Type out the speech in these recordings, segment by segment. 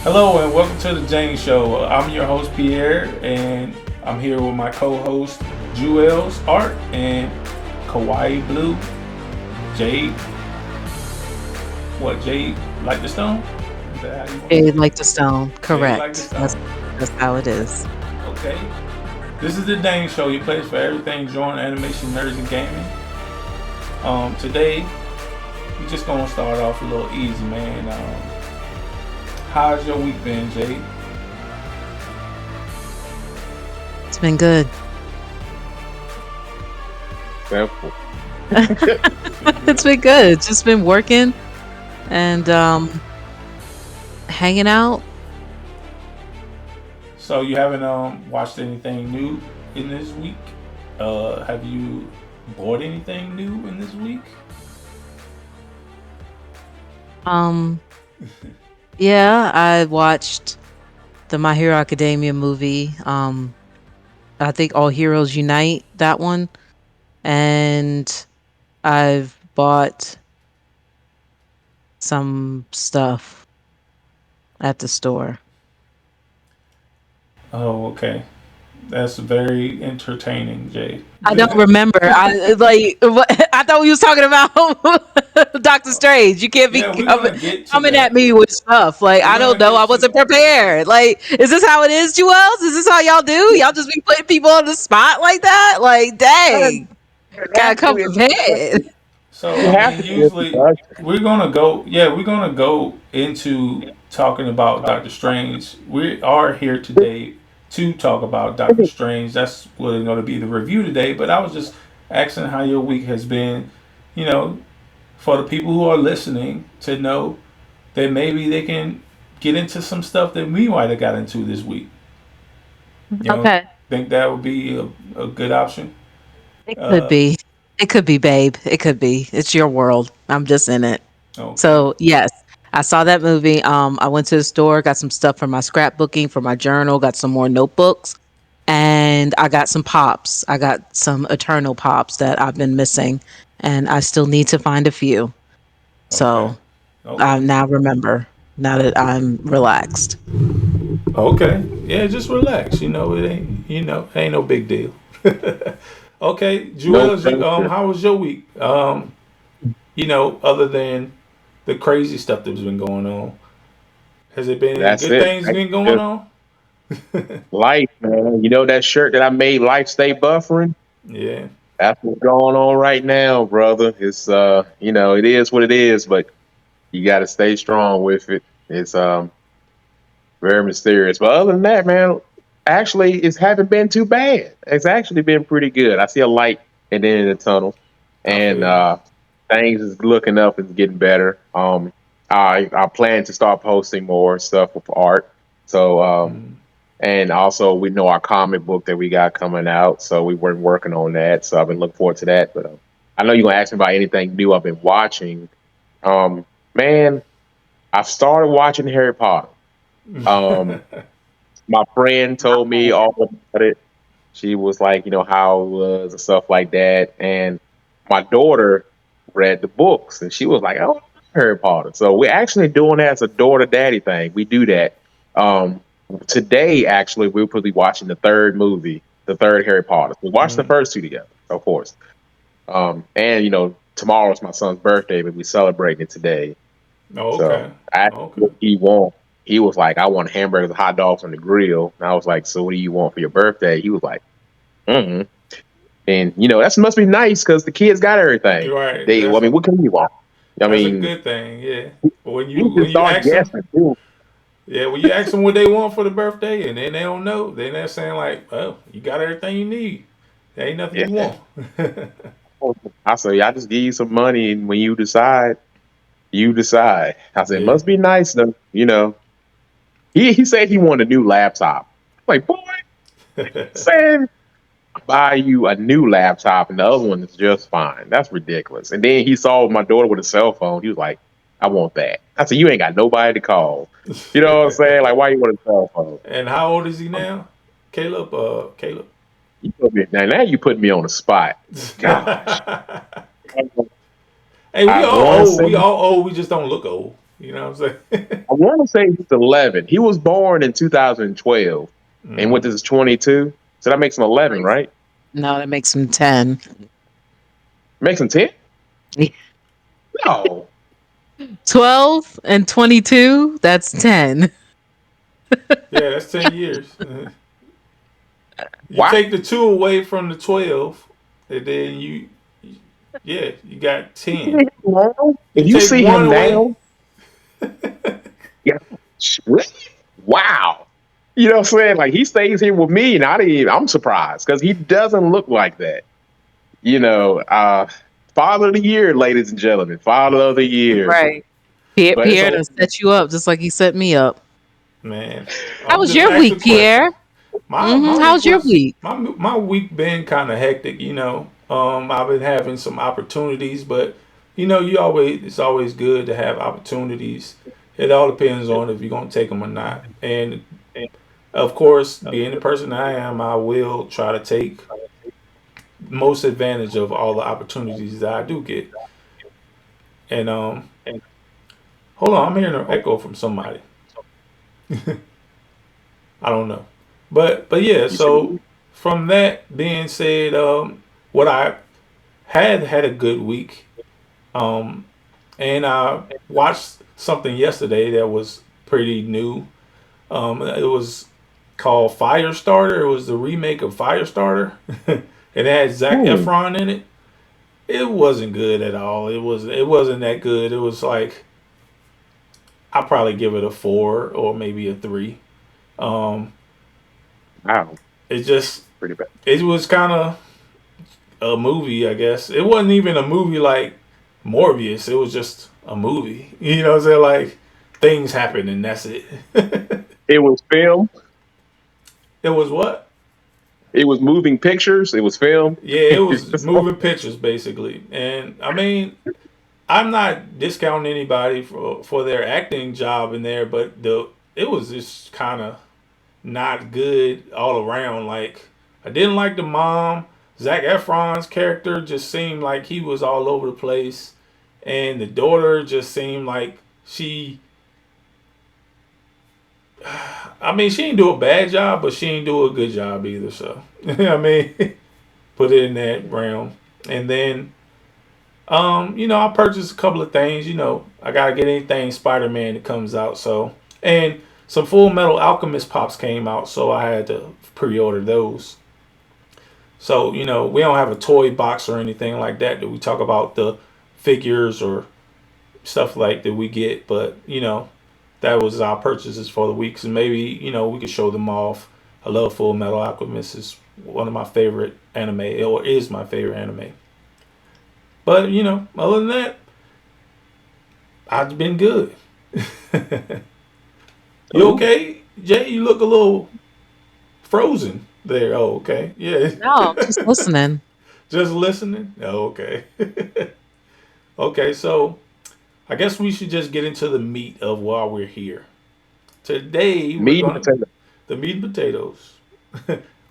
Hello and welcome to the Jane Show. I'm your host Pierre, and I'm here with my co-host Jewels Art and Kawaii Blue. Jade, what Jade like the stone? Is that how you want to Shade say like the it? stone. Jade like the Correct. That's stone. that's how it is. Okay. This is the Dane Show. Your place for everything drawing, animation, nerds, and gaming. Today we just gonna start off a little easy, man. How's your week been, Jade? It's been good. Simple. It's been good. Just been working and hanging out. So you haven't watched anything new in this week? Have you bought anything new in this week? Um yeah, I watched the My Hero Academia movie. I think All Heroes Unite, that one. And I've bought some stuff at the store. Oh, okay. That's very entertaining, Jay. I don't remember. I like. I thought we was talking about Doctor Strange. You can't be Yeah, we're gonna get to coming at that. me with stuff. Like We're I don't gonna know. I get to. wasn't prepared. Like, is this how it is, Jewels? Is this how y'all do? Y'all just be putting people on the spot like that? Like, dang, It gotta has come to. prepared. So You I have mean, to do a usually discussion. we're gonna go. Yeah, we're gonna go into talking about Doctor Strange. We are here today to talk about Doctor Strange. That's what is going to be the review today. But I was just asking how your week has been. You know, for the people who are listening to know that maybe they can get into some stuff that we might have got into this week. You know, Okay, think that would be a good option. it could Uh, be. It could be, babe. It could be. It's your world. I'm just in it. okay. So yes, I saw that movie. I went to the store, got some stuff for my scrapbooking, for my journal, got some more notebooks, and I got some pops. I got some Eternal pops that I've been missing, and I still need to find a few. Okay. So I Okay. now remember. Now that I'm relaxed. Okay. Yeah, just relax. You know, it ain't ain't no big deal. Okay, No Joel, pressure. how was your week? Other than the crazy stuff that's been going on, has it been any That's good it. things Right? been going Just on? life, man. You know that shirt that I made, Life Stay Buffering? Yeah. That's what's going on right now, brother. It's it is what it is, but you gotta stay strong with it. It's very mysterious. But other than that, man, actually it's haven't been too bad. It's actually been pretty good. I see a light at the end of the tunnel. I And feel you. things is looking up and getting better. I plan to start posting more stuff with art. So Mm. and also we know our comic book that we got coming out, so we were working on that. So I've been looking forward to that. But I know you're gonna ask me about anything new I've been watching. Um, man, I started watching Harry Potter. Um, my friend told me all about it. She was like, how it was and stuff like that. And my daughter read the books and she was like, oh, Harry Potter. So we're actually doing that as a daughter daddy thing. We do that. Um, Today, actually, we'll probably be watching the third movie, the third Harry Potter. We watched the Mm. first two together, of course. And, tomorrow's my son's birthday, but we celebrating it today. Oh, So okay. I asked him Okay. what he want. He was like, I want hamburgers and hot dogs on the grill. And I was like, so what do you want for your birthday? He was like, mm. And that must be nice because the kids got everything. You're right. They, well, I mean, what can you want? I That's a mean, good thing. Yeah. But when you can when you start ask them, guessing too. yeah, when you ask them what they want for the birthday, and then they don't know, then they're saying like, "Well, you got everything you need. There ain't nothing you Yeah. want." I say, I just give you some money, and when you decide, you decide. I said, Yeah. must be nice though. He said he wanted a new laptop. I'm like, boy, saying buy you a new laptop and the other one is just fine. That's ridiculous. And then he saw my daughter with a cell phone. He was like, I want that. I said, you ain't got nobody to call. You know what I'm saying? Like, why you want a cell phone? And how old is he Um, now? Caleb. Caleb. now you put me on the spot. Gosh. Hey, we I all want to old. say We all old. We just don't look old. You know what I'm saying? I want to say he's 11. He was born in 2012, and what Mm. this is 22. So that makes him 11, right? No, that makes him 10. Makes him 10? No. 12 and 22, that's 10. Yeah, that's 10 years. You Wow. take the two away from the 12, and then yeah, you got You see 10. him now? You If you take see one him away. now, yeah, really? Wow. You know what I'm saying? Like he stays here with me, and I'm surprised because he doesn't look like that. You know, Father of the Year, ladies and gentlemen, Father of the Year. Right. But Pierre done so set you up just like he set me up. Man, How I'm was just your week, asking Pierre? questions. My How week was your was week? my week been kind of hectic. I've been having some opportunities, but it's always good to have opportunities. It all depends on if you're gonna take them or not. And of course, being the person I am, I will try to take most advantage of all the opportunities that I do get. And hold on, I'm hearing an echo from somebody. I don't know. But yeah, you see, so from that being said, what I had a good week. Um, and I watched something yesterday that was pretty new. It was called Firestarter. It was the remake of Firestarter. It had Zac hmm, Efron in it. It wasn't good at all. It wasn't that good. It was like I'll probably give it a 4 or maybe a 3. Um, wow, it just pretty bad. it was kind of a movie, I guess. It wasn't even a movie like Morbius. It was just a movie. You know what I'm saying? Like things happen and that's it. It was film. It was what? It was moving pictures. It was film. Yeah, it was moving pictures basically. And I mean, I'm not discounting anybody for their acting job in there, but the it was just kind of not good all around. Like I didn't like the mom. Zac Efron's character just seemed like he was all over the place, and the daughter just seemed like she. I mean, she didn't do a bad job, but she didn't do a good job either. So I mean, put it in that realm. And then, I purchased a couple of things. I gotta get anything Spider Man that comes out. So and some Full Metal Alchemist pops came out, so I had to pre-order those. So, we don't have a toy box or anything like that we talk about the figures or stuff like that we get, but that was our purchases for the weeks and maybe, we could show them off. I love Full Metal Alchemist. It's one of my favorite anime, or is my favorite anime. But, other than that, I've been good. You Ooh, okay? Jay, you look a little frozen there. Oh, okay. Yeah. No, I'm just listening. Just listening? Oh, okay. Okay, so I guess we should just get into the meat of why we're here. Today, we're meat and going to, potato. the meat and potatoes.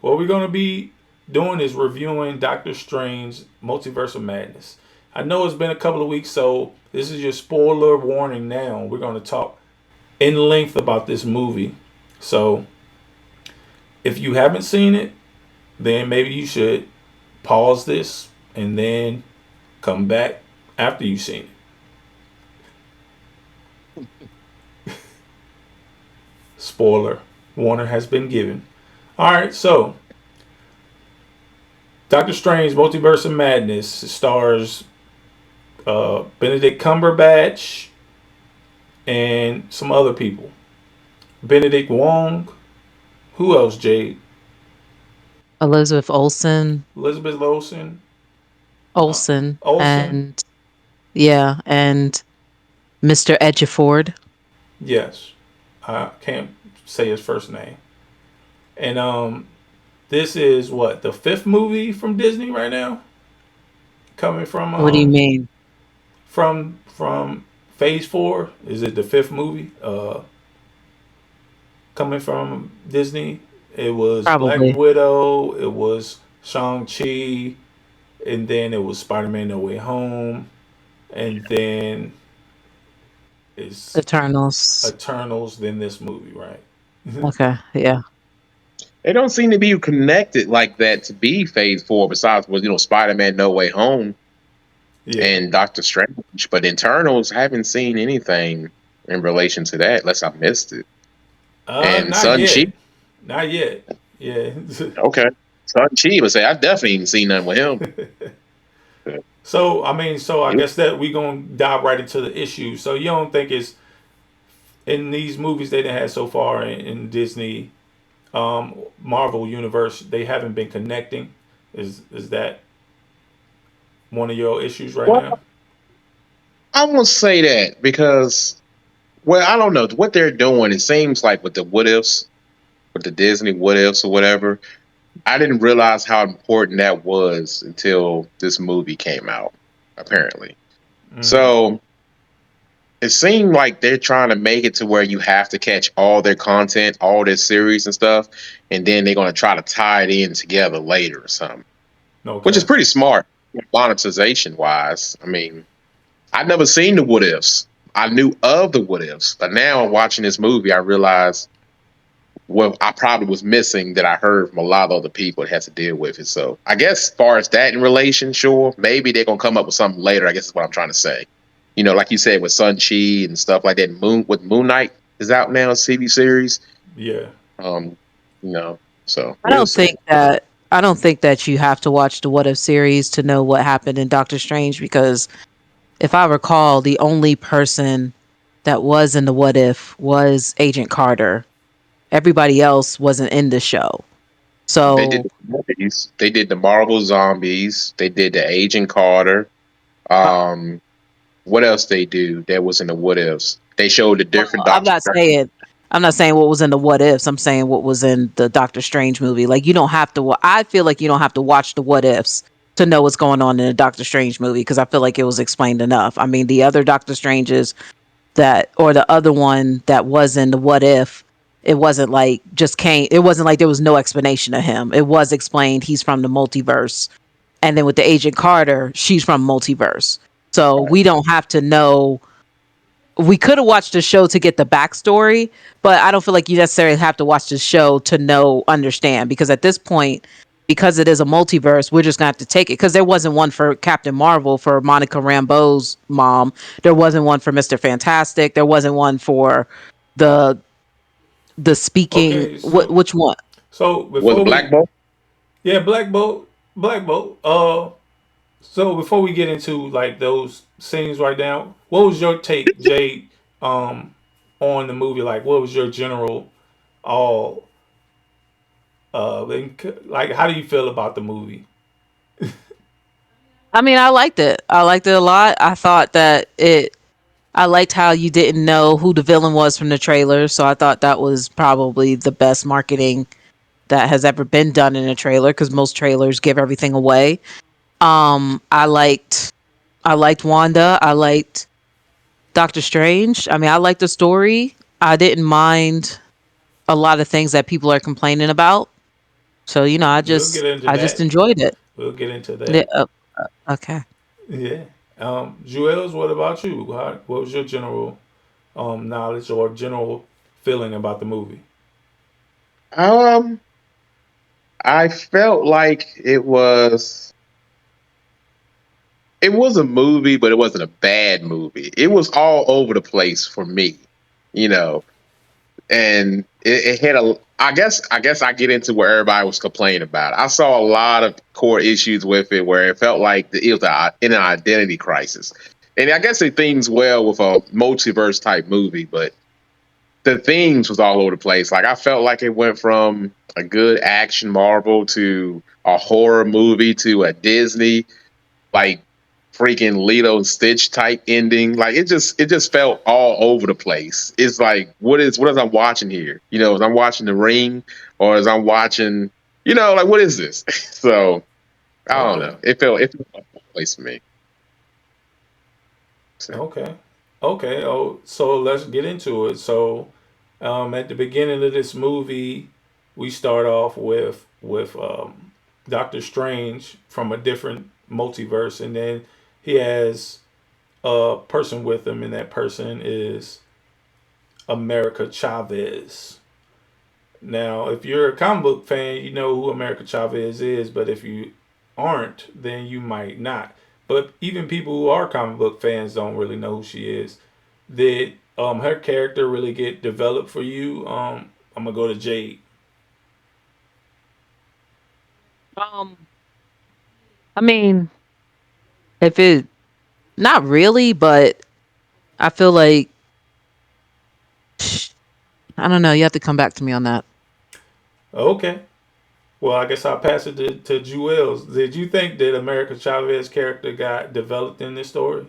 What we're going to be doing is reviewing Doctor Strange Multiverse of Madness. I know it's been a couple of weeks, so this is your spoiler warning now. We're going to talk in length about this movie. So if you haven't seen it, then maybe you should pause this and then come back after you've seen it. Spoiler warning has been given. All right, so Doctor Strange Multiverse of Madness stars Benedict Cumberbatch and some other people. Benedict Wong. Who else, Jade? Elizabeth Olsen, Elizabeth Olsen. Uh, Olsen, Olsen. and yeah, and Mr. Edgeford. Yes. I can't say his first name. And this is what, the fifth movie from Disney right now? Coming What do you mean? from Phase 4. Is it the fifth movie? Coming from Disney. It was Black Probably. Widow, it was Shang-Chi, and then it was Spider-Man No Way Home, and then is Eternals. Eternals than this movie, right? Okay, yeah. They don't seem to be connected like that to be Phase Four. Besides, was Spider Man No Way Home Yeah. and Doctor Strange, but Internals haven't seen anything in relation to that, unless I missed it. And Not Sun Chi, yet. Not yet. Yeah. okay, Sun Chi would say I definitely ain't seen nothing with him. So I mean, so I You guess that we gonna dive right into the issue. So you don't think it's in these movies they done had so far in Disney, Marvel universe, they haven't been connecting. Is that one of your issues right Well, now? I won't say that because, well, I don't know what they're doing. It seems like with the what ifs, with the Disney what ifs or whatever. I didn't realize how important that was until this movie came out, apparently. Mm-hmm. So it seemed like they're trying to make it to where you have to catch all their content, all their series and stuff, and then they're going to try to tie it in together later or something, which is Okay. pretty smart monetization wise. I mean, I'd never seen the what ifs. I knew of the what ifs, but now watching this movie, I realized what I probably was missing that I heard from a lot of other people that has to deal with it. So I guess as far as that in relation, sure, maybe they're gonna come up with something later. I guess is what I'm trying to say. Like you said with Sun Chi and stuff like that. Moon Knight is out now, CB series. Yeah. Um, you know, so I we'll don't see. think that I don't think that you have to watch the What If series to know what happened in Doctor Strange because if I recall, the only person that was in the What If was Agent Carter. Everybody else wasn't in the show. They did So the zombies. They did the Marvel zombies. They did the Agent Carter. uh, Um, what else they do that was in the what ifs? They showed the well, different Doctor Strange. I'm not saying what was in the What Ifs. I'm saying what was in the Doctor Strange movie. Like you don't have to. I feel like you don't have to watch the What Ifs to know what's going on in the Doctor Strange movie because I feel like it was explained enough. I mean, the other Doctor Stranges that or the other one that was in the What If, it wasn't like just came. It wasn't like there was no explanation of him. It was explained he's from the multiverse, and then with the Agent Carter, she's from multiverse. So we don't have to know. We could have watched the show to get the backstory, but I don't feel like you necessarily have to watch the show to know, understand, because at this point, because it is a multiverse, we're just gonna have to take it. Because there wasn't one for Captain Marvel for Monica Rambeau's mom. There wasn't one for Mr. Fantastic. There wasn't one for the the speaking. Okay. Which one? So Was it before Black we Bolt? yeah, Black Bolt. So before we get into like those scenes right now, what was your take, Jay, um, on the movie? Like, what was your general all like? How do you feel about the movie? I mean, I liked it. I liked it a lot. I thought that it. I liked how you didn't know who the villain was from the trailer, so I thought that was probably the best marketing that has ever been done in a trailer because most trailers give everything away. I liked Wanda. I liked Doctor Strange. I mean, I liked the story. I didn't mind a lot of things that people are complaining about. So We'll get into I just that. enjoyed it. We'll get into Yeah, that. okay. Yeah. Juels, what about you? What was your general knowledge or general feeling about the movie? Um, I felt like it was a movie, but it wasn't a bad movie. It was all over the place for me, you know, and it had a. I guess I get into where everybody was complaining about it. I saw a lot of core issues with it where it felt like it was in an identity crisis, and I guess it themes well with a multiverse type movie, but the themes was all over the place. Like I felt like it went from a good action Marvel to a horror movie to a Disney like freaking Lilo and Stitch type ending. Like it just felt all over the place. It's like what is I'm watching here? Is I'm watching The Ring or is I'm watching like what is this? So I don't Okay. know. It felt all over the place for me. So, Okay. Okay. Oh, so let's get into it. So, at the beginning of this movie, we start off with Doctor Strange from a different multiverse, and then he has a person with him, and that person is America Chavez. Now, if you're a comic book fan, you know who America Chavez is, but if you aren't, then you might not. But even people who are comic book fans don't really know who she is. Did her character really get developed for you? I'm gonna go to Jade. Um, I mean, if it not really, but I feel like I don't know. You have to come back to me on that. Okay. Well, I guess I'll pass it to Jewels. Did you think that America Chavez character got developed in this story?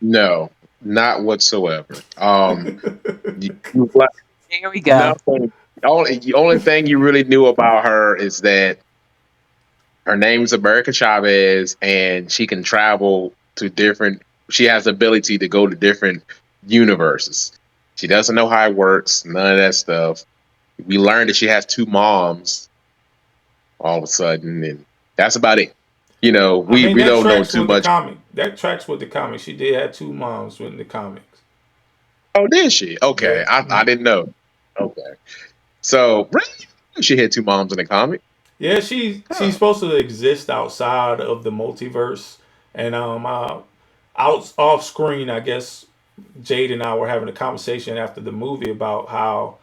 No, not whatsoever. You, Here we go. nothing. The only thing you really knew about her is that her name's America Chavez, and she can travel to different. She has the ability to go to different universes. She doesn't know how it works. None of that stuff. We learned that she has two moms all of a sudden, and that's about it. I mean, We that don't know tracks too with the much. comic. That tracks with the comic. She did have two moms in the comics. Oh, did she? Yeah. Okay, I didn't know. Okay, so really, she had two moms in the comic. Yeah, she's Oh. supposed to exist outside of the multiverse, and out off screen, I guess Jade and I were having a conversation after the movie about how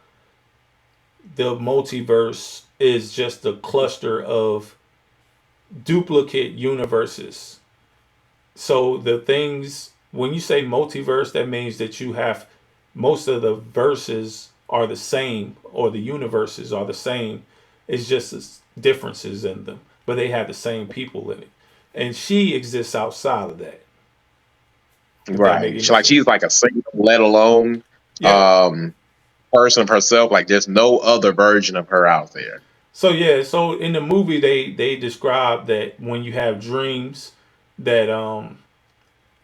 the multiverse is just a cluster of duplicate universes. So the things when you say multiverse, that means that you have most of the verses are the same, or the universes are the same. It's just differences in them, but they have the same people in it. And she exists outside of that. If that make Right. any sense? She's like a single, let alone Yeah. um person of herself. Like there's no other version of her out there. So yeah. So in the movie, they describe that when you have dreams, that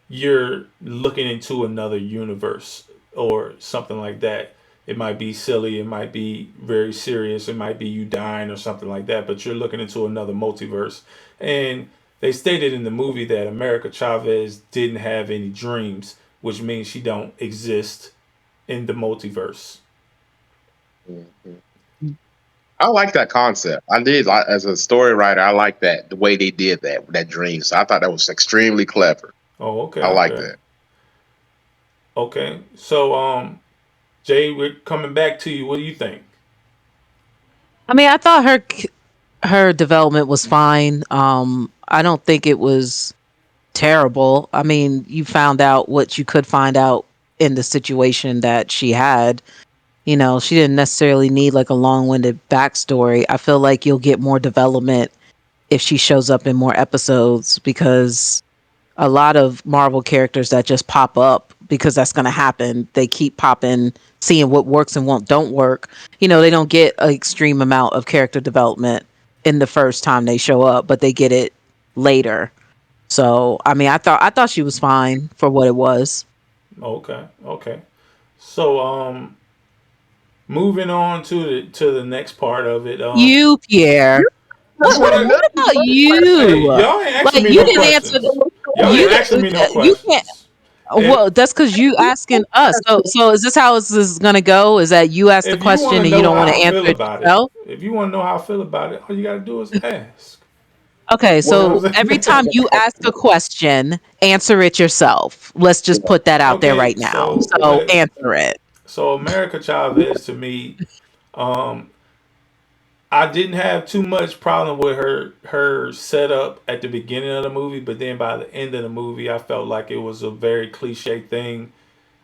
you're looking into another universe or something like that. It might be silly, it might be very serious, it might be you dying or something like that, but you're looking into another multiverse. And they stated in the movie that America Chavez didn't have any dreams, which means she don't exist in the multiverse. Mhm. I like that concept. I did as a story writer. I like that the way they did that with that dream. So I thought that was extremely clever. Oh, okay, I like okay. that. Okay. So Jay, we're coming back to you. What do you think? I mean, I thought her development was fine. I don't think it was terrible. I mean, you found out what you could find out in the situation that she had. You know, she didn't necessarily need like a long-winded backstory. I feel like you'll get more development if she shows up in more episodes because a lot of Marvel characters that just pop up because that's going to happen. They keep popping, seeing what works and what don't work. You know, they don't get an extreme amount of character development in the first time they show up, but they get it later. So, I mean, I thought she was fine for what it was. Okay, okay. So moving on to the next part of it. You, Pierre. That's What what I what, know. what about Hey, you? y'all ain't asking Like me you no didn't answer. questions. Y'all You ain't asking me no you can't. questions. If Well, that's because you asking us. So is this how this is gonna go? Is that you ask the if you want question to and you know don't want how to I answer feel it about it, yourself? if you want to know how I feel about it, all you gotta do is ask. Okay, You know Well, so what every I'm time saying? you ask a question, answer it yourself. Let's just put that out there Okay, right now. So answer it. so America Chavez to me, um, I didn't have too much problem with her setup at the beginning of the movie, but then by the end of the movie, I felt like it was a very cliche thing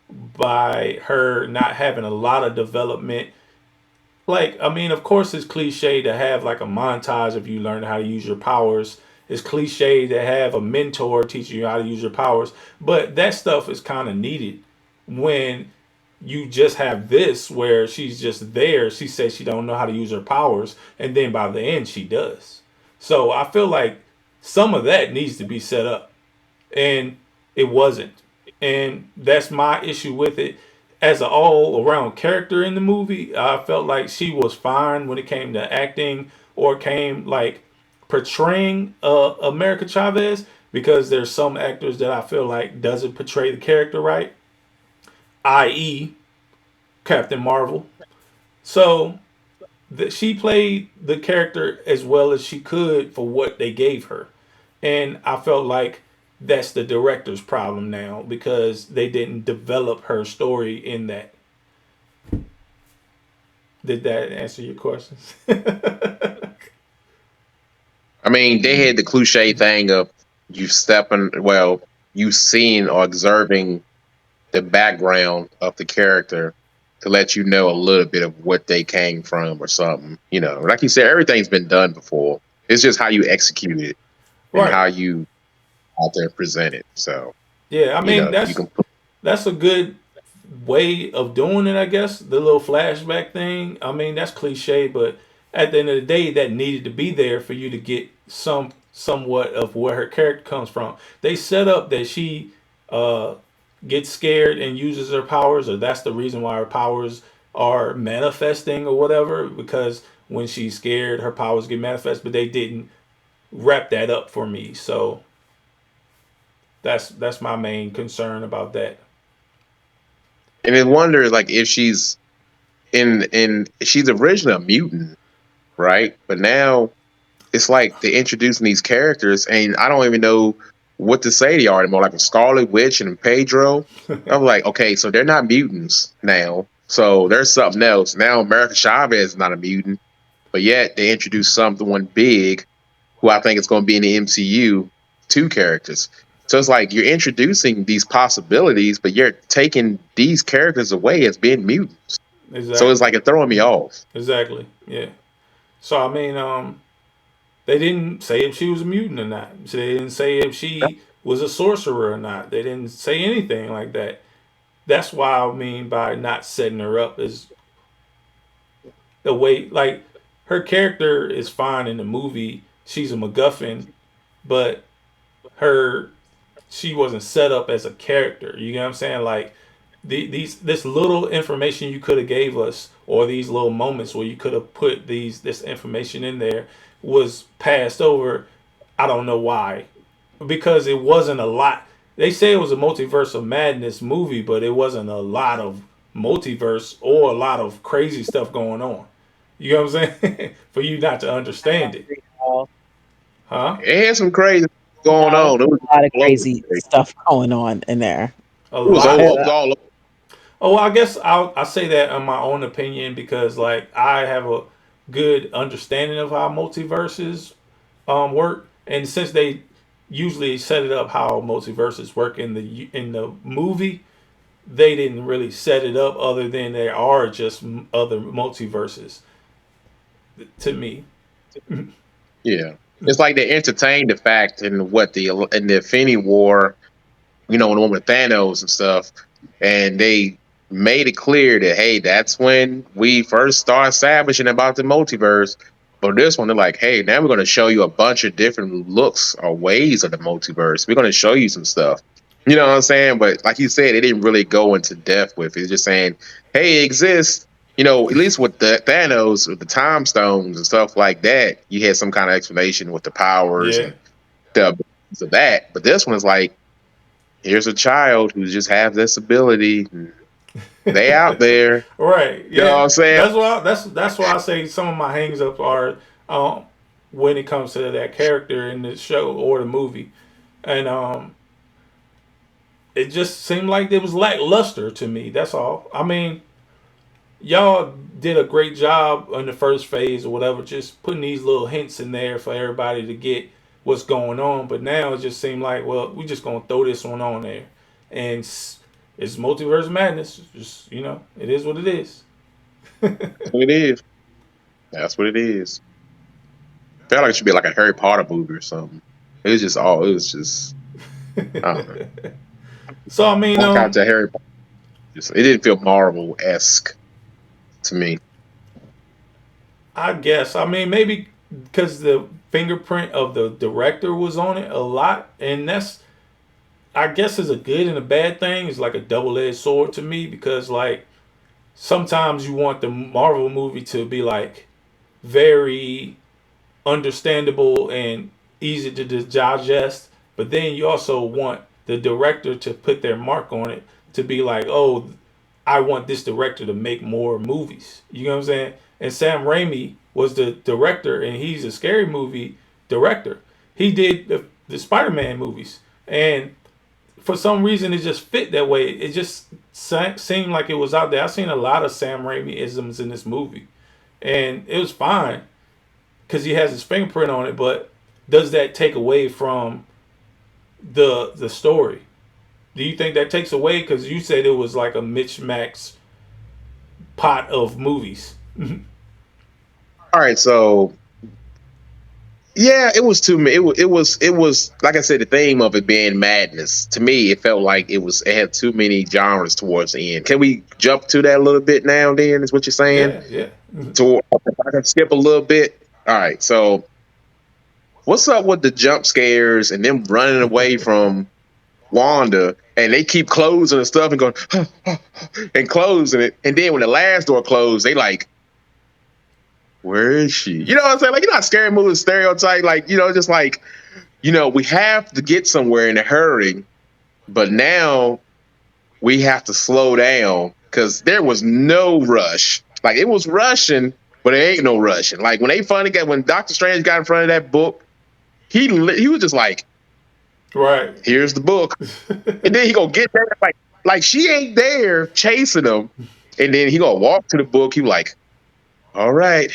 by her not having a lot of development. Like, I mean, of course, it's cliche to have like a montage of you learning how to use your powers. It's cliche to have a mentor teaching you how to use your powers, but that stuff is kind of needed when you just have this where she's just there. She says she don't know how to use her powers, and then by the end she does. So I feel like some of that needs to be set up, and it wasn't. And that's my issue with it. As an all around character in the movie, I felt like she was fine when it came to acting or came like portraying America Chavez. because there's some actors that I feel like doesn't portray the character right, i.e., Captain Marvel. So she played the character as well as she could for what they gave her, and I felt like that's the director's problem now because they didn't develop her story in that. Did that answer your questions? I mean, they had the cliche thing of you stepping, well, you seeing or observing the background of the character to let you know a little bit of what they came from or something. You know, like you said, everything's been done before. It's just how you execute it and Right. how you out there present it. So, Yeah, I you mean know, you can put that's a good way of doing it, I guess. The little flashback thing. I mean, that's cliche, but at the end of the day, that needed to be there for you to get somewhat of where her character comes from. They set up that she uh, gets scared and uses her powers, or that's the reason why her powers are manifesting or whatever. Because when she's scared, her powers get manifest, but they didn't wrap that up for me. So that's my main concern about that. and then wonder like if she's in she's originally a mutant, right? But now it's like they're introducing these characters, and I don't even know what to say they are anymore. Like a Scarlet Witch and Pedro. I'm like, okay, so they're not mutants now. So there's something else. Now America Chavez is not a mutant, but yet they introduced someone big who I think is going to be in the MCU, two characters. So it's like you're introducing these possibilities, but you're taking these characters away as being mutants. So it's Exactly. like it's throwing me off. Exactly. Yeah. So I mean, they didn't say if she was a mutant or not. So they didn't say if she was a sorcerer or not. They didn't say anything like that. That's why I mean by not setting her up is the way like her character is fine in the movie. She's a MacGuffin, but her she wasn't set up as a character. You know what I'm saying? Like these this little information you could have gave us, or these little moments where you could have put this information in there, was passed over. I don't know why, because it wasn't a lot. They say it was a multiverse of madness movie, but it wasn't a lot of multiverse or a lot of crazy stuff going on. You know what I'm saying? For you not to I understand it, agree at all. huh? It had some crazy going No, on. It was a lot of all over the crazy place. stuff going on in there. A It was lot. over. And, It was all over. Oh, I guess I say that in my own opinion because like I have a good understanding of how multiverses work, and since they usually set it up how multiverses work in the movie, they didn't really set it up other than there are just other multiverses to me. Yeah, it's like they entertained the fact in what the in the Infinity War, you know, the one with Thanos and stuff, and they made it clear that hey, that's when we first start establishing about the multiverse. But this one, they're like, hey, now we're going to show you a bunch of different looks or ways of the multiverse. We're going to show you some stuff. You know what I'm saying? But like you said, it didn't really go into depth with it. It's just saying, hey, it exists. You know, at least with the Thanos, with the time stones and stuff like that, you had some kind of explanation with the powers Yeah. and the abilities of that. But this one is like, here's a child who just has this ability. And they out there. Right. You know what Yeah. I'm saying? That's why I say some of my hangs up are um, when it comes to that character in the show or the movie, and it just seemed like it was lackluster to me. That's all. I mean, y'all did a great job in the first phase or whatever, just putting these little hints in there for everybody to get what's going on. But now it just seemed like, well, we just gonna throw this one on there, and it's multiverse madness. Just it is what it is. That's what it is. That's what it is. Felt like it should be like a Harry Potter movie or something. It was just all. It was just. I don't know. So I mean, Walk out to Harry Potter. It didn't feel Marvel esque to me. I guess I mean maybe because the fingerprint of the director was on it a lot, and that's I guess is a good and a bad thing. It's like a double edged sword to me because like sometimes you want the Marvel movie to be like very understandable and easy to digest, but then you also want the director to put their mark on it to be like, oh, I want this director to make more movies. You know what I'm saying? And Sam Raimi was the director, and he's a scary movie director. He did the Spider-Man movies, and for some reason it just fit that way. It just seemed like it was out there. I've seen a lot of Sam Raimi isms in this movie, and it was fine because he has his fingerprint on it. But does that take away from the story? Do you think that takes away? Because you said it was like a Mitch Max pot of movies. All right, so yeah, it was too. It was like I said, the theme of it being madness. To me, it felt like it had too many genres towards the end. Can we jump to that a little bit now? Then is what you're saying? Yeah, yeah. So if I can skip a little bit. All right, so what's up with the jump scares and them running away from Wanda, and they keep closing and stuff and going and closing it, and then when the last door closed, they like, where is she? You know what I'm saying? Like, you know how scary movies stereotype, like, just like, we have to get somewhere in a hurry, but now we have to slow down because there was no rush. Like, it was rushing, but there ain't no rushing. Like, when Doctor Strange got in front of that book, he was just like, Right. here's the book. And then he gonna get there, like she ain't there chasing him. And then he gonna walk to the book. He like, all right,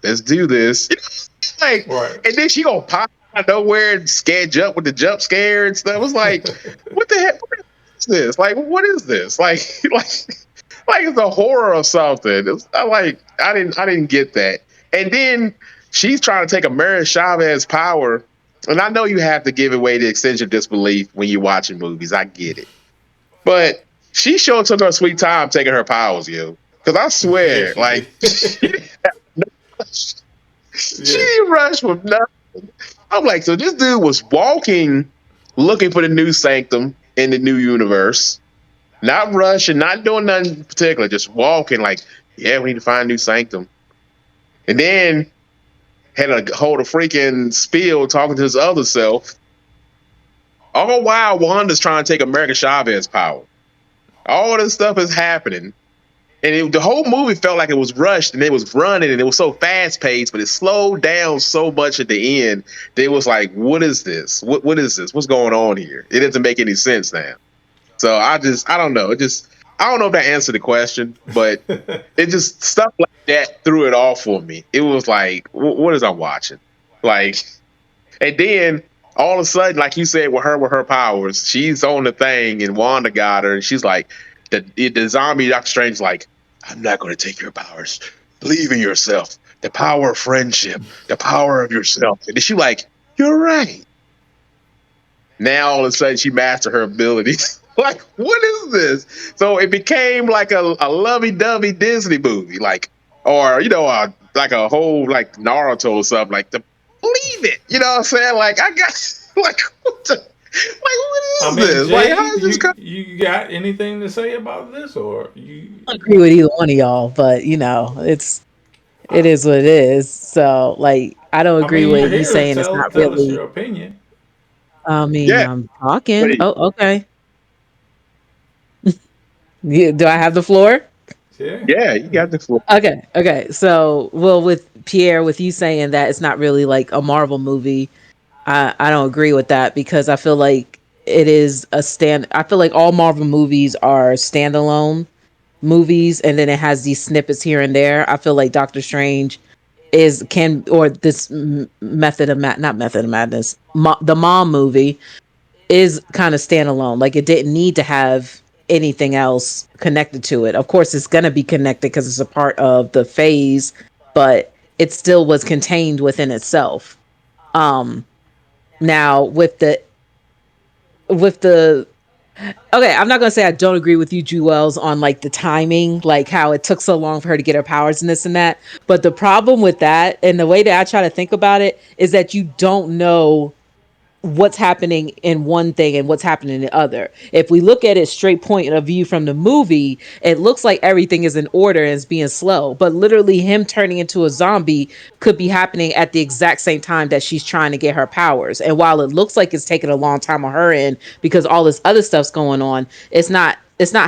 let's do this. Like, Right. and then she gonna pop out of nowhere and jump with the jump scare and stuff. It was like, what the heck? What is this? Like, what is this? Like it's a horror or something. I didn't get that. And then she's trying to take America Chavez power. And I know you have to give away the extension of disbelief when you're watching movies. I get it. But she sure took her sweet time taking her powers, yo. Because I Yeah, swear, she like, did. she Yeah. didn't rush with nothing. I'm like, so this dude was walking, looking for the new sanctum in the new universe, not rushing, not doing nothing particular, just walking like, yeah, we need to find a new sanctum. And then had to hold a freaking spiel talking to his other self. All while Wanda's trying to take America Chavez power. All this stuff is happening. And the whole movie felt like it was rushed and it was running and it was so fast paced, but it slowed down so much at the end. They was like, what is this? What is this? What's going on here? It doesn't make any sense now. So I don't know. I don't know if that answered the question, but it just stuff like that threw it off for me. It was like, what is I watching? Like, and then all of a sudden, like you said, with her powers, she's on the thing, and Wanda got her, and she's like, the zombie Doctor Strange, like, I'm not going to take your powers. Believe in yourself. The power of friendship. The power of yourself. And then she like, you're right. Now all of a sudden she mastered her abilities. Like, what is this? So it became like a lovey-dovey Disney movie, like, or like a whole like Naruto or something. Like, to believe it, you know what I'm saying? Like, I got like, what I is mean, this? Like, how Jay, is this? you got anything to say about this, or you? I don't agree with either one of y'all, but it I, is what it is. So like I don't I agree mean, you're with you here to saying it's not tell us really. your opinion. I mean, Yeah, I'm but talking. Oh, okay. Do I have the floor? Yeah. yeah, you got the floor. Okay, okay. So, well, with Pierre, with you saying that it's not really like a Marvel movie, I don't agree with that because I feel like it is a stand. I feel like all Marvel movies are standalone movies, and then it has these snippets here and there. I feel like Doctor Strange is can or this method of not method of madness, the mom movie is kind of standalone. Like it didn't need to have anything else connected to it. Of course, it's gonna be connected because it's a part of the phase, but it still was contained within itself. Um, now with the okay, I'm not gonna say I don't agree with you, Jewels, on like the timing, like how it took so long for her to get her powers and this and that. But the problem with that, and the way that I try to think about it, is that you don't know what's happening in one thing and what's happening in the other. If we look at it straight point of view from the movie, it looks like everything is in order and is being slow. But literally him turning into a zombie could be happening at the exact same time that she's trying to get her powers. And while it looks like it's taking a long time on her end because all this other stuff's going on, it's not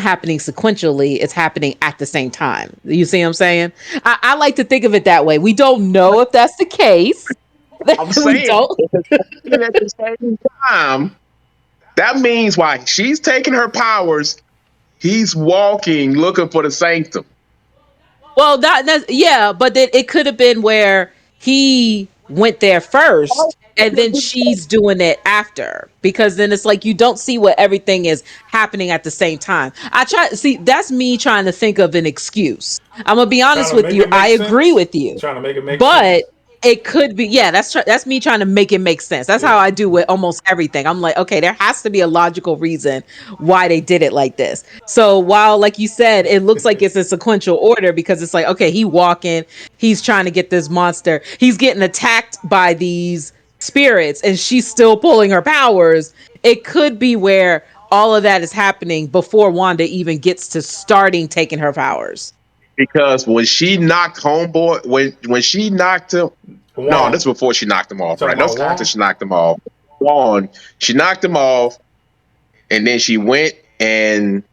happening sequentially, it's happening at the same time. You see what I'm saying? I like to think of it that way. We don't know if that's the case. I'm We saying don't. if it's happening at the same time, that means why she's taking her powers, he's walking looking for the sanctum. Well, yeah, but then it could have been where he went there first and then she's doing it after, because then it's like you don't see what everything is happening at the same time. I try see that's me trying to think of an excuse. I'm gonna be honest Trying to with make you. it I make agree sense. with you, Trying to make it make but sense. it could be, yeah, that's me trying to make it make sense. That's Yeah. how I do with almost everything. I'm like, okay, there has to be a logical reason why they did it like this. So while, like you said, it looks like it's a sequential order because it's like, okay, he walking, he's trying to get this monster, he's getting attacked by these spirits, and she's still pulling her powers. It could be where all of that is happening before Wanda even gets to starting taking her powers. Because when she knocked homeboy, when she knocked him, no, Juan. this is before she knocked him You off, talking right? No, about it's after Juan? she knocked him off. On, she knocked him off, and then she went and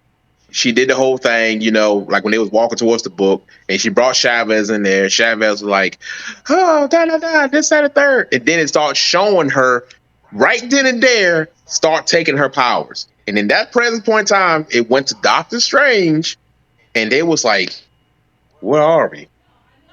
she did the whole thing, like when they was walking towards the book, and she brought Chavez in there. Chavez was like, "Oh, da da da, this, that, and third," and then it starts showing her right then and there, start taking her powers. And in that present point in time, it went to Doctor Strange, and they was like, "Where are we?"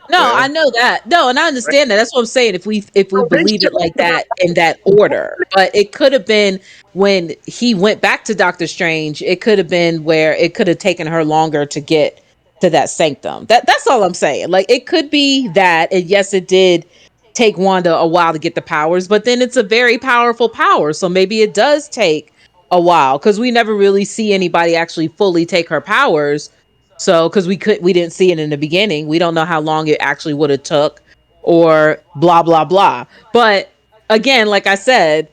No, I Well, know that. No, and I understand that. That's what I'm saying. If we they believe it like showed that in that order, but it could have been when he went back to Doctor Strange. It could have been where it could have taken her longer to get to that sanctum. That's all I'm saying. Like it could be that, and yes, it did take Wanda a while to get the powers, but then it's a very powerful power, so maybe it does take a while because we never really see anybody actually fully take her powers. So, because we didn't see it in the beginning, we don't know how long it actually would have took, or blah blah blah. But again, like I said,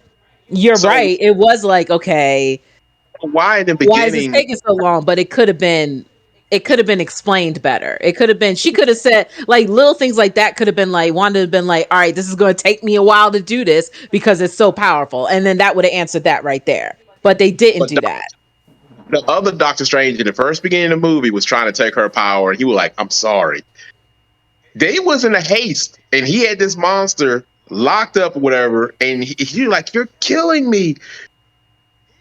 you're so right. It was like, okay, why in the why is this beginning? taking so long? But it could have been explained better. It could have been, she could have said like little things like that. Could have been like, Wanda have been like, all right, this is going to take me a while to do this because it's so powerful, and then that would have answered that right there. But they didn't But do that. the other Doctor Strange in the first beginning of the movie was trying to take her power, and he was like, "I'm sorry." They was in a haste, and he had this monster locked up or whatever, and he like, "You're killing me."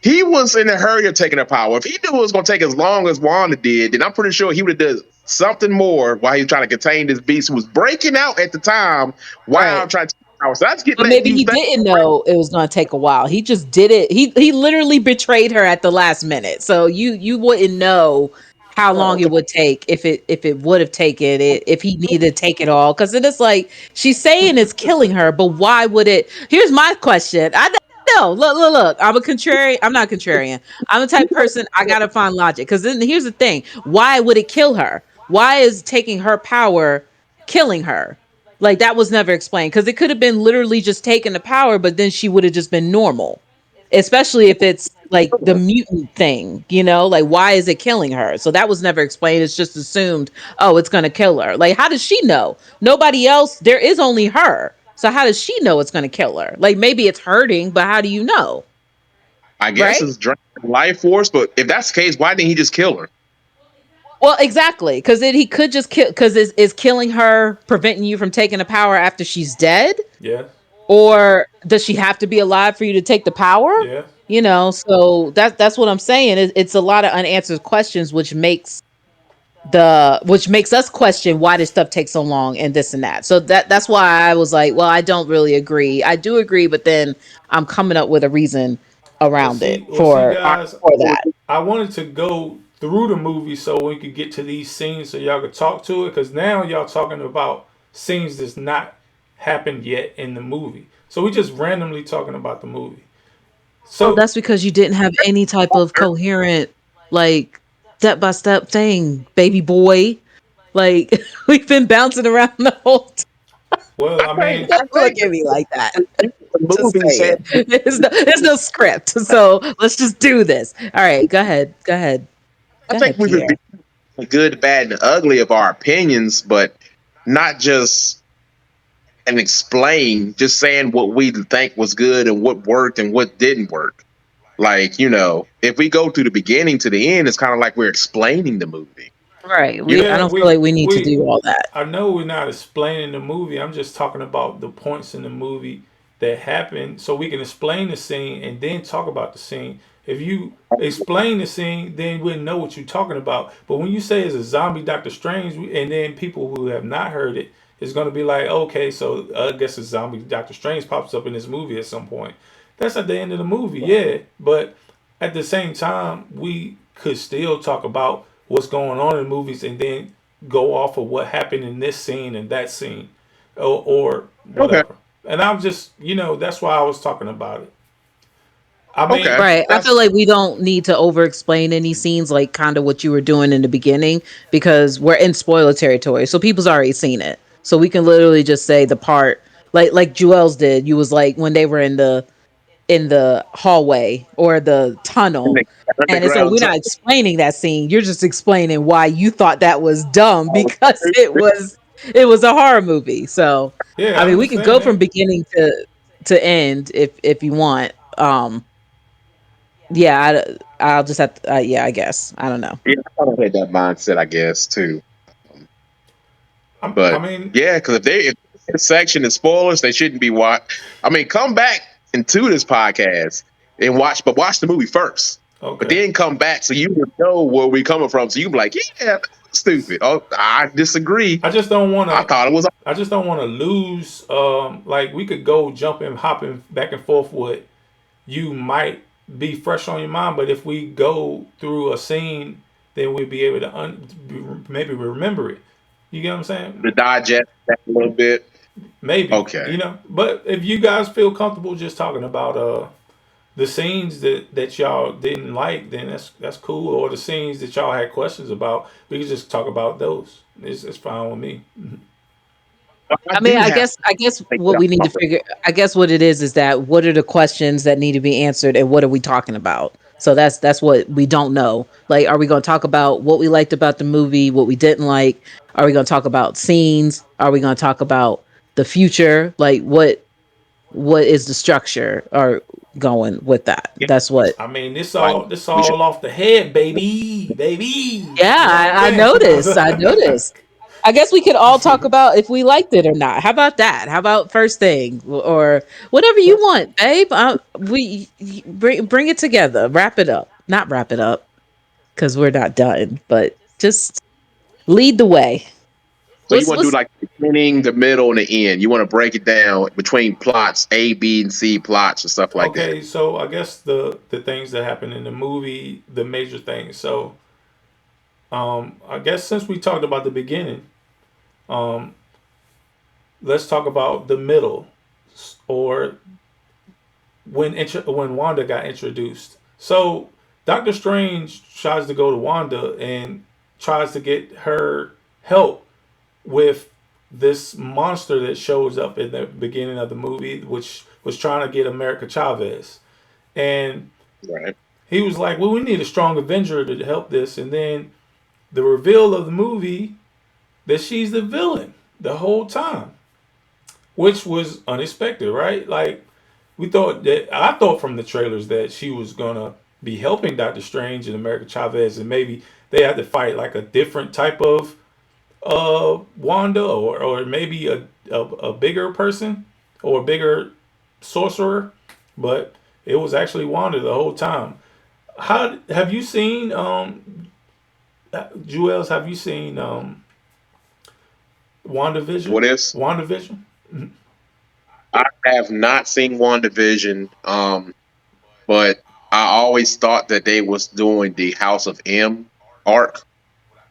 He was in a hurry of taking her power. If he knew it was going to take as long as Wanda did, then I'm pretty sure he would have done something more while he was trying to contain this beast who was breaking out at the time while Right. trying to take power. So that's getting But letting maybe you he think. didn't know it was going to take a while. He just did it. He literally betrayed her at the last minute. So you wouldn't know how long it would take if it would have taken it, if he needed to take it all, cuz it is like she's saying it's killing her, but why would it? Here's my question. I know. Look. I'm a contrarian. I'm not contrarian. I'm the type of person I got to find logic, cuz then here's the thing. Why would it kill her? Why is taking her power killing her? Like that was never explained, because it could have been literally just taking the power, but then she would have just been normal. Especially if it's like the mutant thing, like why is it killing her? So that was never explained. It's just assumed, oh, it's gonna kill her. Like, how does she know? Nobody else, there is only her. So how does she know it's gonna kill her? Like maybe it's hurting, but how do you know? I guess Right? it's draining life force, but if that's the case, why didn't he just kill her? Well, exactly. Because he could just kill, because is killing her preventing you from taking the power after she's dead? Yeah. Or does she have to be alive for you to take the power? Yeah. So that's what I'm saying. It's a lot of unanswered questions, which makes us question why this stuff takes so long and this and that. So that's why I was like, well, I don't really agree. I do agree, but then I'm coming up with a reason around it Well, see, for guys, that. I wanted to go through the movie so we could get to these scenes so y'all could talk to it, because now y'all talking about scenes that's not happened yet in the movie. So we just randomly talking about the movie. Well, So that's because you didn't have any type of coherent, like, step by step thing, baby boy. Like we've been bouncing around the whole time. well, I I think mean, I Don't look think at me like that. The Just movie said saying. There's no script. So let's just do this. All right, go ahead. Go ahead. I Go think ahead, we Pierre. reviewed the good, bad, and the ugly of our opinions, but not just and explain, just saying what we think was good and what worked and what didn't work. Like, if we go through the beginning to the end, it's kind of like we're explaining the movie. Right. You I Yeah, don't feel like we need to we do all that. I know we're not explaining the movie. I'm just talking about the points in the movie that happen so we can explain the scene and then talk about the scene. If you explain the scene, then we'll know what you're talking about. But when you say it's a zombie Doctor Strange, and then people who have not heard it is going to be like, okay, so I guess a zombie Doctor Strange pops up in this movie at some point. That's at the end of the movie, yeah. But at the same time, we could still talk about what's going on in the movies and then go off of what happened in this scene and that scene or okay? whatever. And I'm just, that's why I was talking about it. I mean, Okay, Right. I feel that's like we don't need to over explain any scenes like kind of what you were doing in the beginning because we're in spoiler territory. So people's already seen it. So we can literally just say the part like Jewels did. You was like when they were in the hallway or the in tunnel. the And it's like underground we're zone. not explaining that scene. You're just explaining why you thought that was dumb because it was a horror movie. So yeah, I I mean we could understand go that. from beginning to end if you want. Yeah, I'll just have to, yeah, I guess. I don't know. Yeah, I kind of had that mindset, I guess, too. Um, I But mean, yeah, because if this section is spoilers, they shouldn't be watched. I mean, come back into this podcast and watch the movie first, but okay. then come back so you would know where we coming from. So you can be like, yeah, that's stupid. Oh, I disagree. I just don't want I to. thought it was. I just don't want to lose. Like we could go jumping, hopping back and forth with you might be fresh on your mind, but if we go through a scene, then we'll be able to maybe remember it. You get what I'm saying? To digest that a little bit. Maybe, Okay. But if you guys feel comfortable just talking about the scenes that y'all didn't like, then that's cool. Or the scenes that y'all had questions about, we can just talk about those. It's fine with me. I I mean, do I have guess I guess to what we need to think figure I guess what it is that what are the questions that need to be answered and what are we talking about? So that's what we don't know. Like are we going to talk about what we liked about the movie, what we didn't like? Are we going to talk about scenes? Are we going to talk about the future? Like what is the structure or going with that? yeah, That's what. I mean, this right. all this We should. all off the head, baby, baby. Yeah, You know what I'm I saying? noticed. I noticed. I guess we could all talk about if we liked it or not. How about that? How about first thing or whatever you want, babe? Bring it together. Wrap it up. Not wrap it up because we're not done, but just lead the way. So you want to do What's like the beginning, the middle, and the end. You want to break it down between plots, A, B, and C plots and stuff like that. Okay, so I guess the things that happen in the movie, the major things. So, I guess since we talked about the beginning, um, let's talk about the middle, or when Wanda got introduced. So Doctor Strange tries to go to Wanda and tries to get her help with this monster that shows up in the beginning of the movie, which was trying to get America Chavez. And Right. he was like, "Well, we need a strong Avenger to help this." And then the reveal of the movie that she's the villain the whole time, which was unexpected, right? Like I thought from the trailers that she was gonna be helping Doctor Strange and America Chavez, and maybe they had to fight like a different type of Wanda, or maybe a bigger person or a bigger sorcerer, but it was actually Wanda the whole time. How have you seen Jewels? Have you seen WandaVision? What is? WandaVision? I have not seen WandaVision, but I always thought that they was doing the House of M arc,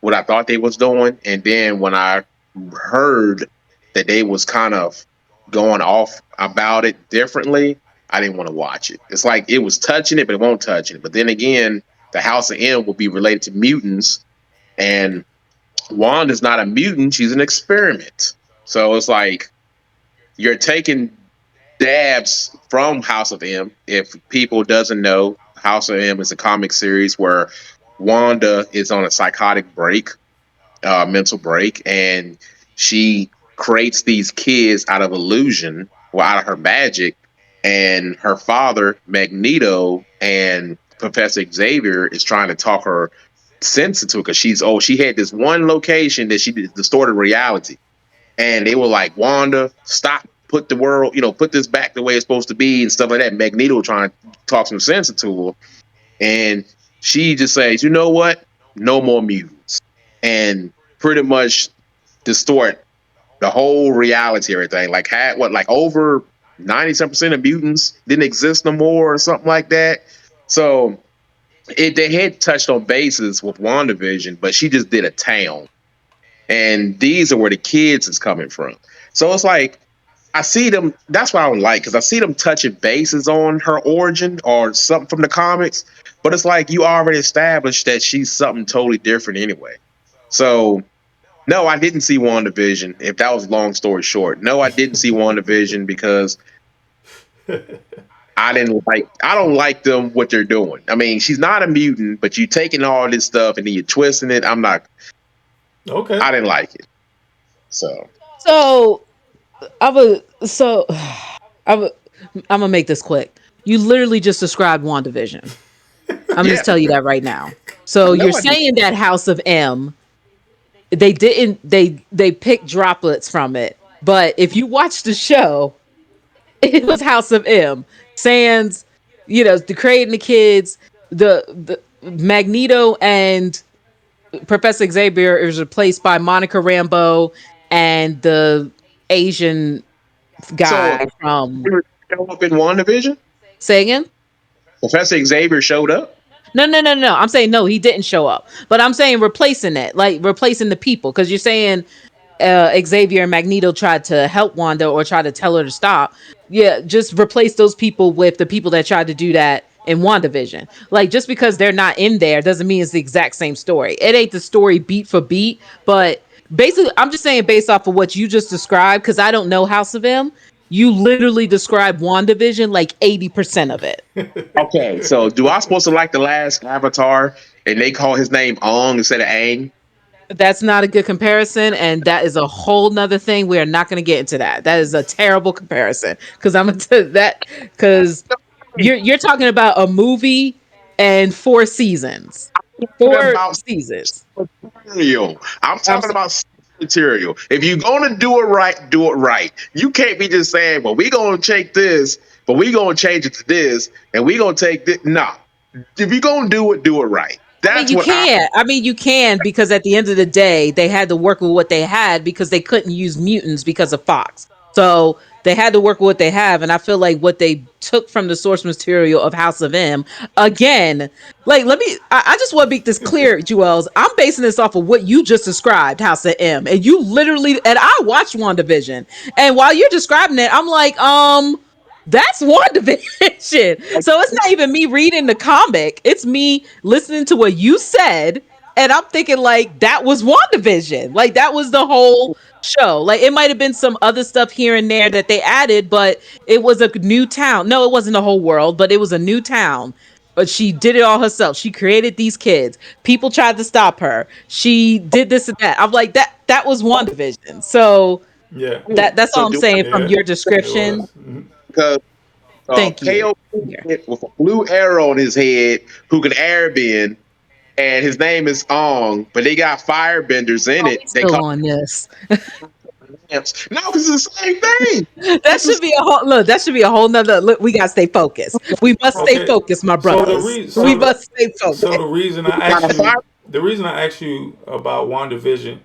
what I thought they was doing. And then when I heard that they was kind of going off about it differently, I didn't want to watch it. It's like it was touching it, but it won't touch it. But then again, the House of M will be related to mutants, and Wanda's not a mutant; she's an experiment. So it's like you're taking dabs from House of M. If people doesn't know, House of M is a comic series where Wanda is on a psychotic break, mental break, and she creates these kids out of illusion, well, out of her magic. And her father, Magneto, and Professor Xavier is trying to talk her sense into it because she had this one location that she distorted reality, and they were like, Wanda, stop, put the world, put this back the way it's supposed to be and stuff like that. Magneto trying to talk some sense into her, and she just says, you know what? No more mutants, and pretty much distort the whole reality, everything. Like had what, like over 97% of mutants didn't exist no more, or something like that. So they had touched on bases with WandaVision, but she just did a town, and these are where the kids is coming from. So it's like I see them. That's what I don't like, because I see them touching bases on her origin or something from the comics, but it's like you already established that she's something totally different anyway. So no, I didn't see WandaVision. If that was a long story short, no, I didn't see WandaVision because I don't like them what they're doing. I mean, she's not a mutant, but you taking all this stuff and then you're twisting it. Okay. I didn't like it. So So I would so I would I'm gonna make this quick. You literally just described WandaVision. I'm gonna yeah, just tell you that right now. I So you're know I did. saying that House of M, they picked droplets from it, but if you watch the show, it was House of M. Sans, the creating the kids, the Magneto and Professor Xavier is replaced by Monica Rambeau and the Asian So guy from show up in WandaVision. Sagan. Professor Xavier showed up. No. I'm saying no, he didn't show up. But I'm saying replacing it, like replacing the people, because you're saying Xavier and Magneto tried to help Wanda or try to tell her to stop. Yeah, just replace those people with the people that tried to do that in WandaVision. Like, just because they're not in there doesn't mean it's the exact same story. It ain't the story beat for beat, but basically, I'm just saying based off of what you just described, because I don't know House of M. You literally described WandaVision like 80% of it. Okay, so do I supposed to like the last Avatar and they call his name Ong instead of Aang? That's not a good comparison, and that is a whole nother thing. We are not going to get into that. That is a terrible comparison, because I'm into that, because you're talking about a movie and 4 seasons, Talking four about seasons. material. I'm I'm talking so, about material. If you're gonna do it right, do it right. You can't be just saying, "Well, we gonna take this, but we gonna change it to this, and we gonna take this." No, if you're gonna do it right. I mean, That's you what I. can. I mean, you can, because at the end of the day, they had to work with what they had because they couldn't use mutants because of Fox. So they had to work with what they have, and I feel like what they took from the source material of House of M, again, like let me. I just want to make this clear, Juels. I'm basing this off of what you just described, House of M, and you literally, and I watched WandaVision, and while you're describing it, I'm like, that's WandaVision. So it's not even me reading the comic. It's me listening to what you said. And I'm thinking like that was WandaVision. Like that was the whole show. Like it might have been some other stuff here and there that they added, but it was a new town. No, it wasn't the whole world, but it was a new town. But she did it all herself. She created these kids. People tried to stop her. She did this and that. I'm like that was WandaVision. So Yeah. that's So all I'm do saying from Yeah. your It was. description. Mhm. because Thank you. pale Here. kid with a blue arrow on his head who can airbend, and his name is Ong, but they got firebenders in Oh, we it. They still call on this. them lamps. No, because it's the same thing. That It's the should be a whole look. That should be a whole nother look. We gotta stay focused. We must stay Okay. focused, my So the brothers. reason, We so the, must stay so focused. the reason I got asked a fire. you, the reason I asked you about WandaVision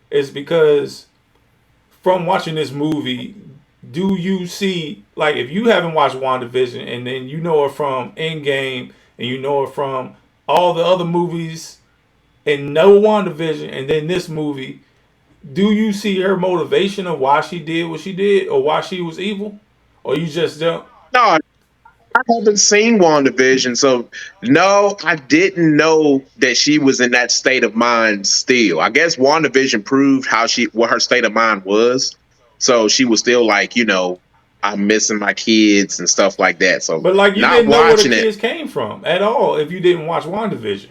is because from watching this movie, do you see, like, if you haven't watched WandaVision and then you know her from Endgame and you know her from all the other movies and no WandaVision and then this movie, do you see her motivation of why she did what she did or why she was evil? Or you just don't? No, I haven't seen WandaVision, so no, I didn't know that she was in that state of mind still. I guess WandaVision proved what her state of mind was. So she was still like, I'm missing my kids and stuff like that. So But like you not didn't know where the watching it. kids came from at all if you didn't watch WandaVision.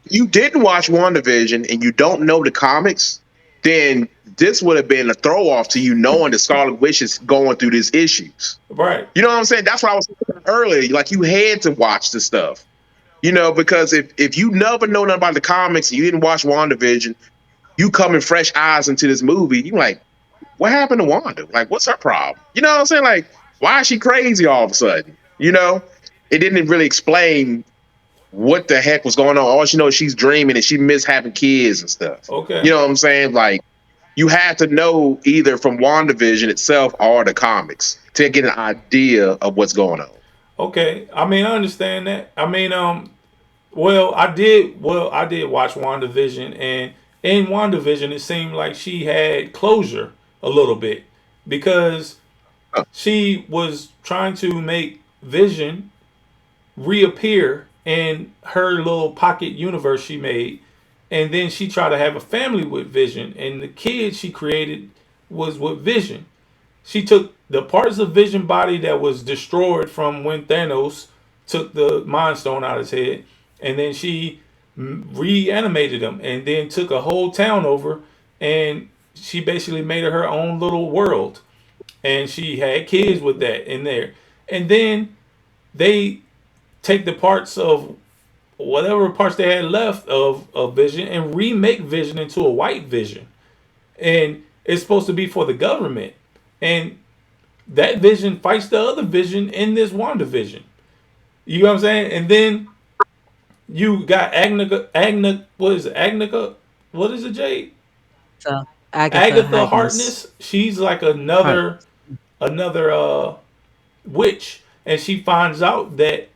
You didn't watch WandaVision and you don't know the comics, then this would have been a throw off to you knowing that Scarlet Witch is going through these issues. Right. You know what I'm saying? That's what I was saying earlier. Like you had to watch the stuff. Because if you never know nothing about the comics and you didn't watch WandaVision, you coming fresh eyes into this movie, you like, what happened to Wanda? Like, what's her problem? You know what I'm saying? Like, why is she crazy all of a sudden? It didn't really explain what the heck was going on. All she knows is she's dreaming and she missed having kids and stuff. You Okay. know what I'm saying? Like, you had to know either from WandaVision itself or the comics to get an idea of what's going on. Okay. I mean, I understand that. I mean, well, I did. Well, I did watch WandaVision, and in WandaVision, it seemed like she had closure a little bit because Huh. she was trying to make Vision reappear in her little pocket universe she made, and then she tried to have a family with Vision, and the kid she created was with Vision. She took the parts of Vision body that was destroyed from when Thanos took the Mind Stone out of his head, and then she reanimated him, and then took a whole town over, and she basically made her own little world, and she had kids with that in there, and then they take the parts of whatever parts they had left of Vision and remake Vision into a white Vision, and it's supposed to be for the government, and that Vision fights the other Vision in this WandaVision. You know what I'm saying? And then you got what is it? Agnica, what is it, Jade? So Agatha Agatha Harkness. Harkness. She's like Hark. another witch, and she finds out that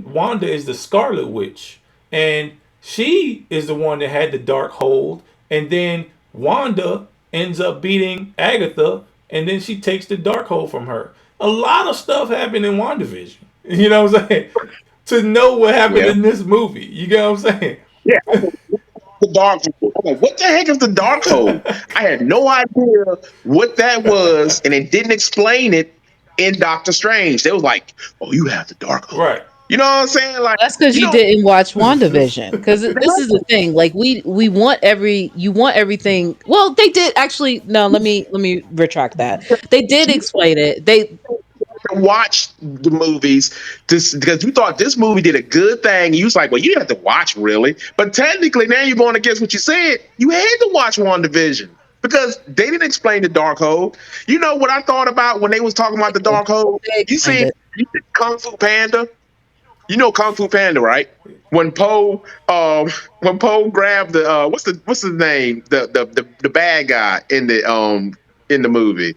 Wanda is the Scarlet Witch, and she is the one that had the dark hold, and then Wanda ends up beating Agatha, and then she takes the dark hold from her. A lot of stuff happened in WandaVision. You know what I'm saying? To know what happened Yeah. in this movie, you get what I'm saying? Yeah. The dark hole. I'm like, what the heck is the dark hole? I had no idea what that was, and it didn't explain it in Doctor Strange. They was like, oh, you have the dark hole. Right. You know what I'm saying? Like, That's because you you know, didn't watch WandaVision. Because this is the thing. Like we want you want everything. Well, they did actually. No, let me retract that. They did explain it. They watch the movies because you thought this movie did a good thing. You was like, well, you didn't have to watch really. But technically, now you're going against what you said. You had to watch WandaVision because they didn't explain the dark hole. You know what I thought about when they was talking about the dark hole? they You explained see, it. you see Kung Fu Panda. You know Kung Fu Panda, right? When Poe, when Poe grabbed the what's his name? The bad guy in the movie.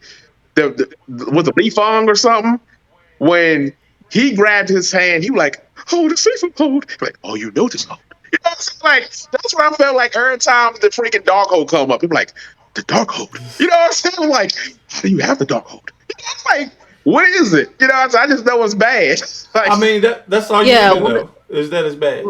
Was it Lee Fong or something? When he grabbed his hand, he was like, "Hold the safe hold." Like, oh, you know this hold. You know what I'm saying? Like that's what I felt like every time the freaking dark hold come up. People like the dark hold. You know what I'm saying? I'm like, how do you have the dark hold? It's like, what is it? You know, what I'm saying? I just know it's bad. Like, I mean, that's all you need Yeah. to know is that it's bad.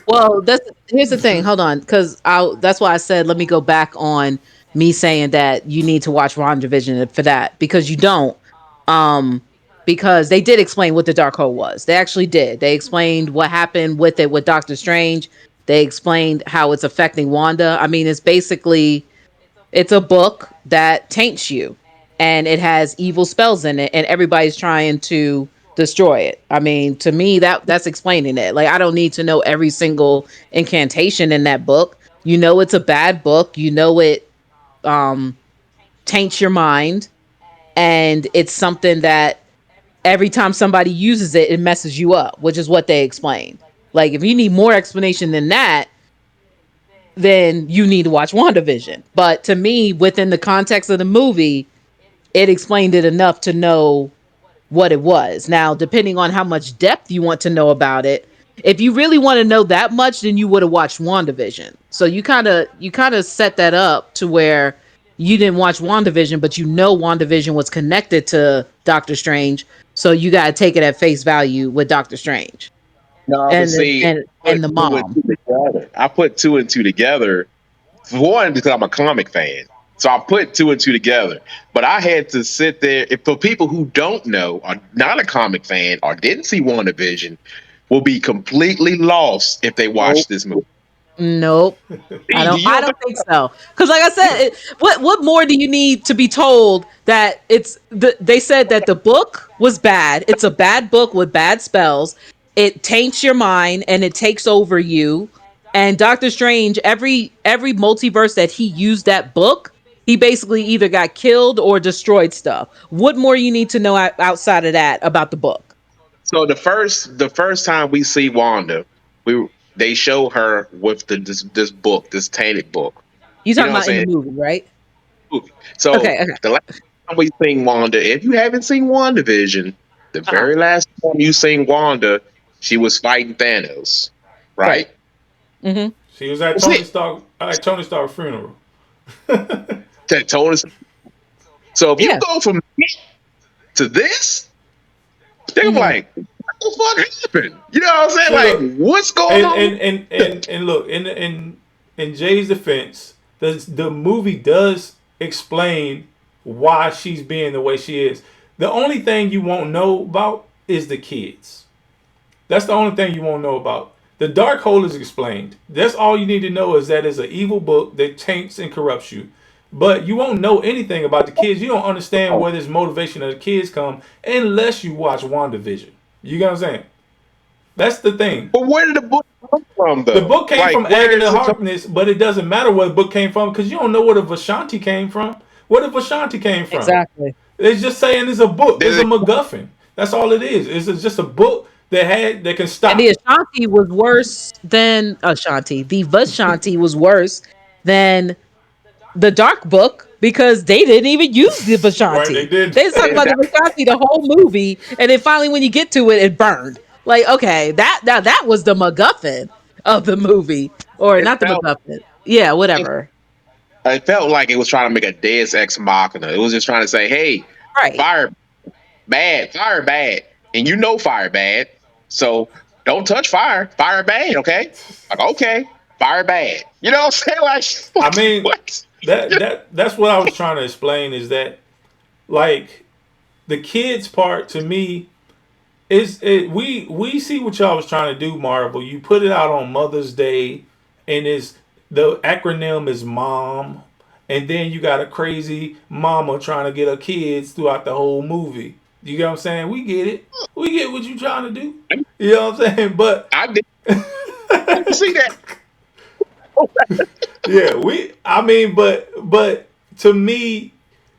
Well, that's here's the thing. Hold on, because I that's why I said let me go back on me saying that you need to watch WandaVision for that because you don't. Um, because they did explain what the dark hole was. They actually did. They explained what happened with it with Doctor Strange. They explained how it's affecting Wanda. I mean, it's basically it's a book that taints you and it has evil spells in it and everybody's trying to destroy it. I mean, to me that's explaining it. Like I don't need to know every single incantation in that book. You know it's a bad book. You know it um taints your mind and it's something that every time somebody uses it it messes you up, which is what they explained. Like if you need more explanation than that, then you need to watch WandaVision. But to me, within the context of the movie, it explained it enough to know what it was. Now, depending on how much depth you want to know about it, if you really want to know that much, then you would have watched WandaVision. So you kind of set that up to where you didn't watch WandaVision, but you know WandaVision was connected to Doctor Strange. So you gotta take it at face value with Doctor Strange no, but and see, and the two and mom. two together. I put two and two together. For one, because I'm a comic fan. So I put two and two together. But I had to sit there. If for people who don't know, are not a comic fan, or didn't see WandaVision, will be completely lost if they watch Nope. this movie. Nope. I Hey, do don't. you I don't don't think think so. Because, like I said, what more do you need to be told that they said that the book was bad. It's a bad book with bad spells. It taints your mind and it takes over you. And Doctor Strange, every multiverse that he used that book, he basically either got killed or destroyed stuff. What more you need to know outside of that about the book? so? The first time we see Wanda, we they show her with this book, this tainted book. You You talking know what I'm about in the saying? movie, right? Movie. So Okay. Okay. the last time we seen Wanda, if you haven't seen WandaVision, the Uh huh. very last time you seen Wanda, she was fighting Thanos, right? Right. Mm-hmm. She was at That's it. Tony Stark's funeral. Tony. So if you Yeah. go from that to this, they're Mm-hmm. like, what the fuck happened? You know what I'm saying? See, look, Like, what's going and on? look, in Jay's defense, the movie does explain why she's being the way she is. The only thing you won't know about is the kids. That's the only thing you won't know about. The dark hole is explained. That's all you need to know is that it's an evil book that taints and corrupts you. But you won't know anything about the kids. You don't understand where this motivation of the kids come unless you watch WandaVision. You get what I'm saying? That's the thing. But where did the book come from, The though? book came Like, from where Agatha does it come? Harkness, but it doesn't matter where the book came from because you don't know where the Vashanti came from. Where the Vashanti came from? Exactly. It's just saying it's a book. It's Did a it, MacGuffin. That's all it is. It's just a book that can And the stop. Ashanti was worse than Ashanti. The Vashanti was worse than the Dark Book because they didn't even use the Right? They Vashanti. did. They was talking about the that, Vashanti the whole movie, and then finally when you get to it, it burned. Like, okay, that was the MacGuffin of the movie, or it not the felt MacGuffin. Yeah, whatever. it felt like it was trying to make a Deus Ex Machina. It was just trying to say, "Hey, Right. fire fire bad, and you know fire bad, so don't touch fire. Fire bad, okay? Like, okay, fire bad. You know what I'm saying? I Like mean, what? that's what I was trying to explain is that like the kids part to me we see what y'all was trying to do, Marvel. You put it out on Mother's Day, and is the acronym is mom, and then you got a crazy mama trying to get her kids throughout the whole movie. You get what I'm saying? We get it. We get what you trying to do. You know what I'm saying? But I didn't see that. yeah, I mean, but to me,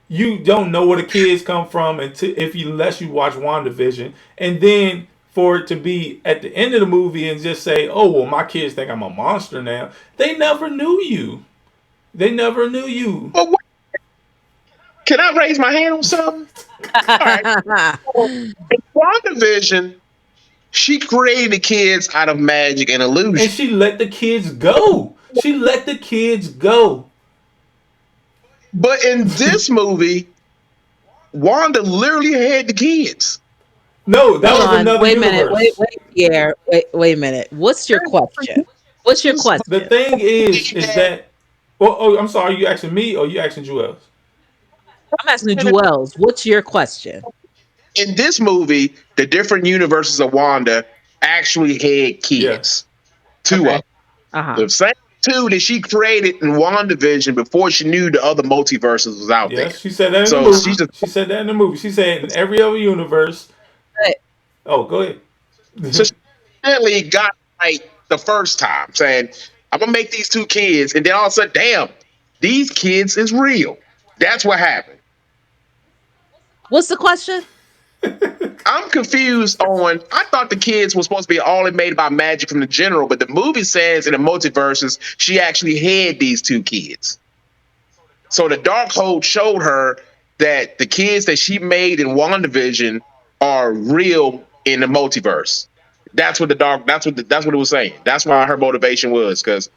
you don't know where the kids come from until if you unless you watch WandaVision, and then for it to be at the end of the movie and just say, "Oh well, my kids think I'm a monster now." They never knew you. They never knew you. But what, can I raise my hand on something? All right. So, in WandaVision, she created the kids out of magic and And illusion. she let the kids go. She let the kids go. But in this movie, Wanda literally had the kids. No, that Hold was on. another Wait a minute. Wait, universe. wait, Pierre. Wait a minute. What's your question? What's your The question? thing is that. Oh, I'm sorry. You asking me or you asking Joel? I'm asking Joel's. What's your question? In this movie, the different universes of Wanda actually had Yeah. kids. Two of Okay. them. Uh huh. The same two that she created in WandaVision before she knew the other multiverses was out there. Yes, she said that in the So she movie. just She said that in the movie. She said in every other universe. Right. Oh, go ahead. so she really got right the first time, saying, I'm gonna make these two kids, and then all of a sudden, damn, these kids is real. That's what happened. What's the question? I'm confused on. I thought the kids were supposed to be all made by magic from the general, but the movie says in the multiverses she actually had these two kids. So the Darkhold showed her that the kids that she made in WandaVision are real in the multiverse. That's what the dark. That's what it was saying. That's why her motivation was because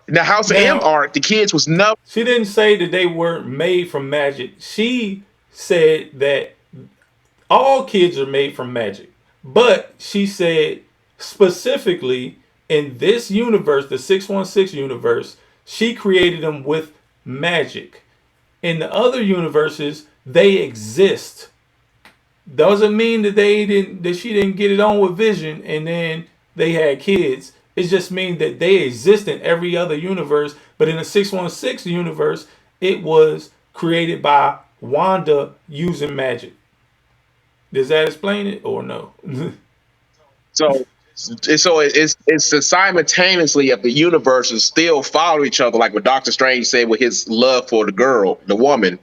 in the House of M Now, arc, the kids was no. she didn't say that they weren't made from magic. She said that all kids are made from magic. But she said specifically in this universe, the 616 universe, she created them with magic. In the other universes, they exist. Doesn't mean that they didn't that she didn't get it on with Vision and then they had kids. It just means that they exist in every other universe. But in the 616 universe, it was created by Wanda using magic. Does that explain it or no? So it's simultaneously if the universes still follow each other, like what Doctor Strange said with his love for the girl, the woman.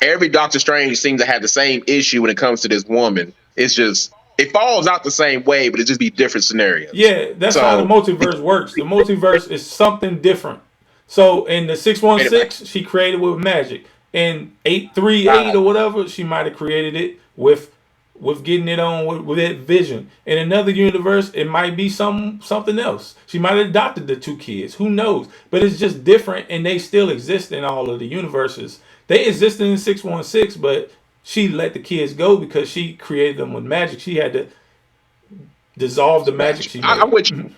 Every Doctor Strange seems to have the same issue when it comes to this woman. It's just it falls out the same way, but it just be different scenarios. Yeah, that's how the So multiverse works. The multiverse is something different. So in the anyway, 616, she created with magic. In 838 right, or whatever, she might have created it with getting it on with that vision. In another universe, it might be something else. She might have adopted the two kids. Who knows? But it's just different, and they still exist in all of the universes. They existed in 616, but she let the kids go because she created them with magic. She had to dissolve the magic match. she I'm made. with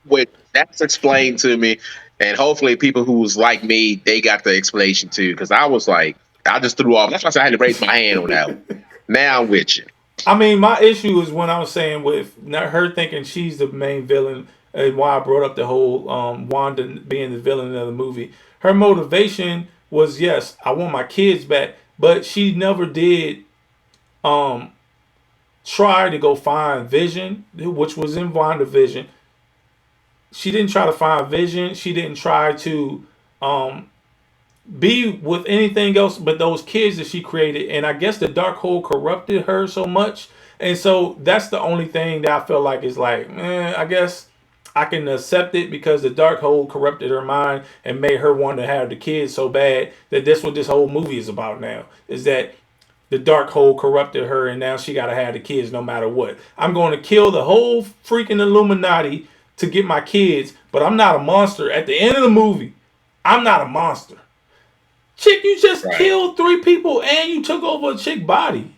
with that's explained to me, and hopefully people who's like me, they got the explanation too. Because I was like, I just threw off. That's why I said I had to raise my hand on that one. Now I'm with you. I mean, my issue is when I was saying with her thinking she's the main villain, and why I brought up the whole Wanda being the villain of the movie. Her motivation was yes, I want my kids back, but she never did um, try to go find Vision, which was in WandaVision. She didn't try to find Vision. She didn't try to um, be with anything else but those kids that she created. And I guess the dark hole corrupted her so much. And so that's the only thing that I feel like is like, I guess I can accept it because the dark hole corrupted her mind and made her want to have the kids so bad that that's what this whole movie is about now. Is that the dark hole corrupted her and now she got to have the kids no matter what. I'm going to kill the whole freaking Illuminati to get my kids, but I'm not a monster. At the end of the movie, I'm not a monster. Chick, you just Right. killed three people and you took over a chick body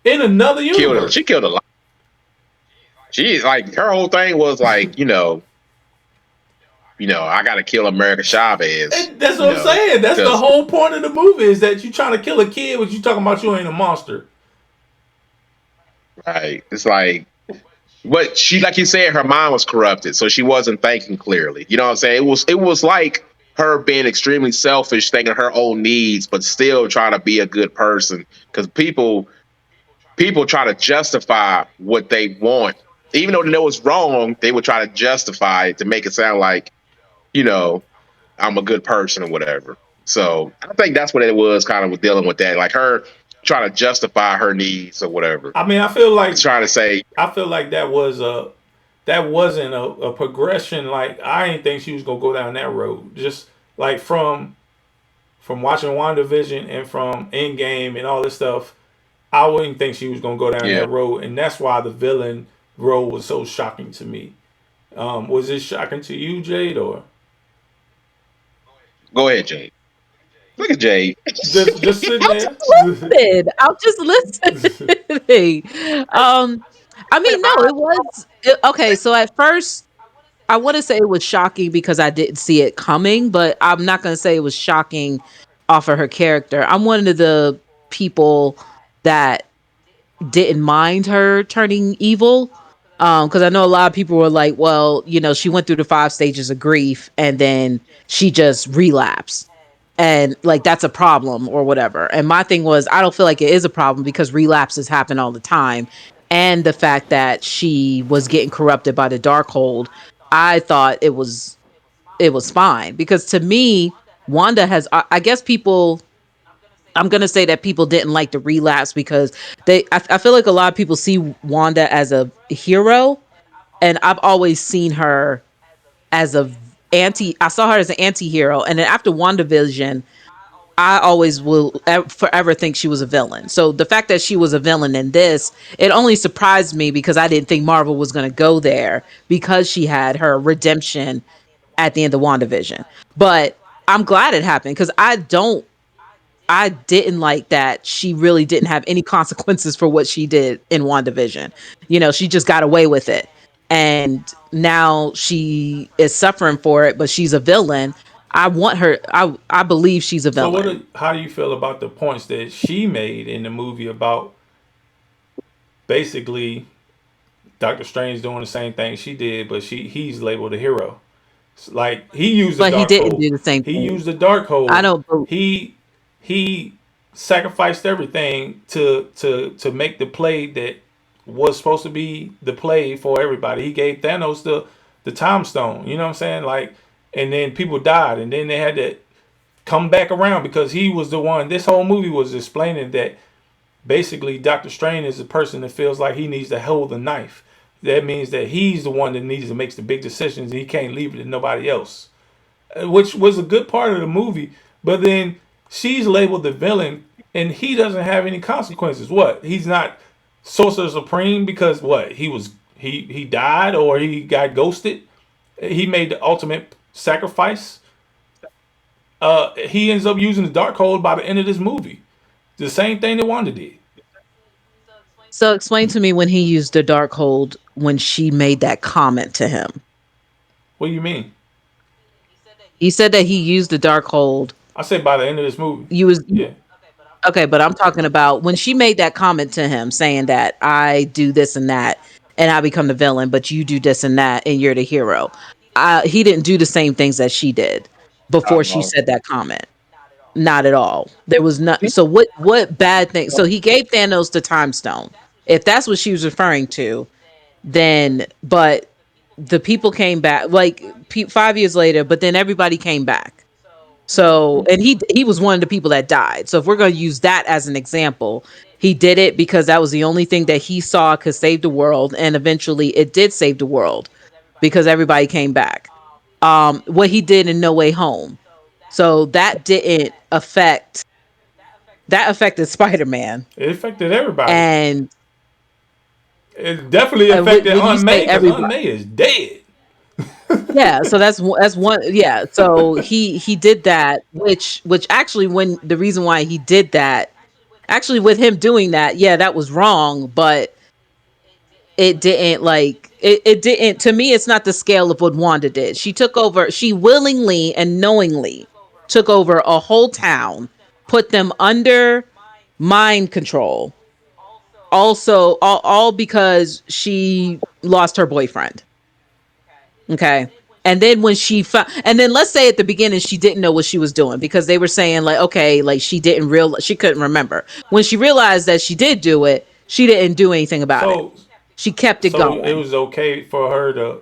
in another Killed her. She universe. killed a lot. She like her whole thing was like, I gotta kill America Chavez, And that's what I'm saying. That's the because whole point of the movie is that you trying to kill a kid, but you talking about you ain't a monster. right, it's like but she like you said, her mind was corrupted, so she wasn't thinking clearly. You know what I'm saying? It was like her being extremely selfish, thinking her own needs, but still trying to be a good person. Because people try to justify what they want. Even though they know it's wrong, they would try to justify it to make it sound like, you know, I'm a good person or whatever. So I think that's what it was kind of with dealing with that. Like her trying to justify her needs or whatever. I mean, I feel It's like trying to say, that wasn't a progression. Like I didn't think she was gonna go down that road. Just like from watching WandaVision and from Endgame and all this stuff, I wouldn't think she was gonna go down yeah, that road, and that's why the villain role was so shocking to me. Was it shocking to you, Jade, or go ahead, Jay. Look at Jay. just sitting I'm there? just listening. I'm just listening. Um, I mean, no, okay. So at first, I want to say it was shocking because I didn't see it coming, but I'm not going to say it was shocking off of her character. I'm one of the people that didn't mind her turning evil. Because I know a lot of people were like, well, she went through the 5 stages of grief and then she just relapsed. And like that's a problem or whatever. And my thing was, I don't feel like it is a problem because relapses happen all the time. And the fact that she was getting corrupted by the dark hold, I thought it was fine. Because to me, Wanda has I guess people I'm gonna say that people didn't like the relapse because I feel like a lot of people see Wanda as a hero, and I've always seen her as a I saw her as an anti-hero, and then after WandaVision, I always will forever think she was a villain. So the fact that she was a villain in this, it only surprised me because I didn't think Marvel was going to go there because she had her redemption at the end of WandaVision. But I'm glad it happened because I didn't like that she really didn't have any consequences for what she did in WandaVision. She just got away with it. And now she is suffering for it, but she's a villain. I want her. I believe she's a So villain. how do you feel about the points that she made in the movie about basically Doctor Strange doing the same thing she did, but he's labeled a hero. Like he used the But he dark didn't hold. do the same He thing. used the dark I hold. don't. He sacrificed everything to make the play that was supposed to be the play for everybody. He gave Thanos the time stone. You know what I'm saying? Like, and then people died, and then they had to come back around because he was the one. This whole movie was explaining that basically Doctor Strange is the person that feels like he needs to hold the knife. That means that he's the one that needs to make the big decisions, and he can't leave it to nobody else, which was a good part of the movie. But then she's labeled the villain, and he doesn't have any consequences. What? He's not Sorcerer Supreme because what? He died or he got ghosted. He made the ultimate sacrifice. He ends up using the Darkhold by the end of this movie. The same thing that Wanda did. So explain to me when he used the dark hold when she made that comment to him. What do you mean? He said that he used the dark hold. I said by the end of this movie. You was Yeah. okay, but I'm talking about when she made that comment to him saying that I do this and that and I become the villain, but you do this and that and you're the hero. He didn't do the same things that she did before she Um, said that comment. Not at all. There was not. So what bad thing? So he gave Thanos the time stone. If that's what she was referring to, then but the people came back like 5 years later, but then everybody came back. So, and he was one of the people that died. So if we're going to use that as an example, he did it because that was the only thing that he saw could save the world, and eventually it did save the world because everybody came back. What he did in No Way Home. So that didn't affect that affected Spider-Man. It affected everybody. And It definitely affected when you Aunt say May because Aunt everybody, May is dead. yeah, so that's one, yeah, so he did that, which actually, when the reason why he did that, actually with him doing that, yeah, that was wrong, but it didn't like it didn't, to me it's not the scale of what Wanda did. She took over, she willingly and knowingly took over a whole town, put them under mind control, also all because she lost her boyfriend. Okay. And then when she found, and then let's say at the beginning she didn't know what she was doing because they were saying like, okay, like she didn't real, she couldn't remember. When she realized that she did do it, she didn't do anything about it. So She kept it so it going. was okay for her to.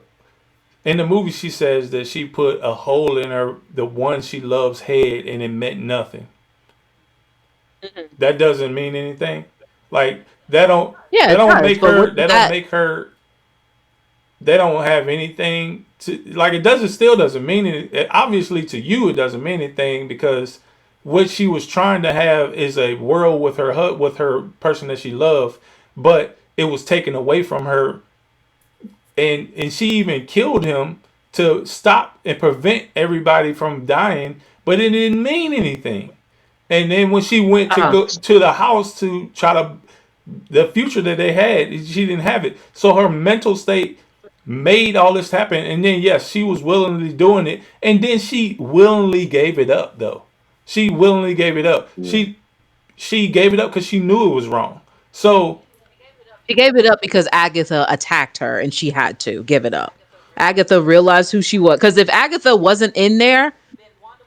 In the movie, she says that she put a hole in her the one she loves head, and it meant nothing. That doesn't mean anything. Like Yeah, it does. But what does that don't that? make her they don't have anything to like. It doesn't still doesn't mean it. Obviously, to you, it doesn't mean anything because what she was trying to have is a world with with her person that she loved, but it was taken away from her, and she even killed him to stop and prevent everybody from dying. But it didn't mean anything. And then when she went to Uh-huh. go to the house to try to the future that they had, she didn't have it. So her mental state made all this happen. And then yes, she was willingly doing it. And then she willingly gave it up though. She willingly gave it up. yeah. She gave it up because she knew it was wrong. So She gave it up because Agatha attacked her and she had to give it up. Agatha realized who she was. Because if Agatha wasn't in there,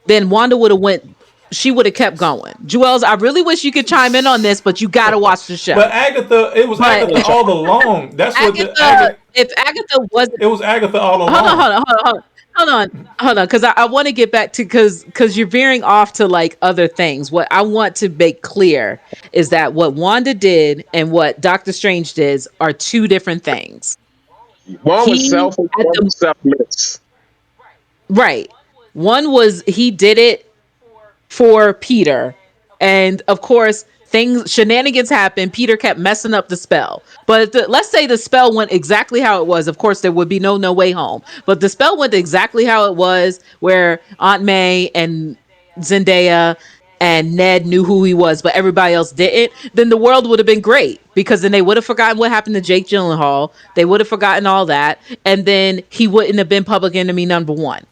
then Wanda would have went, she would have kept going. Juels, I really wish you could chime in on this, but you gotta watch the but show. Agatha, it was But Agatha all along. That's what the Agatha, Agatha if Agatha wasn't, it was Agatha all hold on, along. hold on, hold on, hold on. Hold on, because I want to get back to, because you're veering off to like other things. What I want to make clear is that what Wanda did and what Doctor Strange did are two different things. One was He selfish, at one the was selfless. right. One was he did it for Peter. And of course, things shenanigans happened. Peter kept messing up the spell. But if let's say the spell went exactly how it was. Of course, there would be no way home. But the spell went exactly how it was, where Aunt May and Zendaya and Ned knew who he was, but everybody else didn't. Then the world would have been great because then they would have forgotten what happened to Jake Gyllenhaal. They would have forgotten all that, and then he wouldn't have been public enemy number one.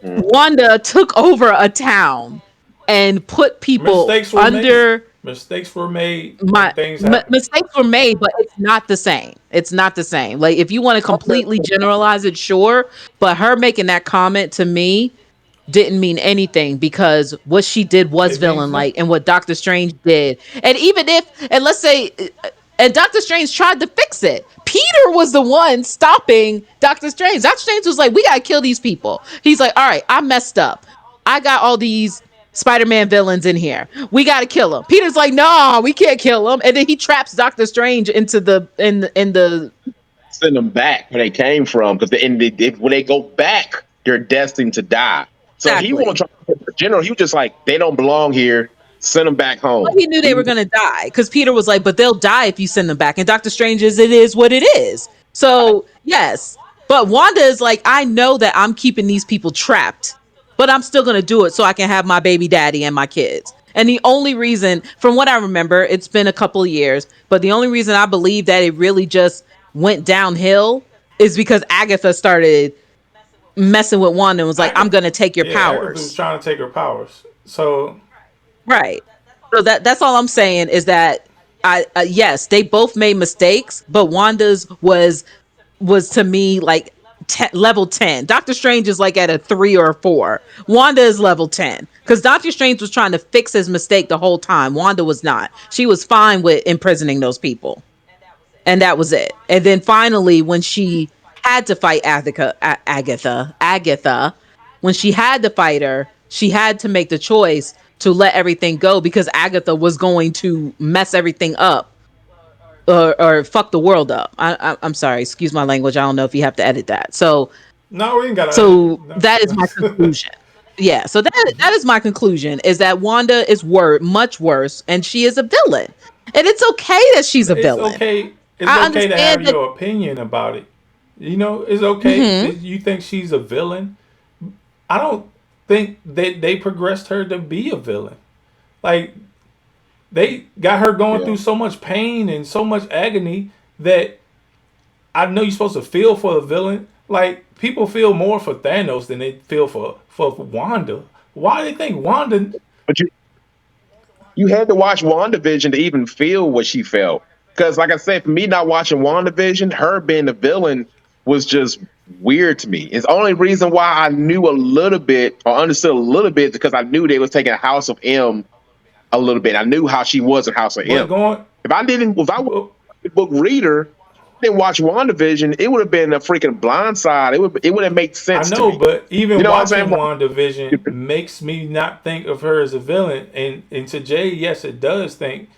Mm. Wanda took over a town and put people Mistakes were made. under Mistakes were made, my and things happen. mistakes were made, but it's not the same. It's not the same. Like if you want to completely generalize it, sure. But her making that comment to me didn't mean anything because what she did was It means villain that. like and what Doctor Strange did. And even if and let's say and Doctor Strange tried to fix it. Peter was the one stopping Doctor Strange. Doctor Strange was like, "We got to kill these people." He's like, "All right, I messed up. I got all these Spider-Man villains in here. We got to kill them." Peter's like, "No, we can't kill them." And then he traps Doctor Strange into the in the Send them back where they came from because when they go back, they're destined to die. So he won't exactly. try to general. He was just like, they don't belong here. Send them back Well, home. he knew they were gonna die because Peter was like, "But they'll die if you send them back." And Doctor Strange is, "It is what it is." So yes, but Wanda is like, "I know that I'm keeping these people trapped, but I'm still gonna do it so I can have my baby daddy and my kids." And the only reason, from what I remember, it's been a couple of years, but the only reason I believe that it really just went downhill is because Agatha started messing with Wanda and was like, "I'm Agatha, gonna take your yeah, Agatha was powers." trying to take her powers. So Right. So that's all I'm saying is that I yes, they both made mistakes, but Wanda's was to me like level 10. Doctor Strange is like at a 3 or a 4. Wanda is level 10 cuz Doctor Strange was trying to fix his mistake the whole time. Wanda was not. She was fine with imprisoning those people and that was it. And then finally, when she had to fight Agatha, when she had to fight her, she had to make the choice to let everything go because Agatha was going to mess everything up or fuck the world up. I'm sorry, excuse my language. I don't know if you have to edit that. no, we ain't got to. So that is my conclusion. Yeah, so that is my conclusion is that Wanda is much worse and she is a villain. And it's okay that she's a It's villain. okay. It's I okay to have understand that. your opinion about it. You know, it's okay Mhm. that you think she's a villain. I don't think that they progressed her to be a villain. Like they got her going Yeah. through so much pain and so much agony that I know you're supposed to feel for the villain. Like people feel more for Thanos than they feel for Wanda. Why do they think Wanda? But you had to watch WandaVision to even feel what she felt. Because, like I said, for me not watching WandaVision, her being the villain was just weird to me. It's the only reason why I knew a little bit or understood a little bit because I knew they was taking House of M a little bit. I knew how she was in House of But M. going, If I was a book reader, didn't watch WandaVision, it would have been a freaking blindside. It would have made I sense to know, me. but You even know what I'm saying? watching WandaVision makes me not think of her as a villain. And to Jay, yes, it does think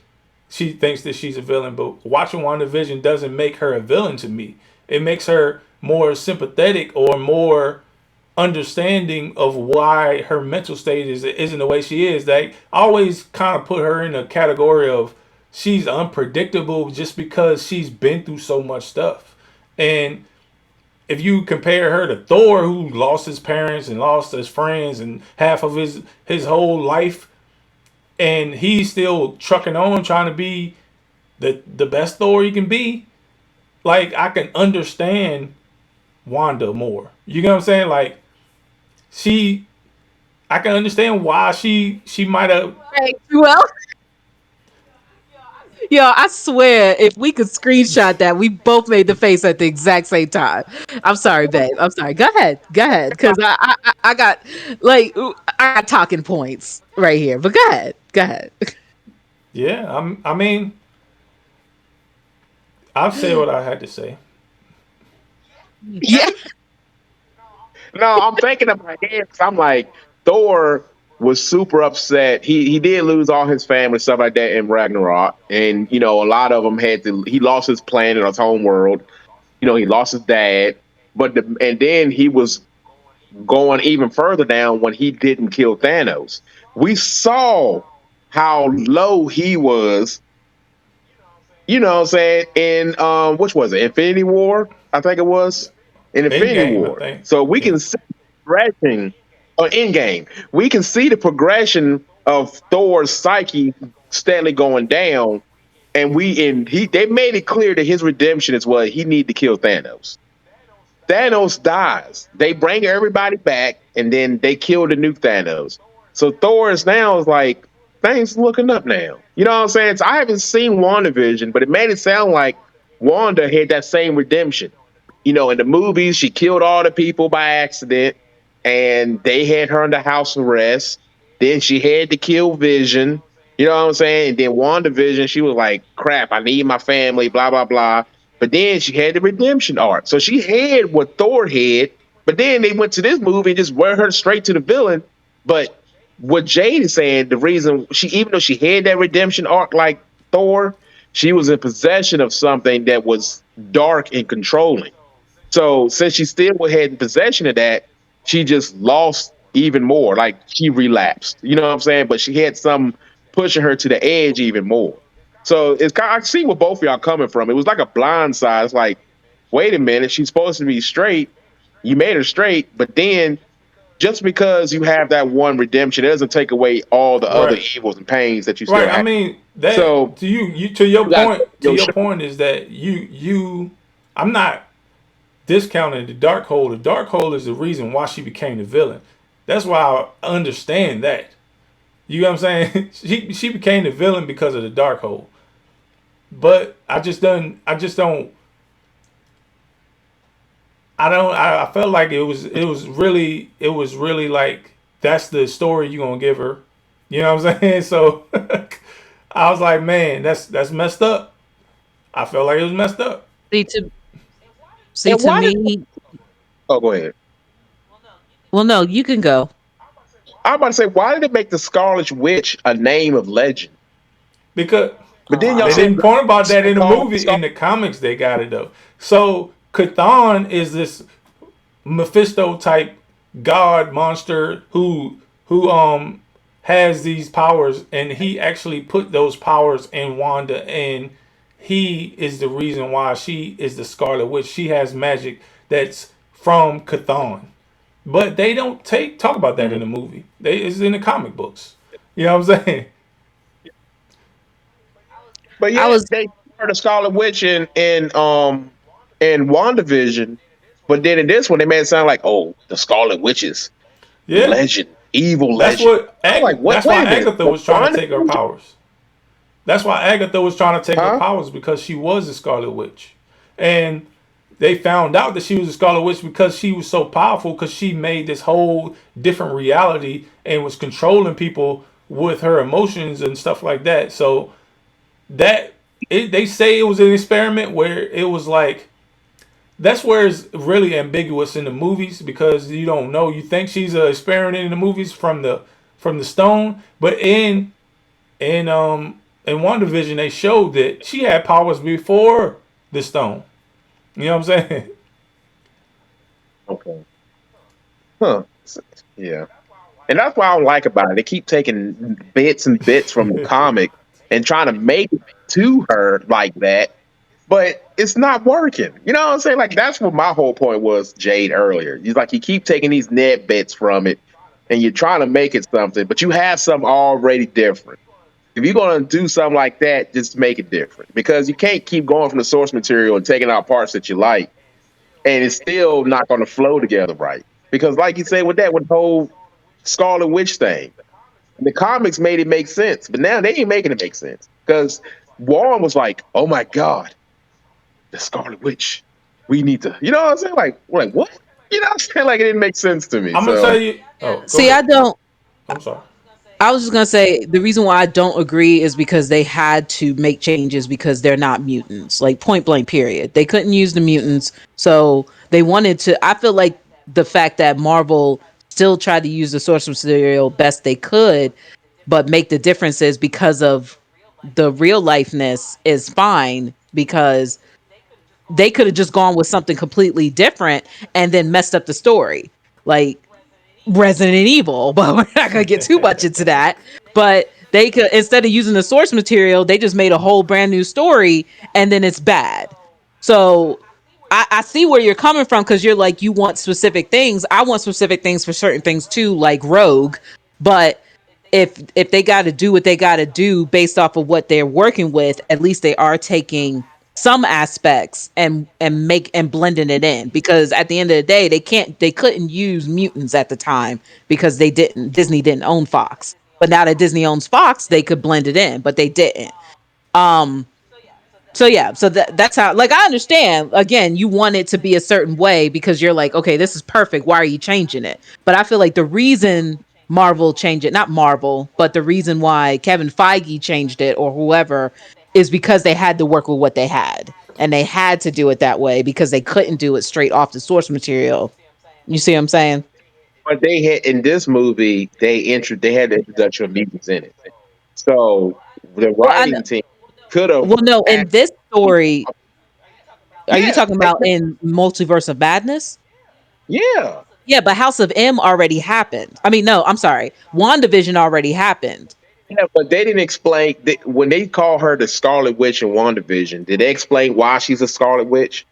she thinks that she's a villain, but watching WandaVision doesn't make her a villain to me. It makes her more sympathetic or more understanding of why her mental state isn't the way she is. They always kind of put her in a category of she's unpredictable just because she's been through so much stuff. And if you compare her to Thor, who lost his parents and lost his friends and half of his whole life, and he's still trucking on, trying to be the best Thor he can be. Like I can understand Wanda more. You know what I'm saying? Like she, I can understand why she might have. Right. Well, yo, I swear, if we could screenshot that, we both made the face at the exact same time. I'm sorry, babe. I'm sorry. Go ahead, because I got like I got talking points right here. But go ahead. Yeah, I mean, I've said what I had to say. Yeah, No, I'm thinking in my head 'cause I'm like, Thor was super upset. He did lose all his family, stuff like that in Ragnarok. And, a lot of them he lost his planet, his home world. He lost his dad. And then he was going even further down when he didn't kill Thanos. We saw how low he was, what I'm saying, in which was it? Infinity War, I think it was. In In Infinity game, I War. think. So we Yeah, can see progression or in game. We can see the progression of Thor's psyche steadily going down. And they made it clear that his redemption is what he need to kill Thanos. Thanos dies. They bring everybody back, and then they kill the new Thanos. So Thor is now is like things looking up now. You know what I'm saying? So I haven't seen WandaVision, but it made it sound like Wanda had that same redemption. In the movies, she killed all the people by accident, and they had her under house arrest. Then she had to kill Vision. You know what I'm saying? And then WandaVision, she was like, crap, I need my family, blah, blah, blah. But then she had the redemption arc. So she had what Thor had, but then they went to this movie and just wear her straight to the villain. But what Jade is saying, the reason she, even though she had that redemption arc like Thor, she was in possession of something that was dark and controlling. So since she still had possession of that, she just lost even more. Like she relapsed. You know what I'm saying? But she had some pushing her to the edge even more. So it's kind of, I see where both of y'all coming from. It was like a blind side. It's like, wait a minute, she's supposed to be straight. You made her straight, but then just because you have that one redemption, it doesn't take away all the other Right. evils and pains that you still Right. I have. mean that So to you to your you got point. To your your show. point is that I'm not discounting the dark hole. The dark hole is the reason why she became the villain. That's why I understand that. You know what I'm saying? She became the villain because of the dark hole. But I felt like it was really like that's the story you gonna give her. You know what I'm saying? So I was like, man, that's messed up. I felt like it was messed up. See to see And to why did? me. Oh, go ahead. Well, no, you can go. I'm about to say, why did it make the Scarlet Witch a name of legend? Because But then y'all they said didn't point about that in the called movie. Scarlet. In the comics, they got it though. So Chthon is this Mephisto type god monster who has these powers, and he actually put those powers in Wanda, and he is the reason why she is the Scarlet Witch. She has magic that's from Chthon, but they don't talk about that in the movie. It's in the comic books. You know what I'm saying? But I yeah, was they heard the Scarlet Witch in WandaVision, but then in this one they made it sound like, oh, the Scarlet Witch is Yeah, legend, evil legend. I'm like, what? That's why Wait a minute, Agatha the was trying to take her WandaVision, powers. That's why Agatha was trying to take her huh? powers because she was a Scarlet Witch, and they found out that she was a Scarlet Witch because she was so powerful because she made this whole different reality and was controlling people with her emotions and stuff like that. So they say it was an experiment where it was like that's where it's really ambiguous in the movies because you don't know. You think she's a experiment in the movies from the stone, but in WandaVision they showed that she had powers before the stone. You know what I'm saying? Okay, huh? Yeah, and that's what I don't like about it. They keep taking bits and bits from the comic and trying to make it to her like that, but it's not working. You know what I'm saying? Like that's what my whole point was, Jade, earlier. He's like you keep taking these net bits from it and you're trying to make it something, but you have something already different. If you're gonna do something like that, just make it different. Because you can't keep going from the source material and taking out parts that you like and it's still not gonna flow together right. Because like you said with the whole Scarlet Witch thing, the comics made it make sense, but now they ain't making it make sense. Because Warren was like, oh my God, the Scarlet Witch. We need to, you know what I'm saying? Like, we're like, what? You know what I'm saying? Like, it didn't make sense to me. I'm gonna tell So, you. Oh, go see. ahead. I don't. I'm sorry. I was just gonna say the reason why I don't agree is because they had to make changes because they're not mutants. Like point blank, period. They couldn't use the mutants, so they wanted to. I feel like the fact that Marvel still tried to use the source material best they could, but make the differences because of the real lifeness is fine because they could have just gone with something completely different and then messed up the story. Like Resident Evil, but we're not gonna get too much into that. But they could instead of using the source material, they just made a whole brand new story and then it's bad. So I see where you're coming from because you're like you want specific things. I want specific things for certain things too, like Rogue. But if they got to do what they got to do based off of what they're working with, at least they are taking. some aspects and make and blending it in, because at the end of the day they couldn't use mutants at the time because Disney didn't own Fox. But now that Disney owns Fox, they could blend it in, but they didn't. Um so yeah, so that's how, like, I understand, again, you want it to be a certain way because you're like, okay, this is perfect. Why are you changing it? But I feel like the reason Marvel changed it, not Marvel, but the reason why Kevin Feige changed it or whoever is because they had to work with what they had. And they had to do it that way because they couldn't do it straight off the source material. You see what I'm saying? But they had in this movie, they had the introduction of mutants in it. So the Well, I know, writing team could have well, no, in this actually, story, are you yeah, talking about in Multiverse of Madness? yeah, Yeah, but House of M already happened. I mean, no, I'm sorry. WandaVision already happened. yeah. But they didn't explain when they call her the Scarlet Witch in WandaVision. Did they explain why she's a Scarlet Witch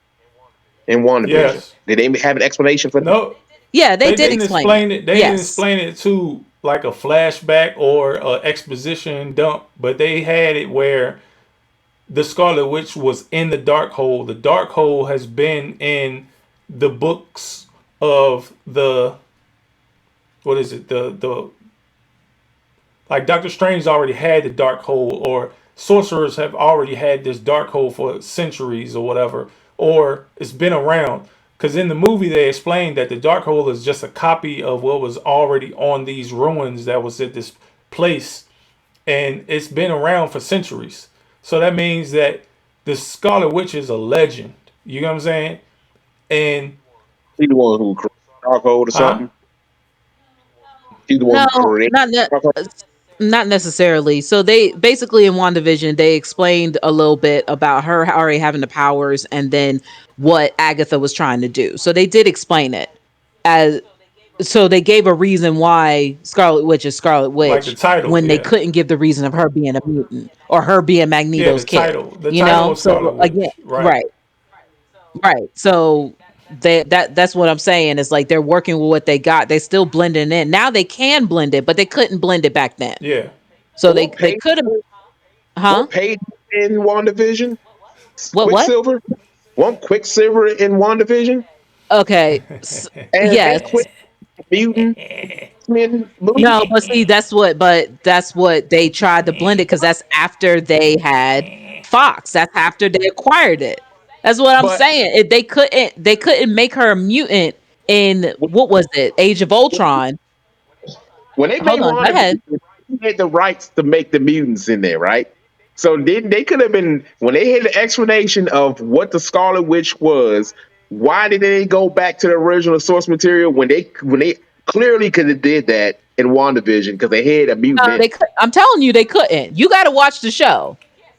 in WandaVision? Yes. Did they have an explanation for that? No, Yeah, they they did didn't explain it. explain it. They didn't Yes. explain it to like a flashback or a exposition dump, but they had it where the Scarlet Witch was in the dark hole. The dark hole has been in the books of the what is it? The like Doctor Strange already had the dark hole, or sorcerers have already had this dark hole for centuries or whatever, or it's been around. Because in the movie they explained that the dark hole is just a copy of what was already on these ruins that was at this place, and it's been around for centuries. So that means that the Scarlet Witch is a legend. You know what I'm saying? And She's the one who created Darkhold or huh? something. She's the one No, who created Darkhold. not necessarily. So they basically in WandaVision they explained a little bit about her already having the powers and then what Agatha was trying to do. So they did explain it. As so they gave a reason why Scarlet Witch is Scarlet Like the Witch title, when they yeah, couldn't give the reason of her being a mutant or her being yeah, Magneto's kid. the You title know? of Scarlet So again, Witch, right? right. Right. So that's what I'm saying. Is like they're working with what they got. They still blending in. Now they can blend it, but they couldn't blend it back then. Yeah, So they What they page? could have, huh? What page in WandaVision? What? Quicksilver. One Quicksilver in WandaVision, Okay. and Yes. ain't Quick mutant X-Men movie. No, but see, that's what they tried to blend it because that's after they had Fox. That's after they acquired it. That's what I'm But saying. They couldn't make her a mutant in what was it? Age of Ultron. when they Hold made on, go ahead. WandaVision, they had the rights to make the mutants in there, right? So then they could have been when they had the explanation of what the Scarlet Witch was. Why did they go back to the original source material when they clearly could have did that in WandaVision because they had a mutant No, in it? I'm telling you, they couldn't. You got to watch the show.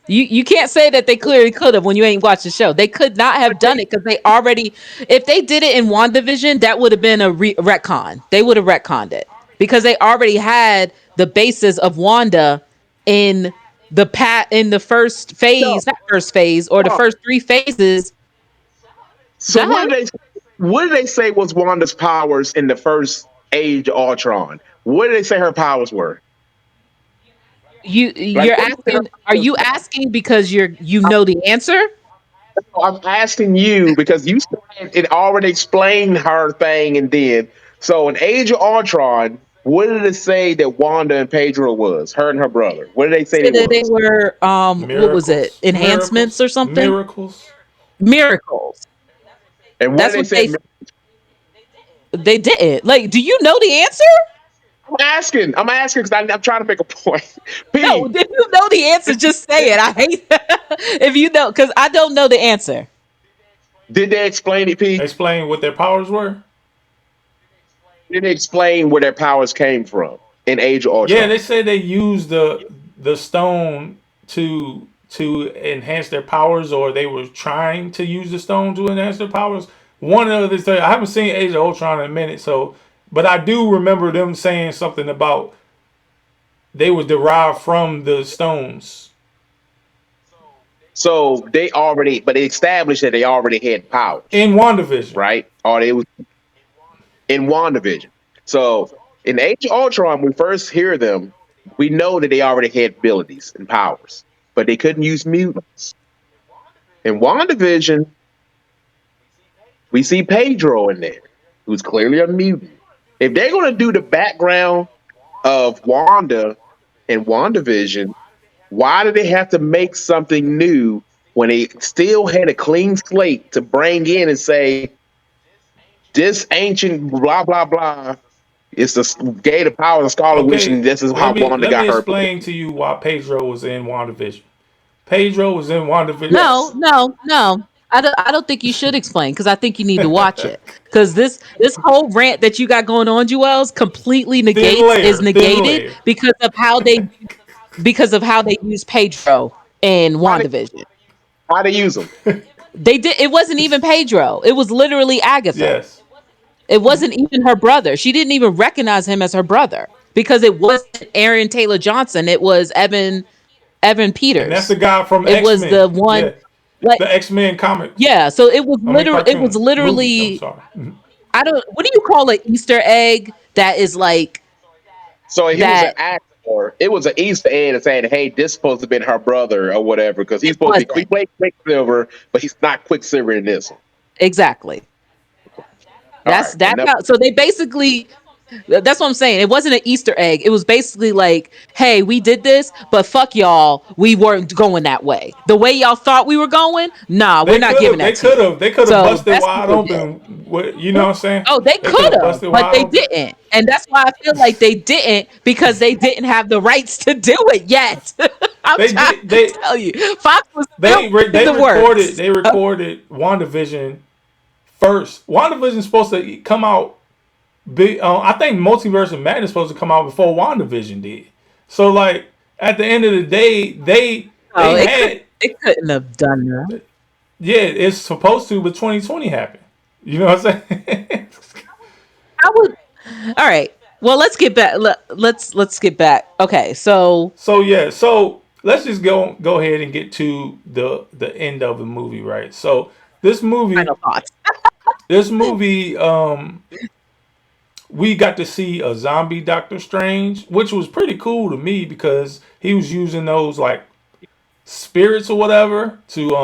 You can't say that they clearly could have when you ain't watched the show. They could not But have done it because they already. If they did it in WandaVision, that would have been a retcon. They would have retconned it because they already had the basis of Wanda in in the first no, phase, not first phase, or the no. first three phases. So Go ahead. what did they say was Wanda's powers in the first Age of Ultron? What did they say her powers were? Like You're what did her asking? Are powers you asking because you know the answer? I'm asking you because you said it already explained her thing and then so in Age of Ultron, what did it say that Wanda and Pedro was? Her and her brother. What did they say Say they that they was? were what was it? Miracles, Enhancements miracles, or something? miracles. Miracles. And what That's did they what say? they didn't. Like, do you know the answer? I'm asking because I'm trying to make a point. No, P, if you know the answer, just say it. I hate if you know because I don't know the answer. did they explain it? P, Explain what their powers were. did they explain where their powers came from in Age of Yeah, Ultron? they said they used the stone to enhance their powers, or they were trying to use the stone to enhance their powers. One of the things I haven't seen Age of Ultron in a minute, so but I do remember them saying something about they were derived from the stones So they already, but they established that they already had powers, in WandaVision. right? Or they was in WandaVision. So in Age of Ultron, when we first hear them, we know that they already had abilities and powers, but they couldn't use mutants. In WandaVision, we see Pedro in there, who's clearly a mutant. If they're going to do the background of Wanda in WandaVision, why do they have to make something new when they still had a clean slate to bring in and say, this ancient blah, blah, blah, it's the gate of power of the Scarlet Witch, Okay, and this is let how me Wanda let me got her explain ability? to you why Pedro was in WandaVision. Pedro was in WandaVision. No, Yes. no, no. I don't think you should explain because I think you need to watch it. Because this whole rant that you got going on, Joel's, completely is Thin negated layer. because of how they use Pedro in How they, WandaVision. how they use them? They did. It wasn't even Pedro. It was literally Agatha. Yes, It wasn't even her brother. She didn't even recognize him as her brother because it wasn't Aaron Taylor Johnson. It was Evan and that's the Peters. guy from It X was Men. the one. Yeah, Like, the X Men comics. yeah. So it was I mean literally. It was cartoon movies. I'm literally. sorry. I don't. What do you call an Easter egg that is like So he was an that? actor. It was an Easter egg saying, "Hey, this supposed to have been her brother or whatever," because he's It supposed to be. He wasn't played Quicksilver, but he's not Quicksilver in this one. exactly. All That's right, that's enough. how. So they basically. That's what I'm saying. It wasn't an Easter egg. It was basically like, hey, we did this, but fuck y'all. We weren't going that way. The way y'all thought we were going, nah, we're They not could giving have. that They to could you. have. They could have So busted that's what wide they did. open. You know what I'm saying? Oh, they They could could have have, busted but wide they open. didn't. And that's why I feel like they didn't because they didn't have the rights to do it yet. I'm They trying did. to tell you. Fox was still in They the recorded. works. They recorded WandaVision first. WandaVision's supposed to come out. I think Multiverse of Madness supposed to come out before WandaVision did. So like at the end of the day, Oh, they had it couldn't have done that. yeah, it's supposed to, but 2020 happened. You know what I'm saying? I would all right. Well, let's get back. Let's get back. Okay, so So yeah, so let's just go ahead and get to the end of the movie, right? So this movie final thoughts. this movie we got to see a zombie Doctor Strange, which was pretty cool to me because he was using those like spirits or whatever to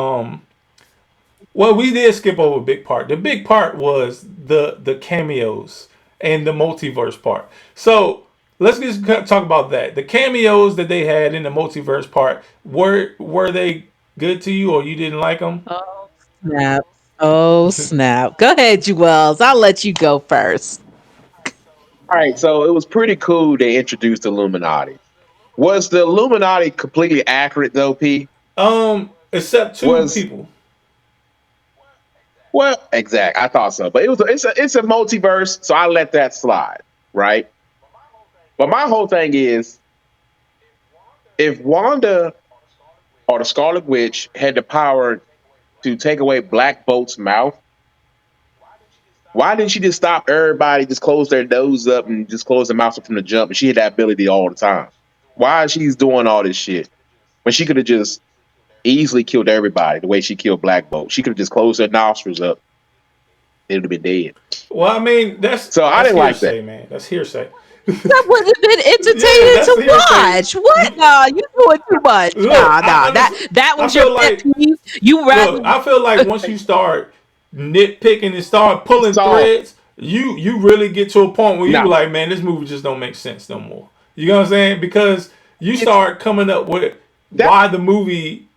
well, we did skip over a big part. The big part was the cameos and the multiverse part. So let's just talk about that. The cameos that they had in the multiverse part were they good to you or you didn't like them? Oh snap! Oh snap! Go ahead, Jewels. I'll let you go first. All right, so it was pretty cool they introduced the Illuminati. Was the Illuminati completely accurate though, P? Except two Was people. well, exact. I thought so, but it's a multiverse, so I let that slide, right? But my whole thing is, if Wanda or the Scarlet Witch had the power to take away Black Bolt's mouth, why didn't she just stop everybody, just close their nose up and just close their mouth up from the jump? And she had that ability all the time. Why is she doing all this shit when she could have just easily killed everybody the way she killed Black Bolt? She could have just closed her nostrils up; it would have been dead. Well, I mean So I that's didn't like that. hearsay, man. That's hearsay. That would have been Yeah, entertaining that's to hearsay. watch. What? No, you doing too much. Look, Nah, I nah. That understand. that I was your feel pet like peeve. You look, rather I feel like once you start nitpicking and start pulling So threads, you really get to a point where you no, be like, man, this movie just don't make sense no more. You know what I'm saying? Because you start coming up with that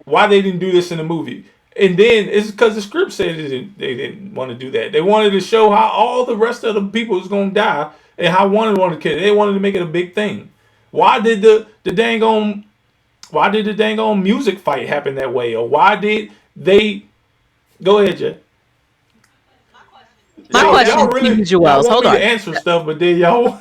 why they didn't do this in the movie. And then it's because the script said they didn't want to do that. They wanted to show how all the rest of the people was gonna die and how one wanted to kill. They wanted to make it a big thing. Why did the dang on why did the dang on music fight happen that way? Or why did they go ahead, Jay? my Y'all question to really you, y'all Joels. want Hold me to on. answer stuff, but then y'all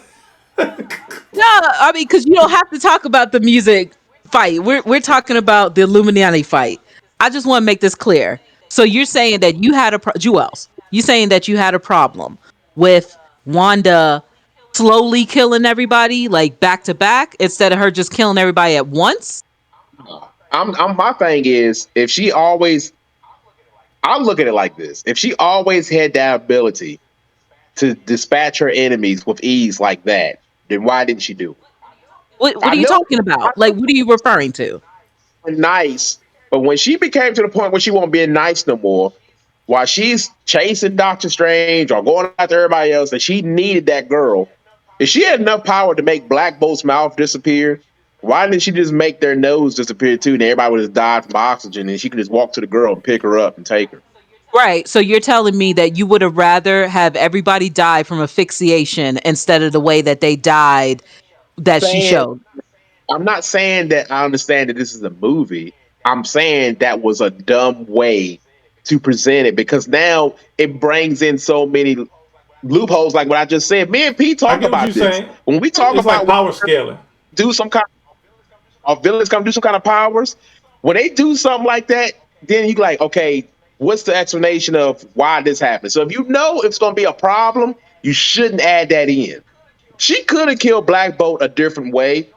No, I mean, because you don't have to talk about the music fight. We're talking about the Illuminati fight. I just want to make this clear. So you're saying that you had a Jewels. You saying that you had a problem with Wanda slowly killing everybody, like back to back, instead of her just killing everybody at once? I'm my thing is if she always I look at it like this. If she always had that ability to dispatch her enemies with ease like that, then why didn't she do it? What I are you know talking I about? Like, what are you referring to? know nice. But when she became to the point where she won't be nice no more, while she's chasing Doctor Strange or going after everybody else, that she needed that girl. If she had enough power to make Black Bolt's mouth disappear, why didn't she just make their nose disappear too? And everybody would just die from oxygen, and she could just walk to the girl and pick her up and take her. Right. So you're telling me that you would have rather have everybody die from asphyxiation instead of the way that they died that she Saying showed. I'm not saying that I understand that this is a movie. I'm saying that was a dumb way to present it because now it brings in so many loopholes, like what I just said. Me and Pete I talk get what you're about this. saying. When we talk It's like about power scaling. do some kind of villains come do some kind of powers, when they do something like that, then you like, okay, what's the explanation of why this happened? So if you know it's going to be a problem, you shouldn't add that in. She could have killed Black Bolt a different way,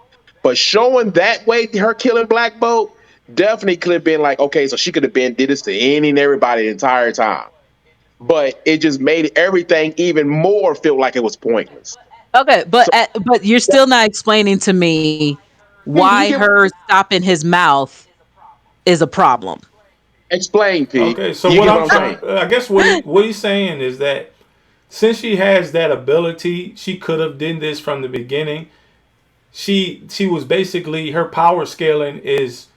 but showing that way her killing Black Bolt definitely could have been like, okay, so she could have been did this to any and everybody the entire time. But it just made everything even more feel like it was pointless. Okay, So but you're still not explaining to me why you get her stopping his mouth is a problem. explain, Pete. Okay, so You what get what I'm I'm trying, saying? I guess what he's saying is that since she has that ability, she could have done this from the beginning. She was basically her power scaling is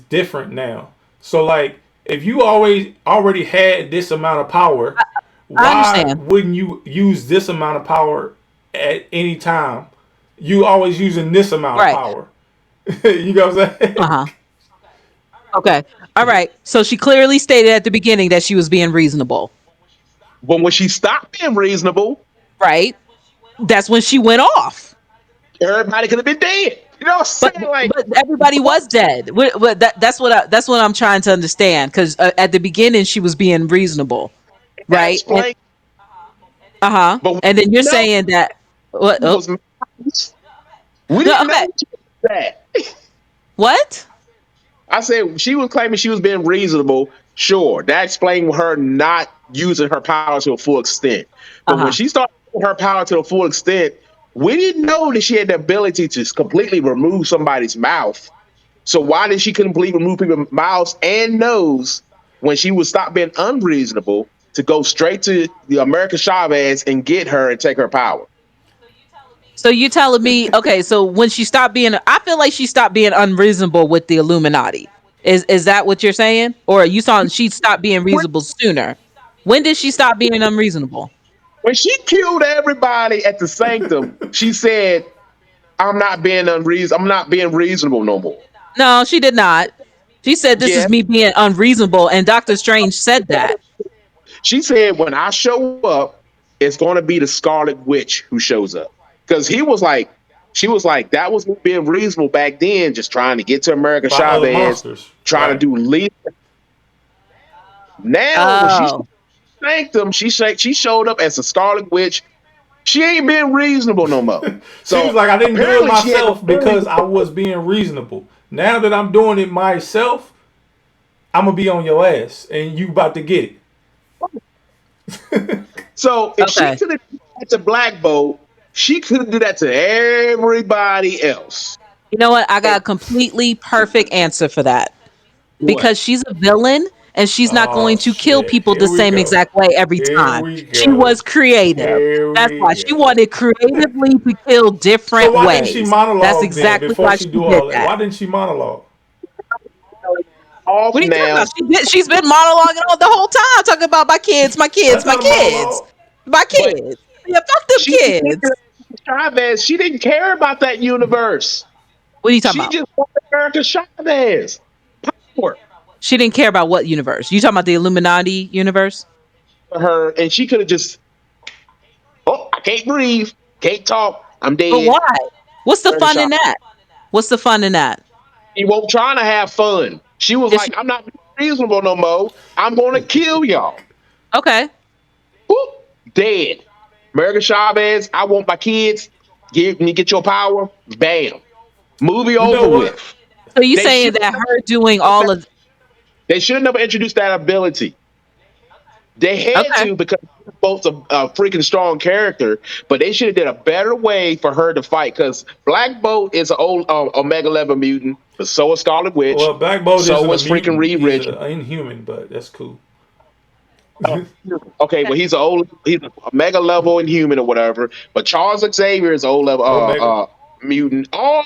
different now. So like if you always already had this amount of power, I why understand. wouldn't you use this amount of power at any time? You always using this amount of Right. power. You know what I'm saying? Uh-huh. Okay. All right. So she clearly stated at the beginning that she was being reasonable, But when she stopped being reasonable, right? That's when she went off. everybody could have been dead. You know what But I'm saying? Like, everybody was dead. That's what I'm trying to understand cuz at the beginning she was being reasonable, that right? And explains. uh-huh. But And then you're no, saying that what it oh, was we no, didn't know okay. that. What? I said she was claiming she was being reasonable. Sure, that explained her not using her power to a full extent. But when Uh-huh. she started using her power to a full extent, we didn't know that she had the ability to completely remove somebody's mouth. So why did she completely remove people's mouths and nose when she would stop being unreasonable to go straight to the American Chavez and get her and take her power? So you telling me, okay, so when she stopped being, I feel like she stopped being unreasonable with the Illuminati. Is that what you're saying? Or you saw she stopped being reasonable sooner? When did she stop being unreasonable? When she killed everybody at the sanctum, she said, I'm not being reasonable no more. No, she did not. She said this Yeah. is me being unreasonable, and Doctor Strange said that. She said, when I show up, it's going to be the Scarlet Witch who shows up. Because she was like, that was me being reasonable back then, just trying to get to America By other Chavez, monsters, trying to right? do lead. Now, when she Oh, thanked them, she showed up as the Scarlet Witch. She ain't being reasonable no more. She was So like, I didn't do it apparently she had the myself because I was being reasonable. Now that I'm doing it myself, I'm gonna be on your ass, and you about to get it. so if she okay. could have done that to Black Bolt, she could do that to everybody else. You know what? I And got a completely perfect answer for that. what? Because she's a villain and she's not going Oh to kill shit! people Here the we same go. exact way every Here time. we She go. was creative. Here That's we why she go. wanted creatively to kill So different why didn't she ways. That's monologue then exactly before why she she do did all that? that. Why didn't she monologue? Off What are you talking now. about? She's been monologuing all the whole time, talking about my kids, my kids, That's my not a kids, monologue. my But kids. Yeah, fuck them she kids. Chavez, she didn't care about that universe. What are you talking She about? just wanted America Chavez. Power She didn't care about what universe. You talking about the Illuminati universe? for her. And she could have just, oh, I can't breathe, can't talk, I'm But dead. why? What's the America fun in Chavez. that? What's the fun in that? She won't trying to have fun. She was Is she like, I'm not reasonable no more. I'm gonna kill y'all. okay? Whoop, dead. America Chavez, I want my kids. Give me get your power. Bam. Movie You know over what? with. So you They saying should that her doing all of they should never introduce that ability. They had Okay. to because both a freaking strong character, but they should have did a better way for her to fight. Because Black Bolt is an old Omega level mutant, but so is Scarlet Witch, Well, Black Bolt isn't so a is freaking mutant. Reed He's Richards. an inhuman, but that's cool. Okay, well he's a Omega level inhuman or whatever. But Charles Xavier is old level Omega. mutant. All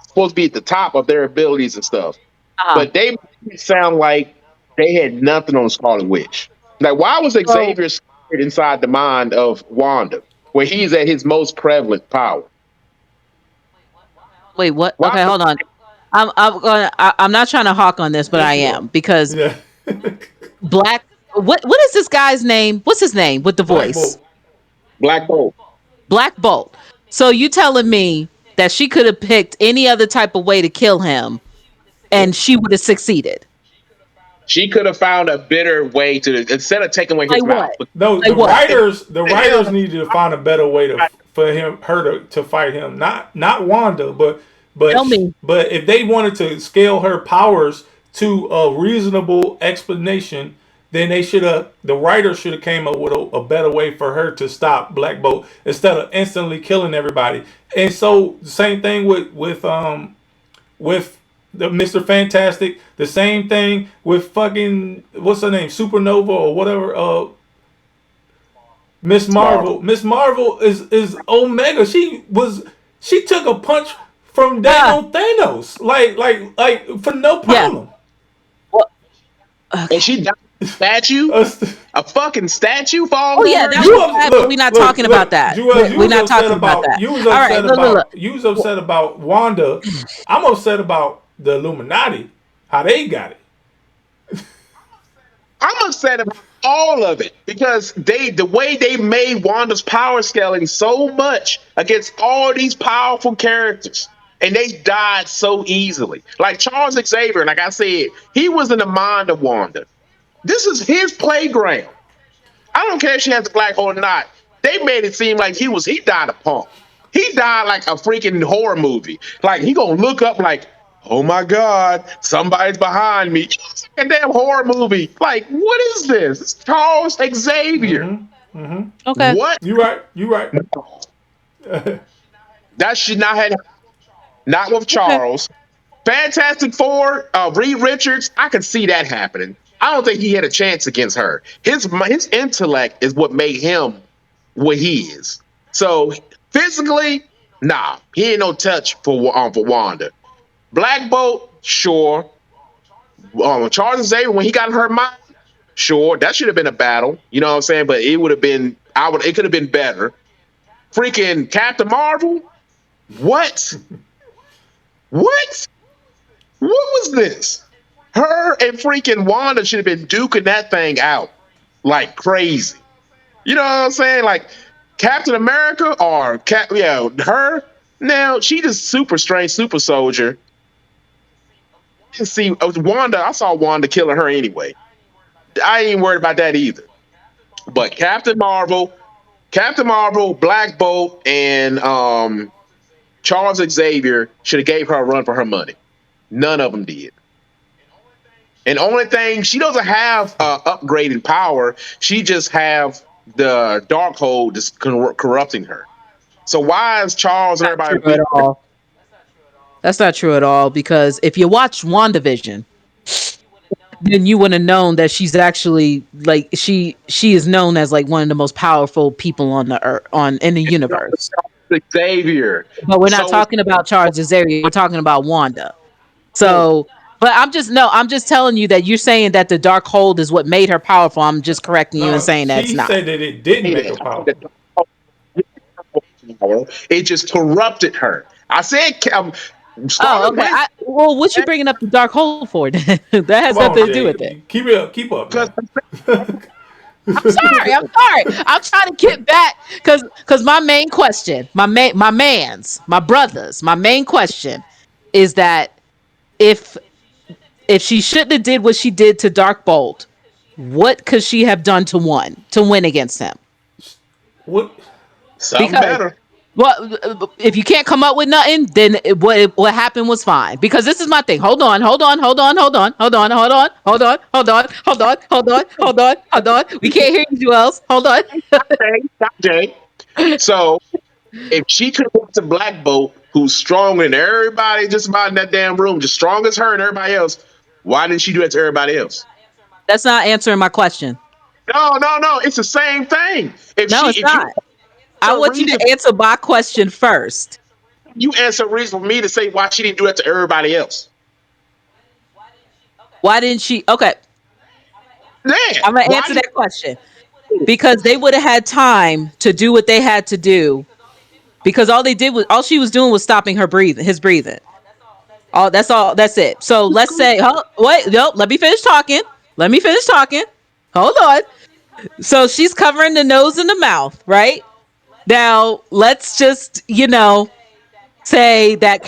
supposed to be at the top of their abilities and stuff. Uh-huh. But they made it sound like they had nothing on Scarlet Witch. Like, why was So Xavier scared inside the mind of Wanda, where he's at his most prevalent power? wait, what? Why? Okay, hold on. I'm not trying to hawk on this, but I Yes, you are. am because Yeah. Black. What is this guy's name? What's his name with the Black voice? Bolt. Black Bolt. Black Bolt. So you telling me that she could have picked any other type of way to kill him and she would have succeeded? She could have found a better way to instead of taking away Like his what? mouth. But No, Like what? the the hell, writers needed to find a better way to for her to fight him. Not Wanda, Tell me. but if they wanted to scale her powers to a reasonable explanation, then the writers should have came up with a better way for her to stop Black Bolt instead of instantly killing everybody. And so the same thing with the Mr. Fantastic. The same thing with fucking what's her name, Supernova or whatever. Miss it's Marvel. Marvel. Miss Marvel is Omega. She took a punch from Ah, Dano Thanos like for no yeah. problem. Well, And okay. she died statue, Uh, a fucking statue falls Oh on yeah, her. that She was you bad, but we're not talking about look, that. Jewel, you We're was not upset talking about about that. All right, look, look, look. you was upset about Wanda. I'm upset about the Illuminati, how they got it. I'm upset about all of it because the way they made Wanda's power scaling so much against all these powerful characters. And they died so easily. Like Charles Xavier, like I said, he was in the mind of Wanda. This is his playground. I don't care if she has a black hole or not. They made it seem like he died a punk. He died like a freaking horror movie. Like he gonna look up like, oh my god, somebody's behind me. It's like a damn horror movie. Like, what is this? It's Charles Xavier. Okay. What? You right. You right. That should not have not with Okay. Charles. Fantastic Four, Reed Richards, I could see that happening. I don't think he had a chance against her. His intellect is what made him what he is. So physically, nah, he ain't no touch for Wanda. Black Bolt, sure. Charles Xavier, when he got in her mind, sure, that should have been a battle. You know what I'm saying? But it would have been, it could have been better. Freaking Captain Marvel, what? What? What was this? Her and freaking Wanda should have been duking that thing out like crazy. You know what I'm saying? Like Captain America or her. Now she just super strange, super soldier. I didn't see Wanda. I saw Wanda killing her anyway. I ain't worried about that either. But Captain Marvel, Black Bolt, and Charles Xavier should have gave her a run for her money. None of them did. And only thing she doesn't have upgraded power, she just have the dark hold just corrupting her. So why is Charles and Not everybody true with at her? all. That's not true at all because if you watch WandaVision, then you would have known that she's actually like she is known as like one of the most powerful people on the earth on in the universe. Xavier? But we're not So is talking about Charles Xavier. We're talking about Wanda. oh, So, but I'm just no. I'm just telling you that you're saying that the dark hold is what made her powerful. I'm just correcting you and No, saying that's she not. said that it didn't say make her that. I said powerful. that power, it just corrupted her. I said Oh, Scarlet okay. Witch Well, what you bringing up the dark hold for? Then? That has Come nothing on, to do with it. Jay. Keep it up. Keep up because now. I'm sorry. I'm sorry. I'm trying to get back because my main question, my man's, my brothers, my main question is that if if she shouldn't have did what she did to Dark Bolt, what could she have done to win against him? What? something Because better. Well, if you can't come up with nothing, then what happened was fine. Because this is my thing. Hold on. We can't hear you, Joels. Hold on. Jay. So if she could have went to Black Bolt, who's stronger than everybody just about in that damn room, just strong as her and everybody else, why didn't she do that to everybody else? That's not answering my question. No. It's the same thing. No, it's If you not. I answer a want you reason, to answer my question first. you answer a reason for me to say why she didn't do that to everybody else. Why didn't she? Okay, Man, I'm gonna why answer did that question because they would have had time to do what they had to do. Because all she was doing was stopping his breathing. All that's all. That's it. So let's say, oh, wait, no, let me finish talking. Let me finish talking. Hold on. So she's covering the nose and the mouth, right? Now let's just, say that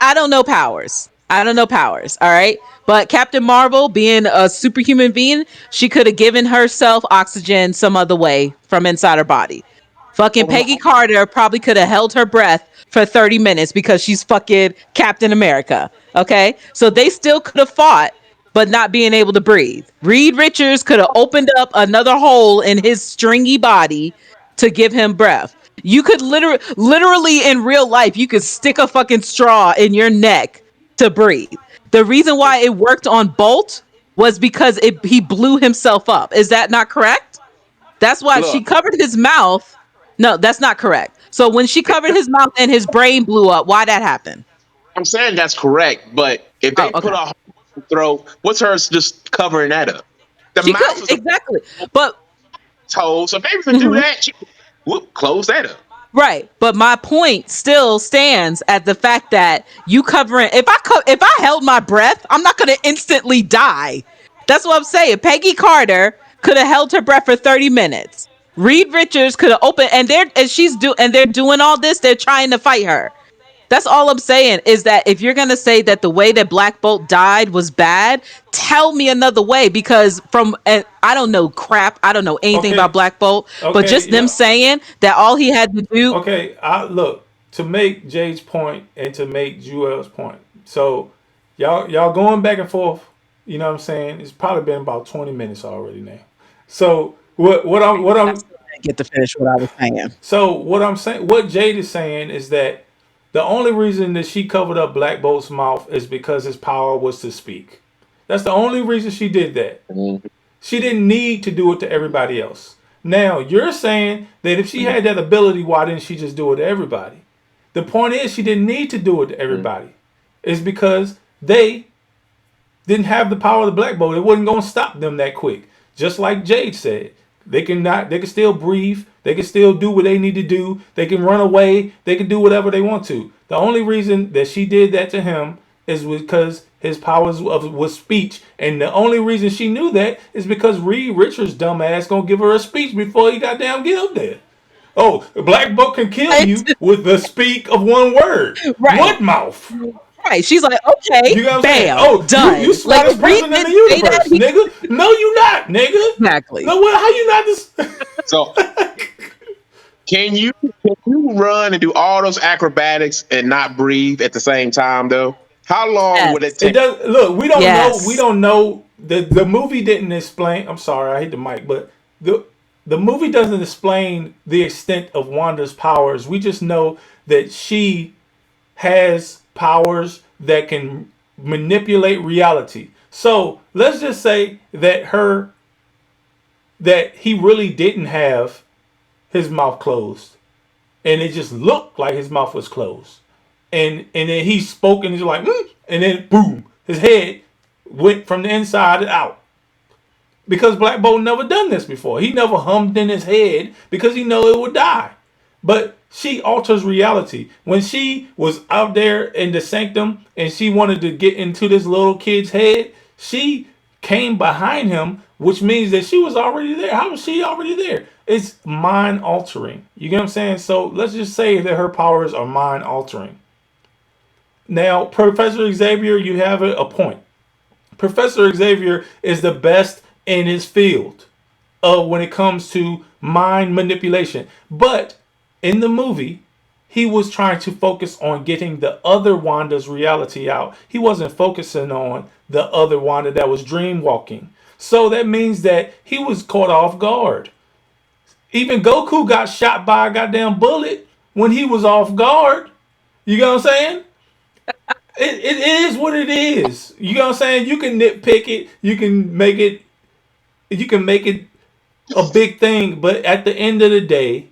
I don't know powers. I don't know powers. All right. But Captain Marvel, being a superhuman being, she could have given herself oxygen some other way from inside her body. Fucking Peggy Carter probably could have held her breath for 30 minutes because she's fucking Captain America. Okay. So they still could have fought, but not being able to breathe. Reed Richards could have opened up another hole in his stringy body to give him breath. You could literally in real life, you could stick a fucking straw in your neck to breathe. The reason why it worked on Bolt was because he blew himself up. Is that not correct? That's why she look? covered his mouth. No, that's not correct. So when she covered his mouth and his brain blew up, why that happened? I'm saying that's correct, but if Oh, they put okay. a hole in the throat, what's hers just covering that up? The She could mouth is a exactly, but hole, so if they could do mhm. that, she whoop, close that up. Right, but my point still stands at the fact that you covering. If I held my breath, I'm not gonna instantly die. That's what I'm saying. Peggy Carter could have held her breath for 30 minutes. Reed Richards could have opened, and they're doing all this. They're trying to fight her. That's all I'm saying is that if you're gonna say that the way that Black Bolt died was bad, tell me another way. Because and I don't know crap. I don't know anything about Okay, Black Bolt, but okay, just them yeah, saying that all he had to do. okay. I look to make Jay's point and to make Jewel's point. So y'all going back and forth. You know what I'm saying? It's probably been about 20 minutes already now. So I still didn't get to finish what I was saying. what I'm saying, what Jade is saying is that the only reason that she covered up Black Bolt's mouth is because his power was to speak. That's the only reason she did that. Mhm. She didn't need to do it to everybody else. Now, you're saying that if she had that ability, why didn't she just do it to everybody? The point is, she didn't need to do it to everybody. It's because they didn't have the power of the Black Bolt. It wasn't going to stop them that quick. Just like Jade said, they can not. They can still breathe. They can still do what they need to do. They can run away. They can do whatever they want to. The only reason that she did that to him is because his powers was speech, and the only reason she knew that is because Reed Richards' dumbass gonna give her a speech before he got down get up there. Oh, the Black Bolt can kill Right. you with the speak of one word. Right. What mouth? Right. She's like, okay, You know what I'm saying? bam, Oh, you done. Like smartest if Reed person in the didn't say that, universe, nigga. No, you not, nigga. exactly. No, what? How you not this? So can you run and do all those acrobatics and not breathe at the same time though? How long would it Yes. It take? does. Look, we don't know. We Yes. don't know. The movie didn't explain. I'm sorry, I hate the mic, but the movie doesn't explain the extent of Wanda's powers. We just know that she has powers that can manipulate reality. So let's just say that he really didn't have his mouth closed, and it just looked like his mouth was closed, and then he spoke, and he's like, and then boom, his head went from the inside out. Because Black Bolt never done this before. He never hummed in his head because he know it would die. But she alters reality. When she was out there in the sanctum and she wanted to get into this little kid's head, she came behind him, which means that she was already there. How was she already there? It's mind altering. You get what I'm saying? So let's just say that her powers are mind altering. Now, Professor Xavier, you have a point. Professor Xavier is the best in his field when it comes to mind manipulation. But in the movie, he was trying to focus on getting the other Wanda's reality out. He wasn't focusing on the other Wanda that was dream walking. So that means that he was caught off guard. Even Goku got shot by a goddamn bullet when he was off guard. You know what I'm saying? It is what it is. You know what I'm saying? You can nitpick it. You can make it. You can make it a big thing. But at the end of the day,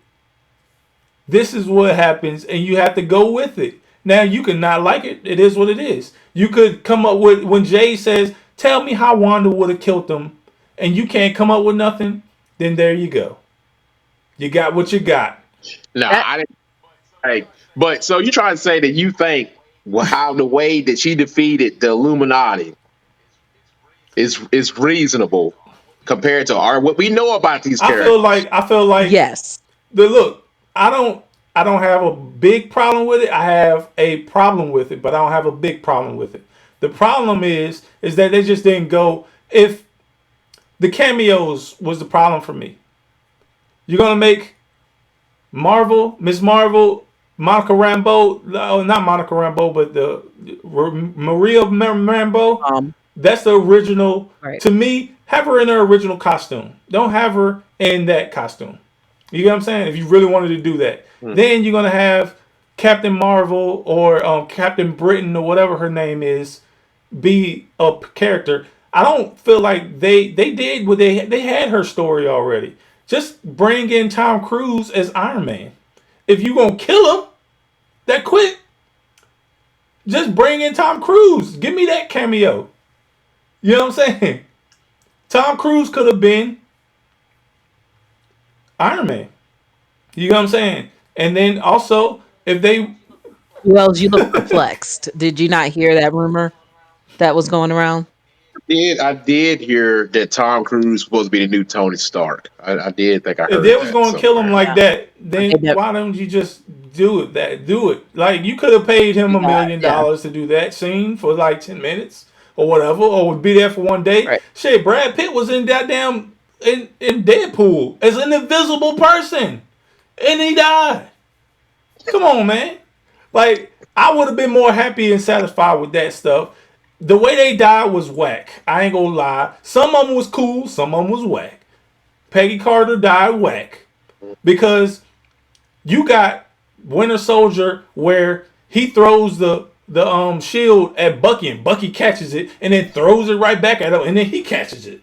this is what happens, and you have to go with it. Now you can not like it. It is what it is. You could come up with when Jay says, "Tell me how Wanda would have killed them," and you can't come up with nothing. Then there you go. You got what you got. No, That I didn't. Like, but so you trying to say that you think how the way that she defeated the Illuminati is reasonable compared to our what we know about these characters? I feel like yes. the look. I don't I don't have a big problem with it. I have a problem with it, but I don't have a big problem with it. The problem is that they just didn't go. If the cameos was the problem for me, you're gonna make Marvel, Miss Marvel, Monica Rambeau, oh, not Monica Rambeau, but the Maria Rambeau. Um, That's the original. right. To me, have her in her original costume. Don't have her in that costume. You get what I'm saying? If you really wanted to do that, Hmm. then you're gonna have Captain Marvel or Captain Britain or whatever her name is be a character. I don't feel like they did what they had her story already. Just bring in Tom Cruise as Iron Man. If you gonna kill him that quick, just bring in Tom Cruise. Give me that cameo. You know what I'm saying? Tom Cruise could have been Iron Man. You know what I'm saying? And then also, if they Wells, you look perplexed. Did you not hear that rumor that was going around? I did hear that Tom Cruise was supposed to be the new Tony Stark. I did think I if they heard was that gonna kill him somewhere. like Yeah. that, Okay, then why don't you just do it? Do it. Like you could have paid him yeah, yeah, $1 million to do that scene for like 10 minutes or whatever, or would be there for one day. right. Shit, Brad Pitt was in that damn in Deadpool as an invisible person, and he died. Come on, man. Like I would have been more happy and satisfied with that stuff. The way they died was whack. I ain't gonna lie. Some of them was cool. Some of them was whack. Peggy Carter died whack because you got Winter Soldier where he throws the shield at Bucky and Bucky catches it and then throws it right back at him and then he catches it.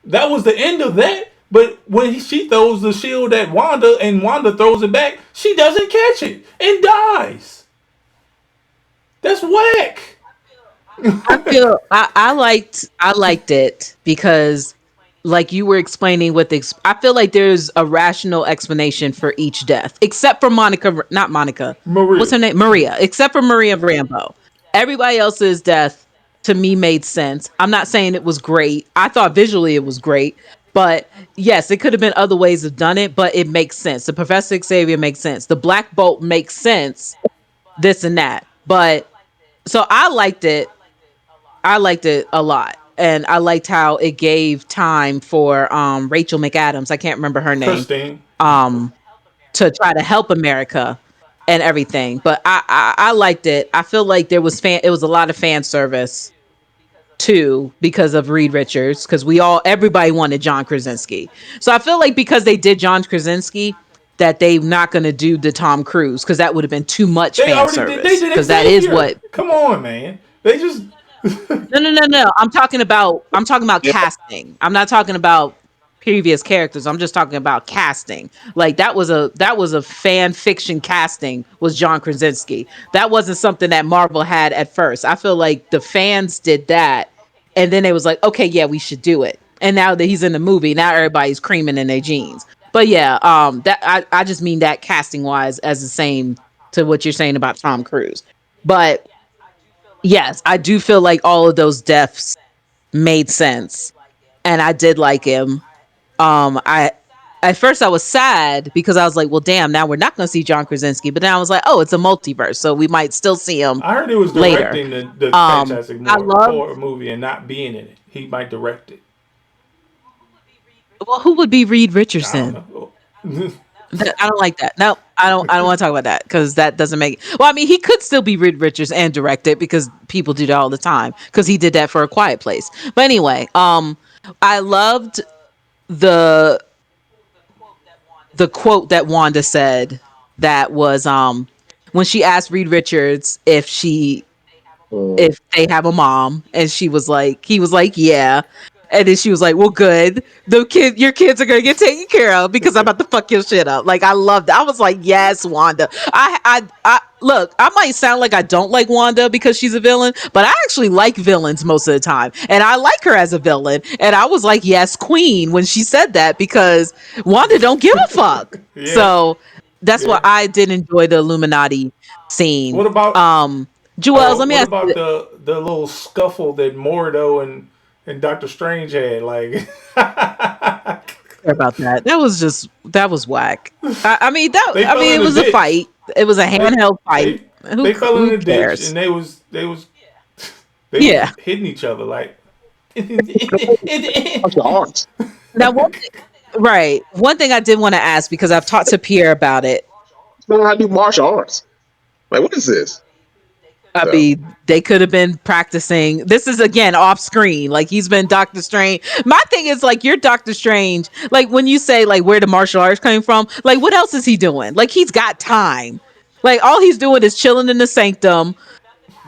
That was the end of that. But when she throws the shield at Wanda and Wanda throws it back, she doesn't catch it and dies. That's whack. I liked it because like you were explaining with I feel like there's a rational explanation for each death except for Monica, not Monica. What's Maria. her name? Maria. Except for Maria Rambo. Everybody else's death to me made sense. I'm not saying it was great. I thought visually it was great, but yes, it could have been other ways of done it, but it makes sense. The Professor Xavier makes sense. The Black Bolt makes sense. This and that. But so I liked it a lot. And I liked how it gave time for Rachel McAdams, I can't remember her name, Christine. um, to try to help America and everything. But I liked it. I feel like it was a lot of fan service too because of Reed Richards, because everybody wanted John Krasinski. So I feel like because they did John Krasinski, that they're not going to do the Tom Cruise because that would have been too much They fan already did. They service did because that is Xavier. what. Come on, man. They just. No, no, no, no. I'm talking about Yeah, casting. I'm not talking about previous characters. I'm just talking about casting. Like that was a fan fiction casting was John Krasinski. That wasn't something that Marvel had at first. I feel like the fans did that and then they was like, "Okay, yeah, we should do it." And now that he's in the movie, now everybody's creaming in their jeans. But yeah, that I just mean that casting wise as the same to what you're saying about Tom Cruise. But yes, I do feel like all of those deaths made sense, and I did like him. I At first I was sad because I was like, well, damn, now we're not going to see John Krasinski. But then I was like, oh, it's a multiverse, so we might still see him I heard he was later. directing the Fantastic I love. Four movie and not being in it. He might direct it. Well, who would be Reed I don't Richardson? know. I don't like that. No, I don't want to talk about that because that doesn't make. Well, I mean, he could still be Reed Richards and direct it because people do that all the time. Because he did that for A Quiet Place. But anyway, I loved the the quote that Wanda said. That was when she asked Reed Richards Mm. if they have a mom, and he was like, yeah. And then she was like, well, good. Your kids are gonna get taken care of because I'm about to fuck your shit up. Like, I loved it. I was like, yes, Wanda. I look, I might sound like I don't like Wanda because she's a villain, but I actually like villains most of the time. And I like her as a villain. And I was like, yes, queen, when she said that because Wanda don't give a fuck. Yeah, So that's why yeah. I did enjoy the Illuminati scene. What about Jewels, let me what ask you. about the little scuffle that Mordo and Doctor Strange had? Like, Care about that. That was whack. they I fell mean in it the was a ditch. fight. It was a They handheld fight. they they fell in Who the ditch cares? and they was Yeah. hitting each other like. Martial arts. Now right. One thing I did want to ask because I've talked to Pierre about it. Know how to do martial arts. Like, what is this? I So mean, they could have been practicing. This is again off screen. Like he's been Doctor Strange. My thing is like you're Doctor Strange. Like when you say like where the martial arts came from, like what else is he doing? Like he's got time. Like all he's doing is chilling in the sanctum,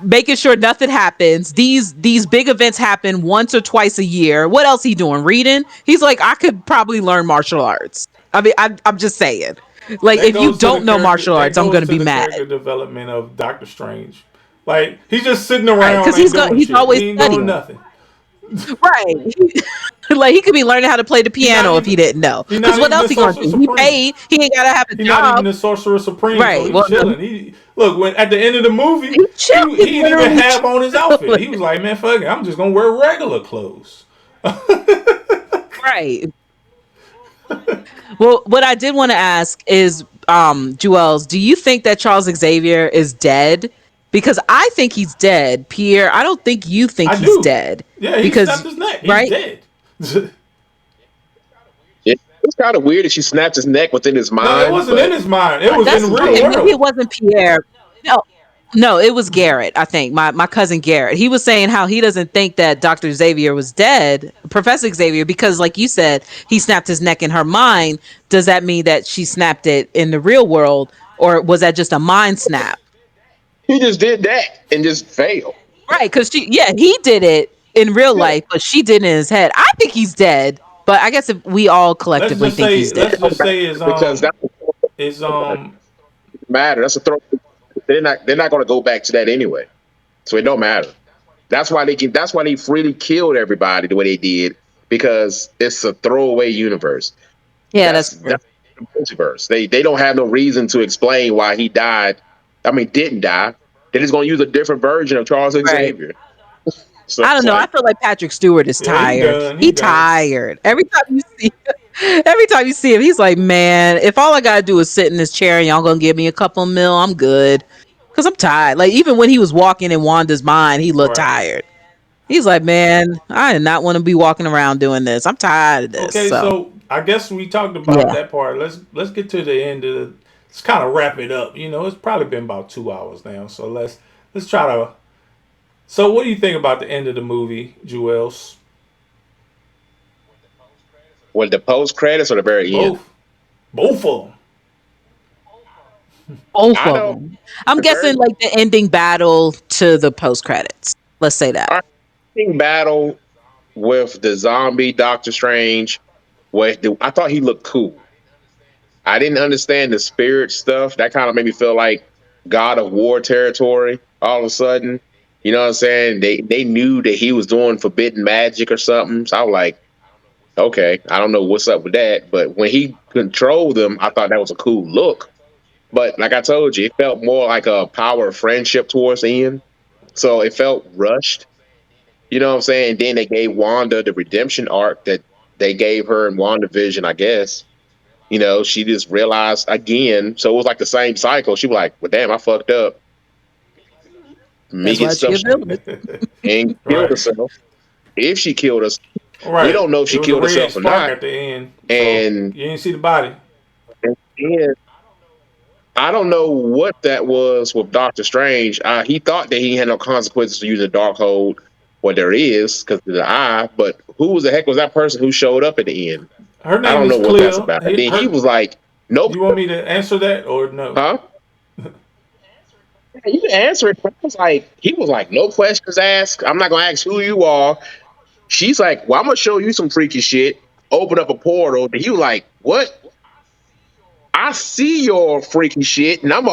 making sure nothing happens. These big events happen once or twice a year. What else he doing? Reading? He's like, I could probably learn martial arts. I mean, I'm just saying. Like, That if you goes to the don't know character. martial That arts, I'm goes gonna to be the mad. character development of Doctor Strange. Like he's just sitting Right? around, Because ain't doing he's shit. always He ain't doing studying. nothing. Right? Like he could be learning how to play the He not piano if he even. didn't know. He Because not what even else the he gonna sorcerer do? He supreme. paid. He ain't gotta have a He not even job. the sorcerer supreme. So Right? he's Well, no, chilling. He look when at the end of the movie, he chill. He's he didn't even literally have on his outfit. chilling. He was like, man, fuck it. I'm just gonna wear regular clothes. Right. Well, what I did want to ask is, Juels, do you think that Charles Xavier is dead? Because I think he's dead. Pierre, I don't think you think I he's do. dead. Yeah, he snapped Because, his neck. He's right? dead. yeah, it's kind of weird that she snapped his neck within his No, it mind, wasn't in but his mind. It was in That's the real okay. Maybe it world. wasn't Pierre. No, no, it was Garrett. I think my cousin Garrett. He was saying how he doesn't think that Dr. Xavier was dead, Professor Xavier, because like you said, he snapped his neck in her mind. Does that mean that she snapped it in the real world, or was that just a mind snap? he just did that and just failed. Right, because he did it in real Yeah, life, but she did it in his head. I think he's dead, but I guess if we all Let's collectively just think say. he's dead. Let's just say is because is matter. That's a throw. They're not going to go back to that anyway, so it don't matter. That's why they can. That's why they freely killed everybody the way they did because it's a throwaway universe. Yeah, that's true. That's the multiverse. They don't have no reason to explain why he died. I mean, didn't die. They're just going to use a different version of Charles Right. Xavier. So I it's don't know. I like, feel like Patrick Stewart is yeah, he tired. done. He He done. tired. Every time you see him, he's like, man, if all I gotta do is sit in this chair and y'all gonna give me a couple mil, I'm good. Cause I'm tired. Like even when he was walking in Wanda's mind, he looked Right. tired. He's like, man, I did not want to be walking around doing this. I'm tired of this. Okay, So so I guess we talked about yeah. that part. Let's get to the end of the. Let's kind of wrap it up. You know, it's probably been about 2 hours now. So let's try to. So what do you think about the end of the movie, Jewels? when the post credits or the very end. Both, both of them. Both I of know them. I'm the guessing very like the ending battle to the post credits. Let's say that. our battle with the zombie Doctor Strange. I thought he looked cool. I didn't understand the spirit stuff. That kind of made me feel like God of War territory all of a sudden. You know what I'm saying? They knew that he was doing forbidden magic or something. So I was like, okay, I don't know what's up with that. But when he controlled them, I thought that was a cool look. But like I told you, it felt more like a power of friendship towards the end. So it felt rushed. You know what I'm saying? Then they gave Wanda the redemption arc that they gave her in WandaVision, I guess. She just realized again. So it was like the same cycle. She was like, well, damn, I fucked up. Me That's get why she stuff a villain. and killed Right, herself. If she killed us, we right. don't know if It she was a killed red herself or spark not. at the end, so And you didn't see the body. And I don't know what that was with Doctor Strange. He thought that he had no consequences for using the Darkhold. Well, there is because of the eye. But who the heck was that person who showed up at the end? Her I name don't is know what that's Clea. about. And then he Her. was like, "Nope, You want me to answer that or no? huh?" You can answer it. But I was like, he was like, "No questions asked. I'm not gonna ask who you are." She's like, "Well, I'm gonna show you some freaky shit." Open up a portal. And he was like, "What? I see your freaky shit, and I'm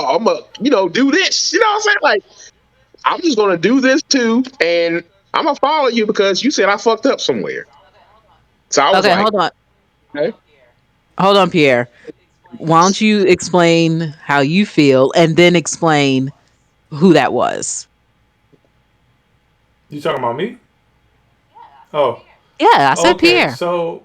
do this." You know what I'm saying? Like, I'm just gonna do this too, and I'm gonna follow you because you said I fucked up somewhere. So I was Okay, like, hold on. okay. Hold on, Pierre. Why don't you explain how you feel and then explain who that was? You talking about me? Oh, Yeah, I said okay. Pierre. So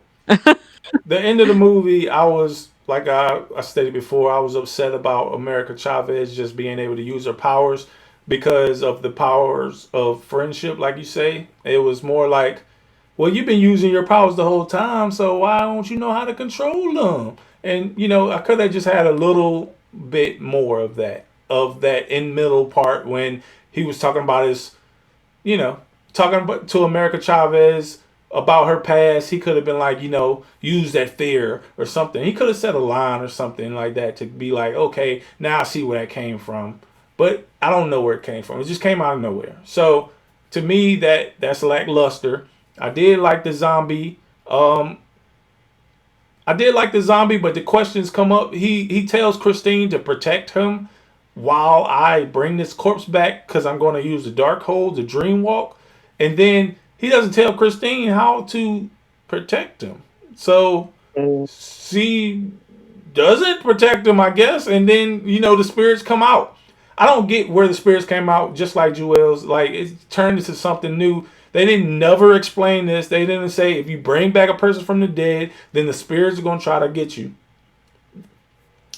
the end of the movie, I was like I stated before, I was upset about America Chavez just being able to use her powers because of the powers of friendship, like you say. It was more like, well, you've been using your powers the whole time, so why don't you know how to control them? And I could have just had a little bit more of that in middle part when he was talking about his you know, talking about, to America Chavez about her past, he could have been like, use that fear or something. He could have said a line or something like that to be like, okay, now I see where that came from. But I don't know where it came from. It just came out of nowhere. So to me, that's lackluster. I did like the zombie. Um, I did like the zombie, but the questions come up. He tells Christine to protect him while I bring this corpse back because I'm going to use the dark hold, the dream walk, and then he doesn't tell Christine how to protect him. So Mm, she doesn't protect him, I guess, and then the spirits come out. I don't get where the spirits came out. Just like Jewel's, like it turned into something new. They didn't never explain this. They didn't say if you bring back a person from the dead, then the spirits are gonna try to get you.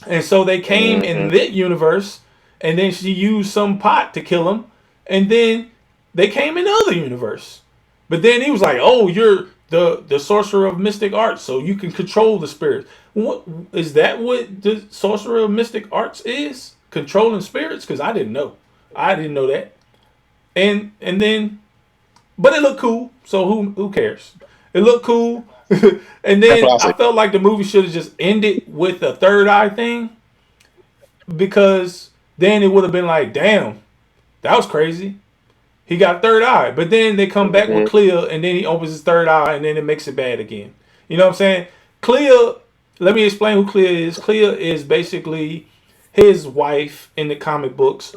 And so they came in mhm. that universe, and then she used some pot to kill him, and then they came in the other universe. But then he was like, "Oh, you're the sorcerer of mystic arts, so you can control the spirits." What is that? What the sorcerer of mystic arts is? Controlling spirits? Because I didn't know. I didn't know that. And then, but it looked cool. So who cares? It looked cool. And That's what then I I said. felt like the movie should have just ended with a third eye thing because then it would have been like, damn, that was crazy. He got third eye. But then they come back with Mhm. Clea and then he opens his third eye and then it makes it bad again. You know what I'm saying? Clea, let me explain who Clea is. Clea is basically his wife in the comic books.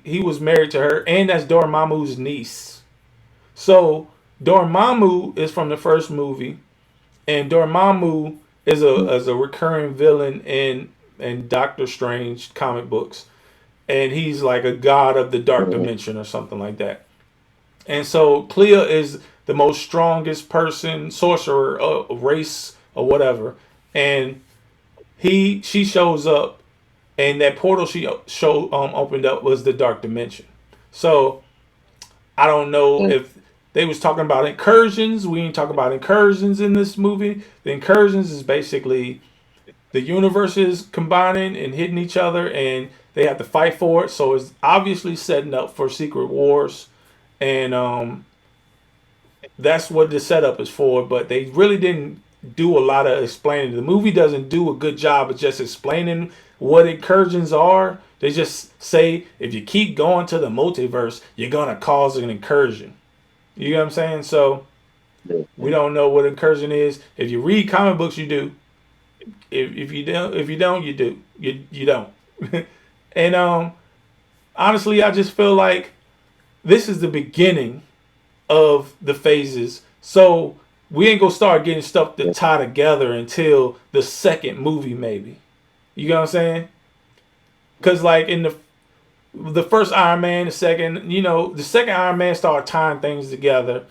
He was married to her and that's Dormammu's niece. So Dormammu is from the first movie and Dormammu is a recurring villain in Doctor Strange comic books, and he's like a god of the dark Mhm. dimension or something like that. And so Clea is the most strongest person, sorcerer, race or whatever, and she shows up, and that portal she opened up was the dark dimension. So I don't know Mhm. if they was talking about incursions. We ain't talking about incursions in this movie. The incursions is basically the universes combining and hitting each other, and they have to fight for it. So it's obviously setting up for Secret Wars, and that's what the setup is for. But they really didn't do a lot of explaining. The movie doesn't do a good job of just explaining what incursions are. They just say if you keep going to the multiverse, you're gonna cause an incursion. You know what I'm saying? So we don't know what incursion is. If you read comic books, you do. If you don't, you do. You don't. And honestly, I just feel like this is the beginning of the phases. So we ain't gonna start getting stuff to tie together until the second movie, maybe. You know what I'm saying? Because like in the first Iron Man, the second Iron Man started tying things together.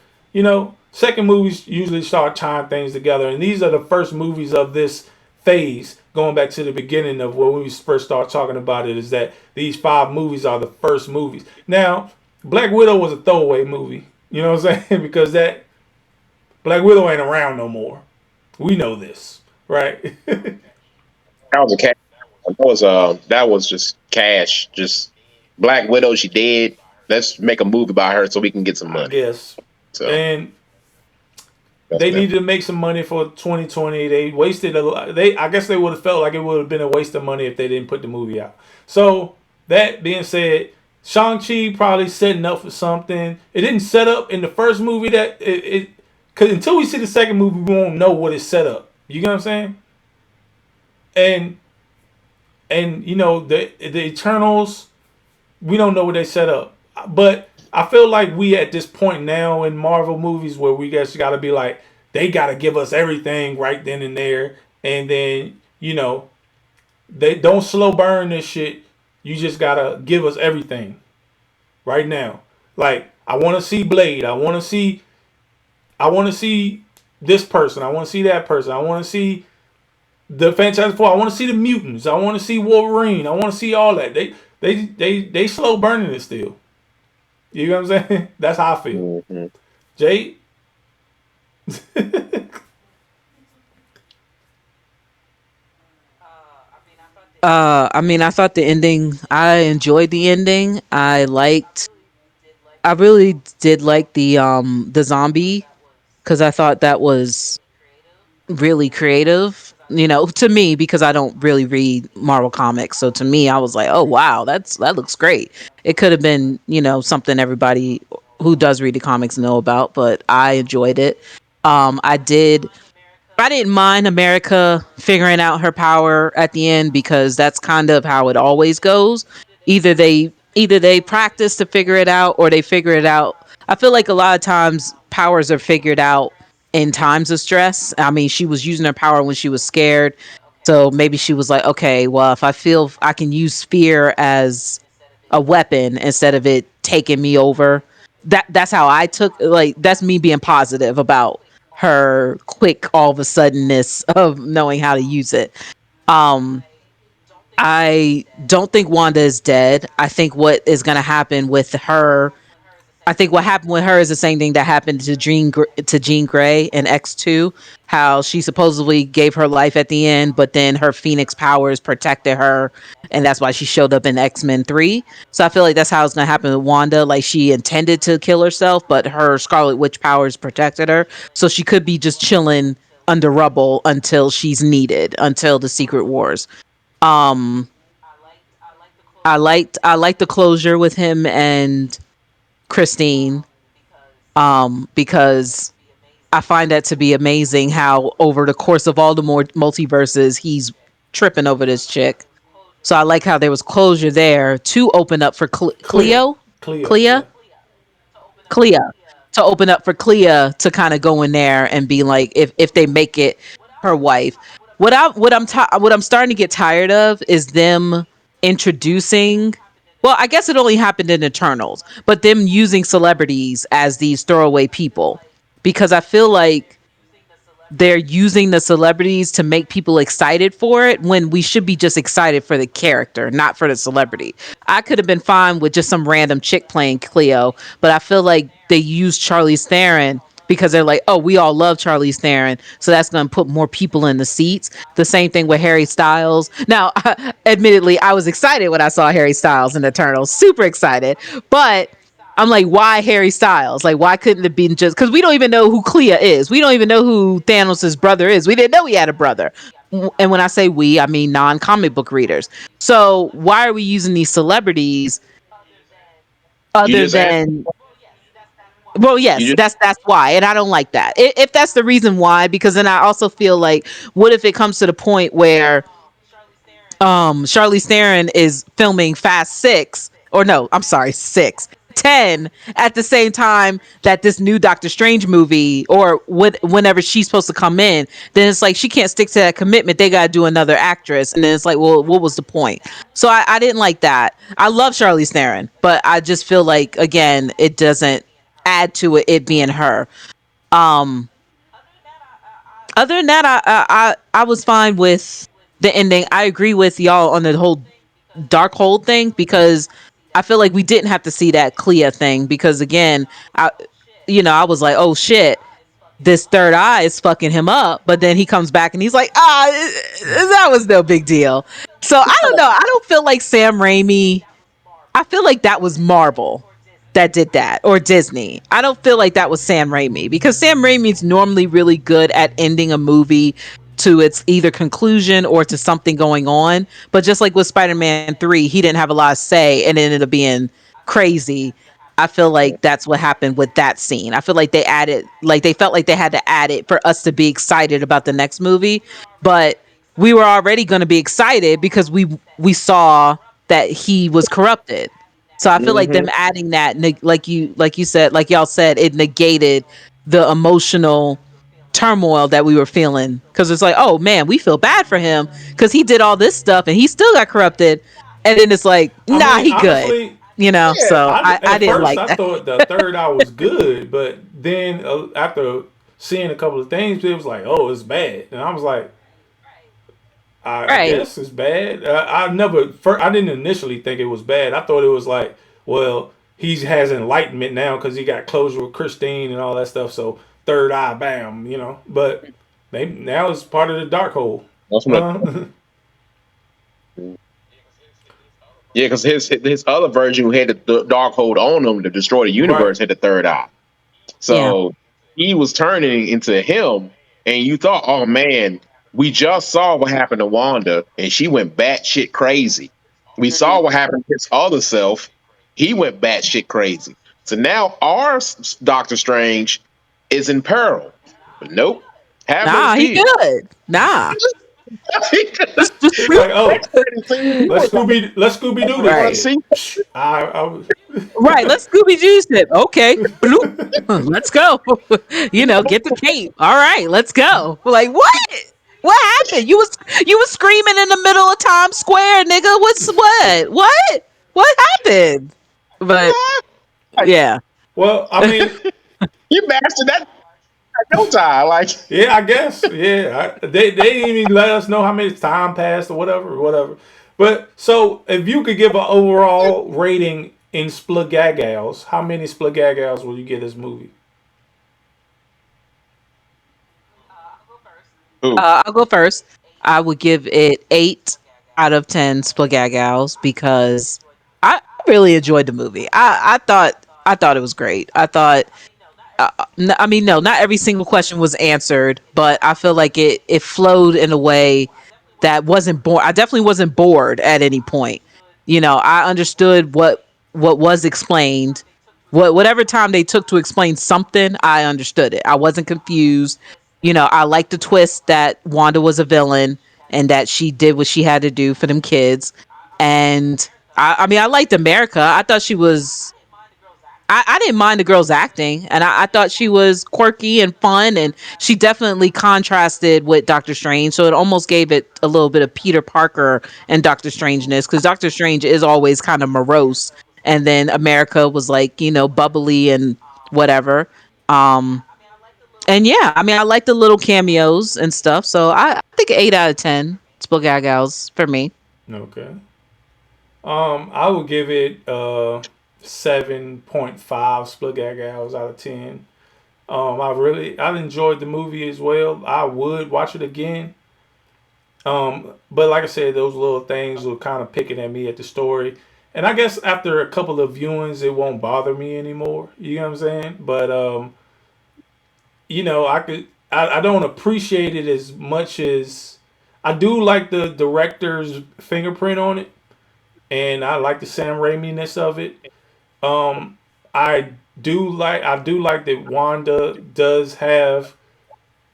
Second movies usually start tying things together, and these are the first movies of this phase. Going back to the beginning of when we first start talking about it, is that these five movies are the first movies. Now, Black Widow was a throwaway movie. You know what I'm saying? Because that Black Widow ain't around no more. We know this, right? That was a cash. That was just cash. Just Black Widow. She dead. Let's make a movie about her so we can get some I money. guess. So And that's they that. needed to make some money for 2020. They wasted a lot. I guess they would have felt like it would have been a waste of money if they didn't put the movie out. So that being said, Shang-Chi probably setting up for something. It didn't set up in the first movie that it cause until we see the second movie, we won't know what it's set up. You get what I'm saying? And you know the Eternals, we don't know what they set up. But I feel like we at this point now in Marvel movies where we just got to be like they got to give us everything right then and there, and then you know they don't slow burn this shit. You just gotta give us everything right now. Like I want to see Blade. I want to see. I want to see this person. I want to see that person. I want to see the Fantastic Four. I want to see the mutants. I want to see Wolverine. I want to see all that. They slow burning it still. You know what I'm saying? That's how I feel. Hmm. Jay, I mean, I thought the ending. I enjoyed the ending. I really did like the zombie because I thought that was really creative. You know, to me because I don't really read Marvel comics, so to me, I was like, oh wow, that looks great. It could have been something everybody who does read the comics know about, but I enjoyed it. I did I didn't mind America figuring out her power at the end because that's kind of how it always goes. Either they practice to figure it out or they figure it out. I feel like a lot of times powers are figured out in times of stress. I mean, she was using her power when she was scared. So maybe she was like, okay, well, if I feel I can use fear as a weapon instead of it taking me over. That's how I took like that's me being positive about her quick all of a suddenness of knowing how to use it. Um I don't think Wanda is dead. I think what is going to happen with her I think what happened with her is the same thing that happened to Jean Grey in X2, how she supposedly gave her life at the end, but then her Phoenix powers protected her, and that's why she showed up in X-Men 3. So I feel like that's how it's going to happen with Wanda. Like she intended to kill herself, but her Scarlet Witch powers protected her, so she could be just chilling under rubble until she's needed, until the Secret Wars. Um, I liked the closure with him and Christine, because I find that to be amazing how over the course of all the more multiverses he's tripping over this chick. So I like how there was closure there to open up for Cleo, Cleo, Cleo, Clea, yeah. Clea, to open up for Clea to kind of go in there and be like, if they make it her wife. What I'm starting to get tired of is them introducing. Well, I guess it only happened in Eternals, but them using celebrities as these throwaway people because I feel like they're using the celebrities to make people excited for it when we should be just excited for the character, not for the celebrity. I could have been fine with just some random chick playing Cleo, but I feel like they used Charlize Theron because they're like, oh, we all love Charlize Theron, so that's going to put more people in the seats. The same thing with Harry Styles. Now, admittedly, I was excited when I saw Harry Styles in Eternals, super excited, but I'm like, why Harry Styles? Like, why couldn't it be just because we don't even know who Clea is? We don't even know who Thanos' brother is. We didn't know he had a brother. And when I say we, I mean non comic book readers. So why are we using these celebrities You other just asked. than well, You yes, just that's why, and I don't like that. If that's the reason why, because then I also feel like, what if it comes to the point where Charlize Theron is filming Fast Six, or no, I'm sorry, 6, 10 at the same time that this new Doctor Strange movie, or whenever she's supposed to come in, then it's like she can't stick to that commitment. They got to do another actress, and then it's like, well, what was the point? So I didn't like that. I love Charlize Theron, but I just feel like again, it doesn't add to it being her. Um, Other than that, I was fine with the ending. I agree with y'all on the whole dark hold thing because I feel like we didn't have to see that Clea thing because again, I was like, oh shit. this third eye is fucking him up, but then he comes back and he's like, that was no big deal. So I don't know. I don't feel like Sam Raimi, I feel like that was Marvel that did that, or Disney. I don't feel like that was Sam Raimi, because Sam Raimi's normally really good at ending a movie to its either conclusion or to something going on. But just like with Spider-Man 3, he didn't have a lot of say and it ended up being crazy. I feel like that's what happened with that scene. I feel like they added, like they felt like they had to add it for us to be excited about the next movie, but we were already going to be excited because we saw that he was corrupted. So I feel like Hmm. them adding that, like you said, like y'all said, it negated the emotional turmoil that we were feeling, because it's like, oh man, we feel bad for him because he did all this stuff and he still got corrupted, and then it's like, I nah, mean, he good, honestly, Yeah. So I at didn't first like I that. thought the third eye was good, but then after seeing a couple of things, it was like, oh, it's bad, and I was like, I Right. guess it's bad. I didn't initially think it was bad. I thought it was like, well, he has enlightenment now because he got closure with Christine and all that stuff. So third eye, bam, But they now it's part of the dark hole. That's what Uh, Yeah, because his other version who had the dark hold on him to destroy the right. universe had the third eye. Yeah. So he was turning into him, and you thought, oh man, we just saw what happened to Wanda, and she went batshit crazy. We saw what happened to his other self. He went batshit crazy. So now our Doctor Strange is in peril. But nope, have no Nah, he fear. good. Nah. It's like, oh, He was let's Scooby Doo this like, Right. shit. see, I Right. Let's Scooby Doo it. Okay. Bloop. Let's go. Get the cape. All right, let's go. Like, what? What happened? You was screaming in the middle of Times Square, nigga. What's what? What? What happened? But yeah. well, I mean, you mastered that at no time. Like, yeah, I guess. Yeah, they didn't even let us know how many time passed or whatever, whatever. But so, if you could give an overall rating in Splagagals, how many Splagagals will you give this movie? ooh, I'll go first. I would give it 8 out of 10 Splagagals because I really enjoyed the movie. I thought it was great. I thought, I mean, no, not every single question was answered, but I feel like it flowed in a way that wasn't bored. I definitely wasn't bored at any point. I understood what was explained. Whatever time they took to explain something, I understood it. I wasn't confused. I liked the twist that Wanda was a villain and that she did what she had to do for them kids. And I mean, I liked America. I thought she was, I didn't mind the girl's acting, and I thought she was quirky and fun, and she definitely contrasted with Doctor Strange, so it almost gave it a little bit of Peter Parker and Doctor Strangeness, because Doctor Strange is always kind of morose, and then America was like, bubbly and whatever. Um, and yeah, I mean, I like the little cameos and stuff, so I think 8 out of 10 Spagagals for me. Okay. I would give it 7.5 Splagagals out of 10. I enjoyed the movie as well. I would watch it again. But like I said, those little things were kind of picking at me at the story. And I guess after a couple of viewings, it won't bother me anymore. You know what I'm saying? But I don't appreciate it as much as I do like the director's fingerprint on it, and I like the Sam Raimi-ness of it. Um, I do like that Wanda does have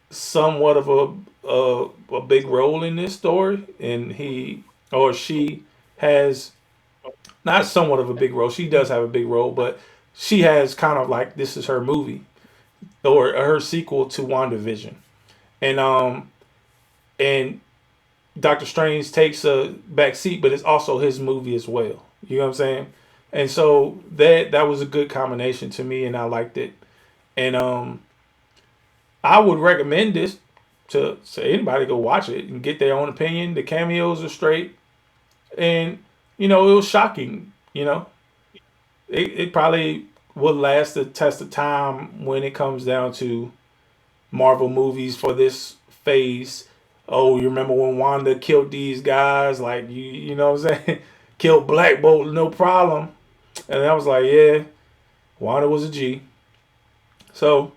somewhat of a big role in this story, and he or she has not somewhat of a big role. She does have a big role, but she has kind of like this is her movie or her sequel to WandaVision, and and Doctor Strange takes a back seat, but it's also his movie as well. You know what I'm saying? And so that was a good combination to me, and I liked it. And I would recommend this to anybody, go watch it and get their own opinion. The cameos are straight, and it was shocking. It probably will last the test of time when it comes down to Marvel movies for this phase. Oh, you remember when Wanda killed these guys? Like you know what I'm saying? Killed Black Bolt, no problem. And I was like, yeah, Wanda was a G. So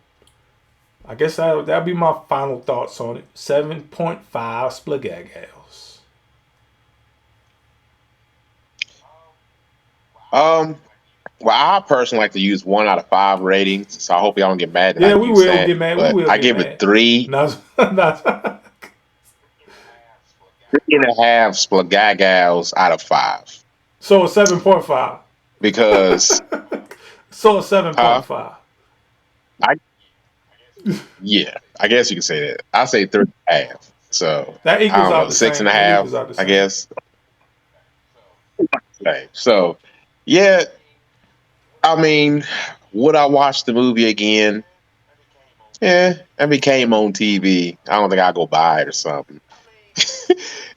I guess that'll be my final thoughts on it. 7.5 splagagals. Um, well, I personally like to use 1 out of 5 ratings, so I hope y'all don't get mad that I Yeah, we use will that. get mad. We But will I get give it mad. three, No, no. 3.5 splagagals out of 5 So a 7.5. because, So a 7.5. I yeah, I guess you can say that. I say 3.5. So That I equals don't out know, the six and same. a That equals half, out the I same. guess. Right. So yeah, I mean, would I watch the movie again? Yeah, it became on TV. I don't think I'll go buy it or something.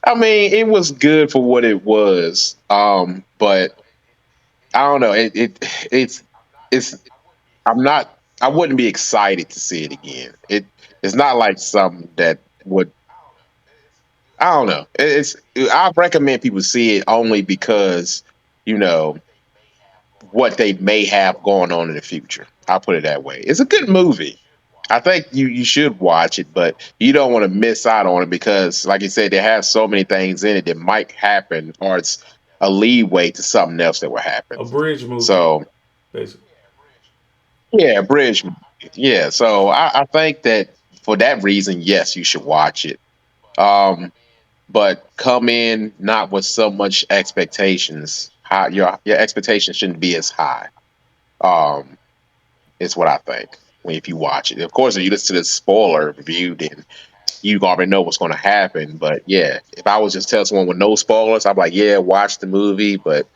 I mean, it was good for what it was. But I don't know. It's I'm not I wouldn't be excited to see it again. It's not like something that would I don't know. I recommend people see it only because, you know, what they may have going on in the future. I'll put it that way. It's a good movie. I think you should watch it, but you don't want to miss out on it because, like you said, they have so many things in it that might happen, or it's a leeway to something else that will happen. A bridge movie, So basically. yeah, bridge. Yeah, so I think that for that reason, yes, you should watch it. Um, but come in not with so much expectations. High, your expectations shouldn't be as high. Um, is what I think when if you watch it. Of course, if you listen to the spoiler review, then you already know what's going to happen. But yeah, if I was just tell someone with no spoilers, I'm like, yeah, watch the movie, but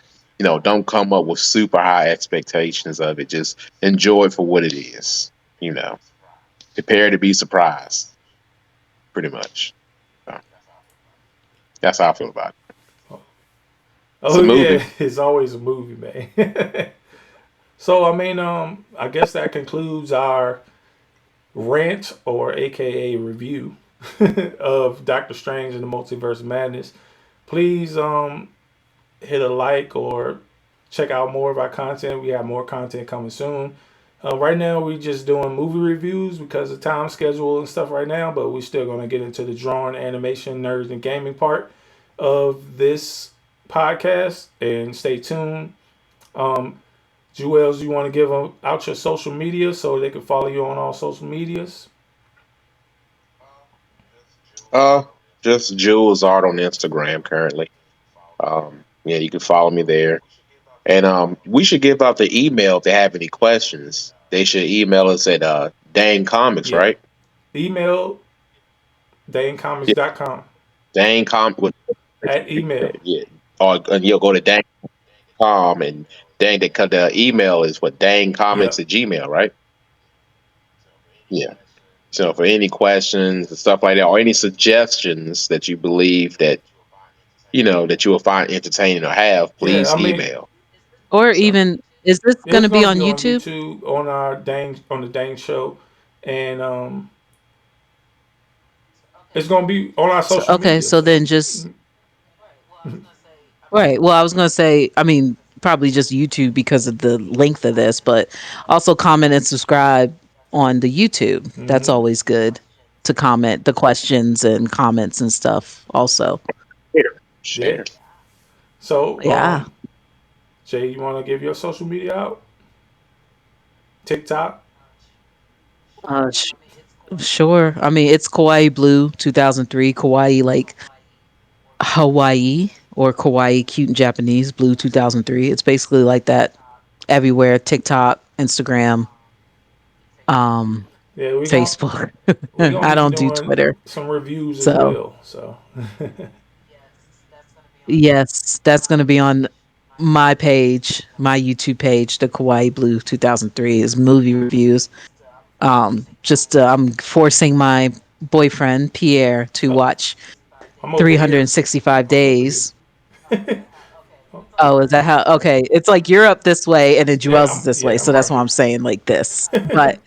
don't come up with super high expectations of it. Just enjoy it for what it is. You know, prepare to be surprised, pretty much. So that's how I feel about it. It's a Oh yeah, movie. it's always a movie, man. So I mean, I guess that concludes our rant or AKA review of Doctor Strange and the Multiverse of Madness. Please hit a like or check out more of our content. We have more content coming soon. Right now, we're just doing movie reviews because of time schedule and stuff right now, but we're still going to get into the drawing, animation, nerds, and gaming part of this podcast. And stay tuned. Um, Jewels, you want to give out your social media so they can follow you on all social medias? Uh, just Jules Art on Instagram currently. Yeah, you can follow me there. And we should give out the email if they have any questions. They should email us at Dang Comics, Yeah. right? Email Yeah, danecomics.com Dang Com with at email. yeah. Or and you'll go to Dang.com and Dang the email is what Dang Yeah. Comics at Gmail, right? Yeah. So for any questions and stuff like that, or any suggestions that you believe that that you will find entertaining or have, Yeah. please I mean, email. Or So even, is this going it's to be going to on be on YouTube? YouTube on the Dang Show, and it's going to be on our So, social okay, media. so So then just right. Well, I was going to say, I mean, probably just YouTube because of the length of this, but also comment and subscribe on the YouTube. That's mm-hmm. always good to comment the questions and comments and stuff. Also, share, Yeah. share. So yeah. Jay, you want to give your social media out? TikTok. Uh, sh- sure. I mean, it's Kawaii Blue 2003. Kawaii like Hawaii or Kawaii cute in Japanese. Blue 2003. It's basically like that everywhere. TikTok, Instagram, um, Yeah, Facebook. we gonna I be don't do doing Twitter. some reviews as So, well. So yes, that's going to be on my page, my YouTube page, the Kawaii Blue 2003 is movie reviews. Just I'm forcing my boyfriend Pierre to watch I'm over here. 365 I'm over here. days. Oh, is that how? Okay, it's like you're up this way and then Yeah, Joel's is this way, I'm so that's right why I'm here. saying like this. But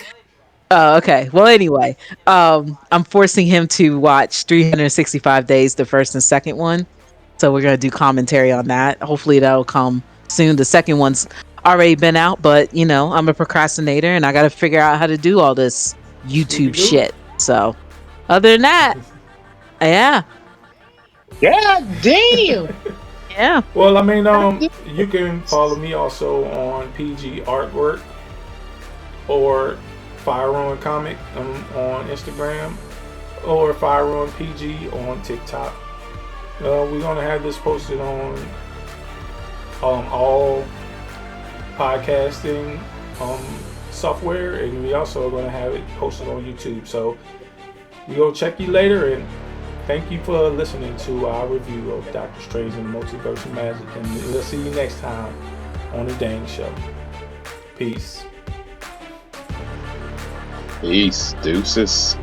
Oh, okay. Well, anyway, I'm forcing him to watch 365 Days, the first and second one. So we're gonna do commentary on that. Hopefully that'll come soon. The second one's already been out, but I'm a procrastinator and I got to figure out how to do all this Scooby YouTube Doo. shit. So other than that, yeah, God damn. yeah. Well, I mean, you can follow me also on PG Artwork or Fire Run Comic on Instagram or Fire Run PG on TikTok. We're gonna have this posted on all podcasting um, software, and we also are gonna have it posted on YouTube. So we will check you later, and thank you for listening to our review of Doctor Strange and the Multiverse of Magic. And we'll see you next time on the Dang Show. Peace. Peace, deuces.